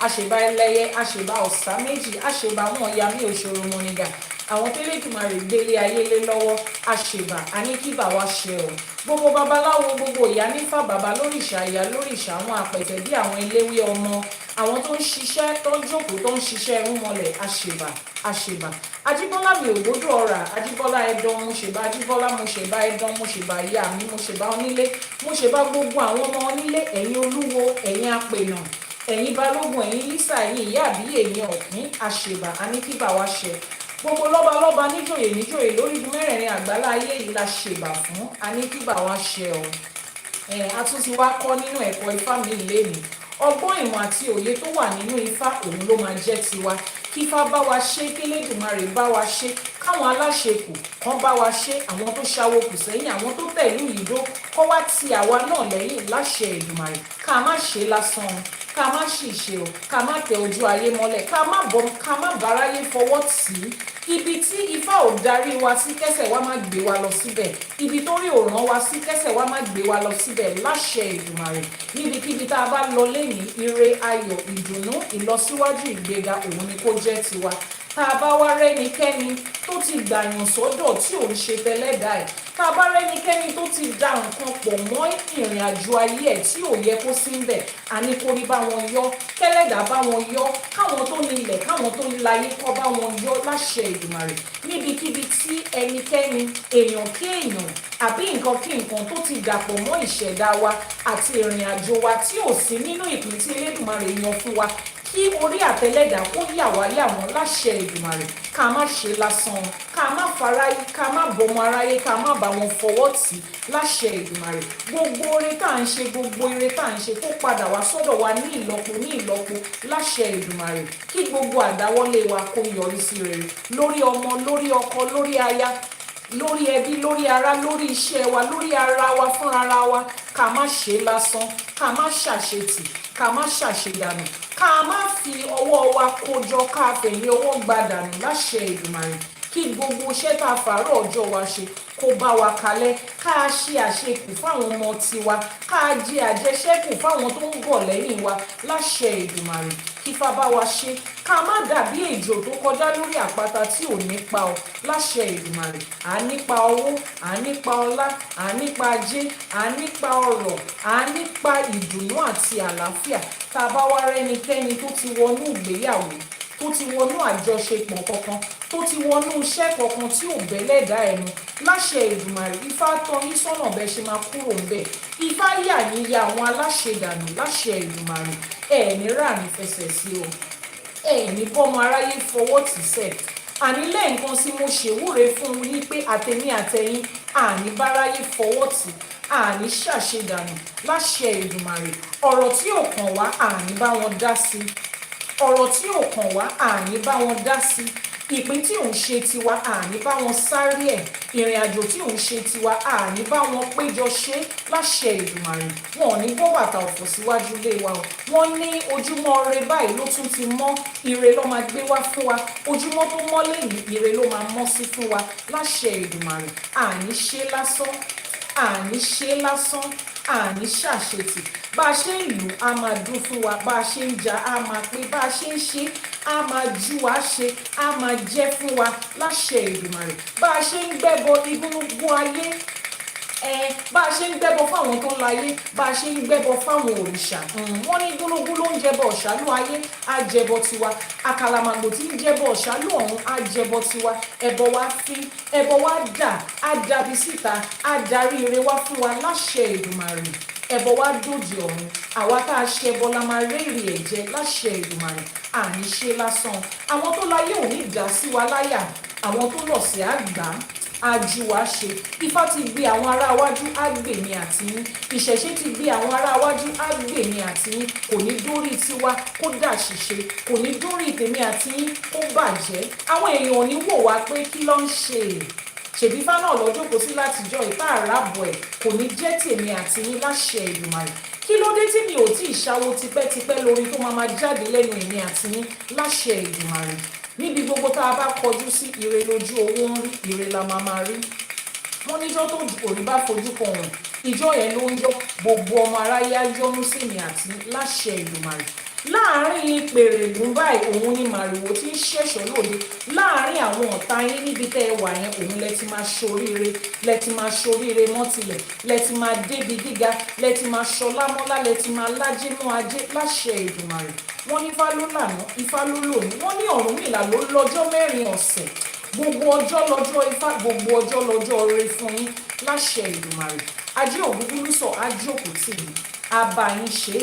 àṣèbà ẹlẹ́yẹ àṣèbà ọ̀sá méjì àṣèbà wọn ìyá mi òṣòro mọ́nìgà àwọn tẹ́lẹ̀dùmarè gbélé ayé lé lọ́wọ́ àṣèbà àníkíbà wá ṣe ọ́ gbogbo babaláwo gbogbo Iyanifa bàbá lóríṣà ìyá lóríṣà àwọn àpẹ̀tẹ̀ bí àwọn eléwé ọmọ àwọn tó ń ṣiṣẹ́ tó ń jókòó tó ń ṣiṣẹ́ irúnmọlẹ̀ àṣèbà Ajíbọ́lá mi ògbódò ọ̀rà Ajíbọ́lá ẹ̀dán mo ṣèbá Ajíbọ́lá mo ṣèbá ẹ̀dán mo ṣèbá ìyá mi mo ṣèbá onílé mo ṣèbá gbogbo àwọn ọmọ onílé ẹ̀yin olúwo ẹ̀yin apènà ẹ̀yin balógun ẹ̀yin lísà ẹ̀yin ìyá àbíyè ẹ̀yin ọ̀kín àṣèbà àníkíbà wá ṣe gbogbo lọ́balọ́ba níjòyè lórígun mẹ́rẹ̀ẹ̀rin àgbálá ayé yìí la ṣèbà fún àníkíbà wá ṣe ọ́ a tún ti wá kọ́ nínú ẹ̀kọ́ Ifá mi ìlénìí ọgbọ́n ìmọ̀ àti òye tó wà nínú Ifá òun ló máa jẹ́ tiwa kífá bá wa ṣe k'Elédùmarè bá wa ṣe káwọn aláṣẹkù kan bá wa ṣe àwọn tó ṣàwó kù sẹ́yìn àwọn tó tẹ̀lú ìdó kọ́ wá ti àwa náà lẹ́yìn láṣẹ Èdùmarè ká má ṣe lásán ká má ṣìṣe o ká má tẹ ojú ayé mọ́lẹ̀ ká má báráyé fọwọ́ tì í ibi tí Ifá ò darí wa sí kẹ́sẹ̀ wa má gbé wa lọ síbẹ̀ ibi tó rí òràn wa sí kẹ́sẹ̀ wa má gbé wa lọ síbẹ̀ láṣẹ Èdùmarè níbikíbi tá a bá lọ lẹ́yìn ire ayọ̀ ìdùnnú ìlọsíwájú ìgbéga òun ni kó jẹ́ tiwa tá a bá wá rẹ́nikẹ́ni tó ti gbàyàn sọ́dọ̀ tí ò ń ṣe tẹ́lẹ́dà ẹ̀ tá a bá rẹ́nikẹ́ni tó ti da nǹkan pọ̀ mọ́ ìrìn àjò ayé ẹ̀ tí ò yẹ kó sí ń bẹ̀ àní kórí bá wọn yọ kẹ́lẹ́dà bá wọn yọ káwọn tó nílẹ̀ káwọn tó láyé kọ́ bá wọn yọ láṣẹ Èdùmàrè níbikíbi tí ẹnikẹ́ni èèyàn kí èèyàn àbí nǹkan kí nǹkan tó ti dàpọ̀ mọ́ ìṣẹ̀dá wa àti ìrìn àjò wa tí ò sí nínú ìpín tí Elédùmarè yan fún wa kí orí àtẹlẹ́dà kó yà wá yà wọ́n láṣẹ Èdùmàrè ká má ṣe lásán ká má faráyé ká má bọmọ aráyé ká má bá wọn fọwọ́ tì láṣẹ Èdùmàrè gbogbo oore tá à ń ṣe gbogbo ire tá à ń ṣe kó padà wá sọ́dọ̀ wa ní ìlọ́po láṣẹ Èdùmàrè kí gbogbo àdáwọ́lé wa kó yọrí sí rere lórí ọmọ lórí ọkọ lórí aya lórí ẹbí lórí ará lórí iṣẹ́ wa lórí ara wa fúnra wa ká má ṣe lásán ká má ṣàṣetì ká má ṣàṣedànù ká má fi ọwọ́ wa kójọ ká fẹ̀yìn ọwọ́ gbàdànù láṣẹ Èdùmàrè kí gbogbo iṣẹ́ tá a fàárọ̀ ọjọ́ wa ṣe kó bá wa kalẹ̀, ká ṣe àṣekù fáwọn ọmọ tiwa, ká jẹ àjẹṣẹ́kù fáwọn tó ń bọ̀ lẹ́yìn wa láṣẹ Èdùmàrè. Kí Ifá bá wa ṣe, ká má dàbí ejò tó kọjá lórí àpáta tí ò nípa ọ láṣẹ Èdùmàrè. À nípa owó, à nípa ọlá, à nípa ajé, à nípa ọrọ̀, à nípa ìdùnnú àti àlàáfíà. Tá a bá wá rẹ́nikẹ́ni tó ti wọnú ìgbéyàwó, tó ti wọnú àjọṣepọ̀ kankan, tó ti wọnú iṣẹ́ kankan tí ò bẹ́lẹ̀dá ẹnu láṣẹ Èdùmàrè. Ifá tọ́ yín sọ́nà bẹ́ẹ̀ ṣe máa kúrò ńbẹ̀. Ifá yà yín ya àwọn aláṣẹdànù láṣẹ Èdùmàrè. Ní rà ní fẹsẹ̀ sí o, ní bọ́mọ aráyé fọwọ́ tì sẹ̀. Àní lẹ́ẹ̀kan sí mo ṣèwúre fún yín pé àtẹ̀mí àtẹ̀yìn àní báráyé fọwọ́ tì, àní ṣàṣedànù láṣẹ Èdùmàrè. Ọ̀rọ̀ tí ò kàn wá àní bá wọn dá sí, ọ̀rọ̀ tí ò kàn wá àní bá wọn dá sí, ìpín tí ò ń ṣe tiwa àní bá wọn sáré ẹ̀, ìrìn àjò tí ò ń ṣe tiwa àní bá wọn péjọ ṣe láṣẹ Èdùmàrè. Wọn ò ní bọ́ bàtà ọ̀fọ̀ síwájú ilé wa o. Wọ́n ní ojúmọ́ ire báyìí ló tún ti mọ́, ire ló máa gbé wá fún wa. Ojúmọ́ tó mọ́ lẹ́yìn, ire ló máa mọ́ sí fún wa láṣẹ Èdùmàrè. Àní ṣe lásán, àní ṣe lásán, àní ṣàṣetì. Bá a ṣe ń lù á máa dún fún wa, bá a ṣe ń jà á máa pé, bá a ṣe ń ṣe á máa jú wa ṣe, á máa jẹ́ fún wa láṣẹ Èdùmàrè. Bá a ṣe ń gbẹ́bọ igúnnugún ayé, bá a ṣe ń gbẹ́bọ fáwọn tó ń láyé, bá a ṣe ń gbẹ́bọ fáwọn òrìṣà. Wọ́n ní gúnugún ló ń jẹbọ ọ̀ṣálú ayé, á jẹbọ tiwa. Àkàlàmàgbò tí ń jẹbọ ọ̀ṣálú ọ̀run, á jẹbọ tiwa. Ẹbọ wa fín, ẹbọ wa dà, á dàbí síta, á darí ire wá fún wa láṣẹ Èdùmàrè. Ẹbọ wa dòdì ọ̀run, àwa tá a ṣe ẹbọ la máa rérè ẹ̀jẹ̀ láṣẹ Èdùmàrè. Àní ṣe lásán, àwọn tó láyé ò ní dá sí wa láyà, àwọn tó lọ̀ sí àgbà ajú wa ṣe. Ifá ti gbé àwọn ará iwájú, á gbè mí àti yín. Ìṣẹ̀ṣe ti gbé àwọn ará iwájú, á gbè mí àti yín. Kò ní dórí tiwa kó dà ṣìṣe, kò ní dórí tèmi àti yín kó bàjẹ́. Àwọn èèyàn ò ní wò wá pé kí ló ń ṣe, ṣèbí Ifá náà lọ jókòó sí látijọ́ ìta àràbọ̀ ẹ̀. Kò ní jẹ́ tèmi àti yín láṣẹ Èdùmàrè. Kí ló dé tí mi ò tí ì ṣáwó tipẹ́tipẹ́ lórí tó máa jáde lẹ́nu èmi àti yín láṣẹ Èdùmàrè. Níbi gbogbo tá a bá kọjú sí, ire lójú owó ń rí, ire la máa rí. Wọ́n níjọ́ tó òrí bá fojú kan ọ̀run, ìjọ yẹn ló ń yọ. Gbogbo ọmọ aráyé á yọ́nú sí mi àti láṣẹ Èdùmàrè. Láàárín pèrègùn báyìí òun ni màrìwò tí ń ṣẹ̀ṣọ́ lòde. Láàárín àwọn ọ̀tá yín níbi tẹ́ ẹ wà yẹn, òun lẹ ti máa ṣoríire, lẹ ti máa ṣoríire mọ́tilẹ̀, lẹ ti máa débi gíga, lẹ ti máa ṣọlá mọ́lá, lẹ ti máa lájé mọ́ ajé láṣẹ Èdùmàrè. Wọ́n ní Ifá ló lànà, Ifá ló lòní. Wọ́n ní Ọ̀rúnmìlà ló lọ́jọ́ mẹ́rin ọ̀sẹ̀. Gbogbo ọjọ́ lọ́jọ́ Ifá, gbogbo ọjọ́ lọ́jọ́ ire fún yín láṣẹ Èdùmàrè. Ajé Ògúngúlùsọ á jókòó tì yín, á bá yín ṣe.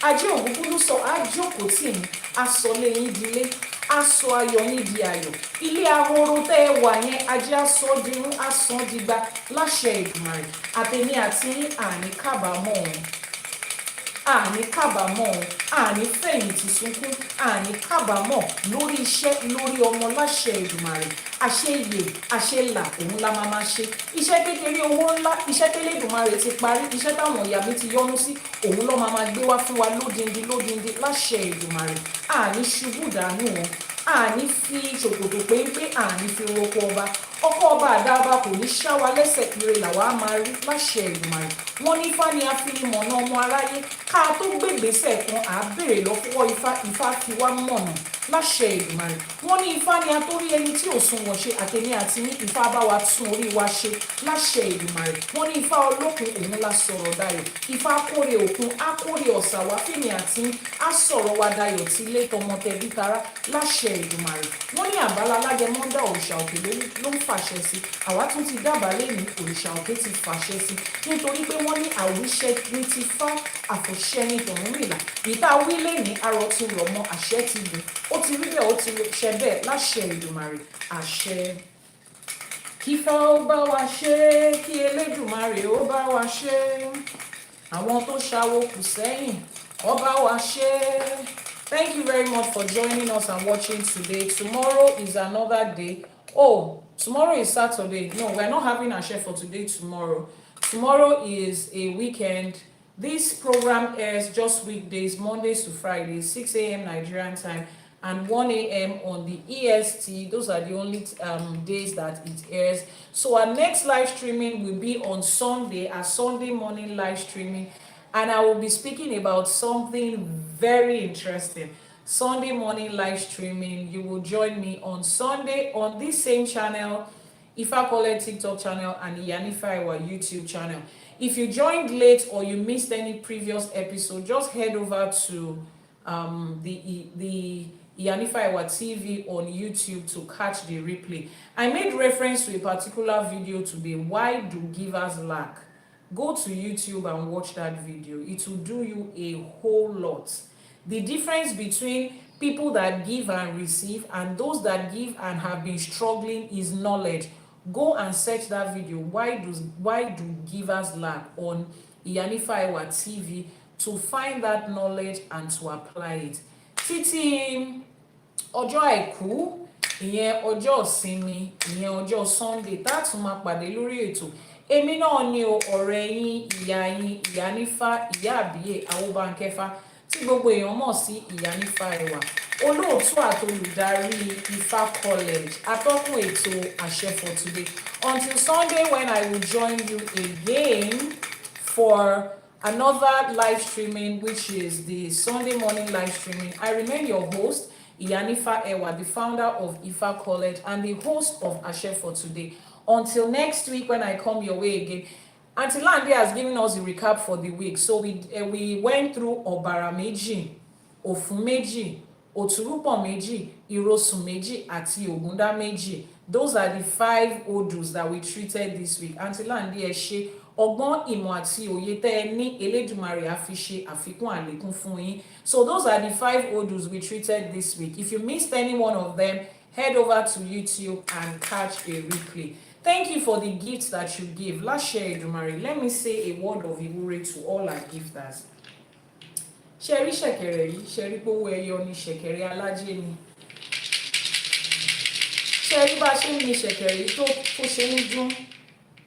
Ajé Ògúngúlùsọ á jókòó tì yín, á sọ lé yín dilé, á sọ ayọ̀ yín di ayọ̀. Ilé ahoro tẹ́ ẹ wà yẹn, ajé á sọ dirun, á sọ digba láṣẹ Èdùmàrè. Àtẹ̀mí àti yín àní kábàámọ̀ ọ̀hún, àní kábàámọ̀, àní fẹ̀yìntì sunkún, àní kábàámọ̀ lórí iṣẹ́, lórí ọmọ láṣẹ Èdùmàrè. Àṣeyè, àṣelà òun la máa ṣe. Iṣẹ́ kékeré owó ńlá, iṣẹ́ tẹ́lẹ̀dùmarè ti parí, iṣẹ́ táwọn ìyá mi ti yọ́nú sí, òun ló máa gbé wá fún wa lódindi lódindi láṣẹ Èdùmàrè. Àní ṣubú dànù wọn, àní fi ṣòkòtò péńpé, àní fi roko ọba. Ọkọ ọba àdá ọba kò ní ṣá wa lẹ́sẹ̀, ire làwa á máa rí láṣẹ Èdùmàrè. Wọ́n ní Ifá ni a fi mọ̀nà ọmọ aráyé. Ká tó gbégbèsè kan, à á béèrè lọ́wọ́ Ifá, Ifá fi wá mọ̀nà láṣẹ Èdùmàrè. Wọ́n ní Ifá ni a tó rí ẹni tí ò sunwọ̀n ṣe, àtẹ̀mí àti ní Ifá bá wa tún orí wa ṣe láṣẹ Èdùmàrè. Wọ́n ní Ifá olókun òun la sọ̀rọ̀ dayọ̀. Ifá kórè òkun, á kórè ọ̀sà wá fèmí àti á sọ̀rọ̀ wa dayọ̀ tí ilé tọmọ tẹbí tará láṣẹ Èdùmàrè. Wọ́n ní àbálá alágẹmọ́ndà òrìṣà òkè ló ń fàṣẹ sí. Àwa tún ti dábàá lẹ́yìn, òrìṣà òkè ti fàṣẹ sí. Nítorí pé wọ́n ní àwíṣẹ ní ti Fá, àfọ̀ṣẹ ní t'Ọ̀rúnmìlà. Ìta wí lẹ́yìn, arọ ti rọ̀ mọ́, àṣẹ ti dùn. Ó ti rí bẹ́ẹ̀, ó ti ṣẹ bẹ́ẹ̀ láṣẹ Èdùmàrè. Àṣẹ. Kí Ifá ó bá wa ṣe, kí Elédùmarè ó bá wa ṣe. Àwọn tó ṣàwo kù sẹ́yìn, ó bá wa ṣe. Thank you very much for joining us and watching today. Tomorrow is another day. Oh, tomorrow is Saturday. No, we're not having Àṣẹ for today tomorrow. Tomorrow is a weekend. This program airs just weekdays, Mondays to Fridays, 6 a.m. Nigerian time, and 1 a.m. on the EST. Those are the only days that it airs. So our next live streaming will be on Sunday, our Sunday morning live streaming, and I will be speaking about something very interesting. Sunday morning live streaming, you will join me on Sunday on this same channel, Ifá TikTok channel and Iyanifa Ewa YouTube channel. If you joined late or you missed any previous episode, just head over to the Iyanifa Ewa TV on YouTube to catch the replay. I made reference to a particular video today. Why do givers lack? Go to YouTube and watch that video. It will do you a whole lot. The difference between people that give and receive and those that give and have been struggling is knowledge. Go and search that video. Why do givers lack on Iyanifa Ewa TV to find that knowledge and to apply it. Títí ọjọ́ àìkú, ìyẹn ọjọ́ ìsinmi, ìyẹn ọjọ́ Sunday tá a tún máa pàdé lórí ètò. Èmi náà ni ọ̀rẹ́ yín, ìyá yín, Iyanifa, ìyá àbíyè Awóbánkẹ́fà tí gbogbo èèyàn mọ̀ sí Iyanifa Ewa, olóòtú àti olùdarí Ifá College, atọ́kùn ètò Àṣẹ for Today. Until Sunday when I will join you again for another live streaming, which is the Sunday morning live streaming, I remain your host, Iyanifa Ewa, the founder of Ifá College and the host of Àṣẹ for Today. Until next week when I come your way again. Aunty Lande has given us the recap for the week. So we went through Ọ̀bàrà méjì, Òfun méjì, Òtúrúpọ̀ méjì, Ìrosùn méjì, àti Ògúndá méjì. Those are the 5 odus that we treated this week. Aunty Lande ẹ ṣé, ọgbọ́n ìmọ̀ àti òye tẹ́ ẹ ní Elédùmarè á fi ṣe àfikún àlékún fún yín. So those are the 5 odus we treated this week. If you missed any one of them, head over to YouTube and catch a replay. Thank you for the gifts that you give. Láṣẹ Èdùmàrè, let me say a word of ìwúre to all our gifters. Ṣé rí ṣẹ̀kẹ̀rẹ̀ yìí, ṣé rí pówó ẹyọ ni, ṣẹ̀kẹ̀rẹ̀ alájẹ ni. Ṣé rí bá ṣe ń ní ṣẹ̀kẹ̀rẹ̀ yìí tó ṣe ń dún,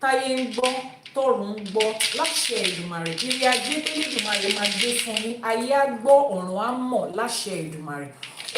táyé ń gbọ́, tọ̀run ń gbọ́. Láṣẹ Èdùmàrè, ire ajé t'Elédùmarè máa gbé fún yín, ayé á gbọ́, ọ̀run á mọ̀. Láṣẹ Èdùmàrè,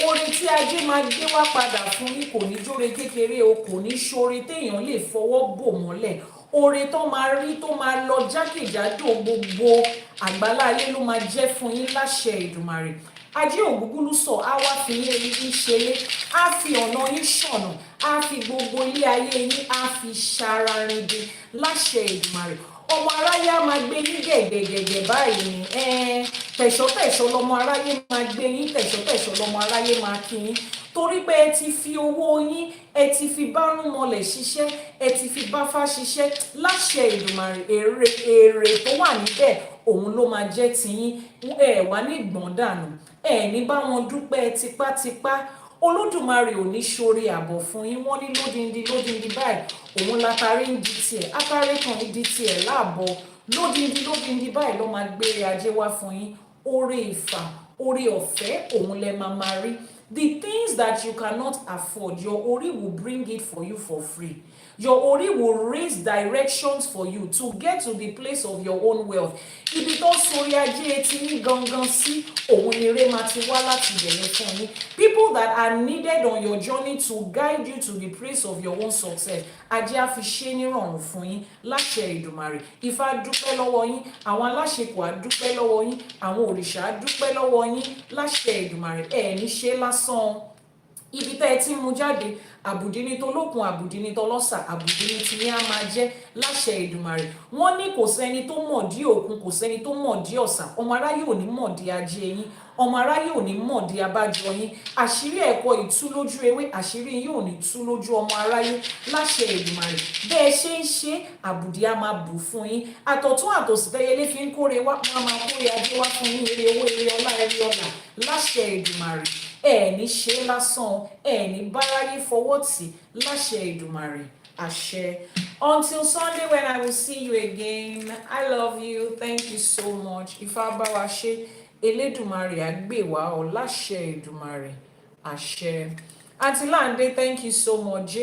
oore tí ajé máa gbé wá padà fún yín kò ní jóore kékeré o, kò ní ṣoore téèyàn lè fọwọ́ bò mọ́lẹ̀. Oore tó máa rí tó máa lọ jákèjádò gbogbo àgbáláyé ló máa jẹ́ fún yín. Láṣẹ Èdùmàrè, ajé ògúngúlú sọ á wá fi ilé yín ṣeré, á fi ọ̀nà yín ṣọ̀nà, á fi gbogbo ilé ayé yín á fi ṣararinde. Láṣẹ Èdùmàrè, ọmọ aráyé á máa gbé yín gẹ̀gẹ̀gẹ̀gẹ̀ báyìí ni. Tẹ̀ṣọ́tẹ̀ṣọ́ lọmọ aráyé máa gbé yín, tẹ̀ṣọ́tẹ̀ṣọ́ lọmọ aráyé máa kí yín. Torí pé ẹ ti fi owó yín, ẹ ti fi bárúnmọlẹ̀ ṣiṣẹ́, ẹ ti fi báfá ṣiṣẹ́. Láṣẹ Èdùmàrè, èrè tó wà níbẹ̀ òun ló máa jẹ́ tiyín. Ẹ wá ní gbọ̀n dànù, ẹ ní bá wọn dúpẹ́ tipátipá. Olódùmarè ò ní ṣoore àbọ̀ fún yín. Wọ́n ní lódindi báyìí òun látàrí ń di tiẹ̀, átàrí kan ń di tiẹ̀ láàbọ̀. Lódindi báyìí ló máa gbére ajé wá fún yín. Oore ìfà, oore ọ̀fẹ́ òun lẹ máa rí. The things that you cannot afford, your Ori will bring it for you for free. Your Ori will raise directions for you to get to the place of your own wealth. Ibi tó sórí ajé ti ní gangan sí, òun ni ire máa ti wá láti bẹ̀rẹ̀ fún yín. People that are needed on your journey to guide you to the place of your own success, ajé á fi ṣe nírọ̀rùn fún yín. Láṣẹ Èdùmàrè, Ifá dúpẹ́ lọ́wọ́ yín, àwọn Aláṣẹkù á dúpẹ́ lọ́wọ́ yín, àwọn òrìṣà á dúpẹ́ lọ́wọ́ yín. Láṣẹ Èdùmàrè, ẹ ní ṣe lásán. Ibi tẹ́ ẹ ti mú jáde, àbùdí ni tolókun, àbùdí ni tọlọ́sà, àbùdí ni tiyín á máa jẹ́. Láṣẹ Èdùmàrè, wọ́n ní kò sẹ́ni tó mọ̀ dí òkun, kò sẹ́ni tó mọ̀ dí ọ̀sà. Ọmọ aráyé ò ní mọ̀ dí ajé yín, ọmọ aráyé ò ní mọ̀ dí abájọ yín. Àṣírí ẹ̀kọ́ ìtú lójú ewé, àṣírí yín ò ní tú lójú ọmọ aráyé. Láṣẹ Èdùmàrè, bẹ́ẹ̀ ṣe ń ṣe, àbùdí á máa bù fún yín. Àtọ̀tún àtòsì tẹ́yẹlé fi ń kóre wá, wọ́n á máa kóre ajé wá fún yín. Ire owó, ire ọlá, ire ọlà. Láṣẹ Èdùmàrè, ẹ ní ṣe lásán, ẹ ní báráyé fọwọ́ tì. Láṣẹ Èdùmàrè, àṣẹ. Until Sunday when I will see you again, I love you. Thank you so much. Ifá bá wa ṣe, Elédùmarè á gbé wa o. Láṣẹ Èdùmàrè, àṣẹ. Aunty Lande, thank you so much.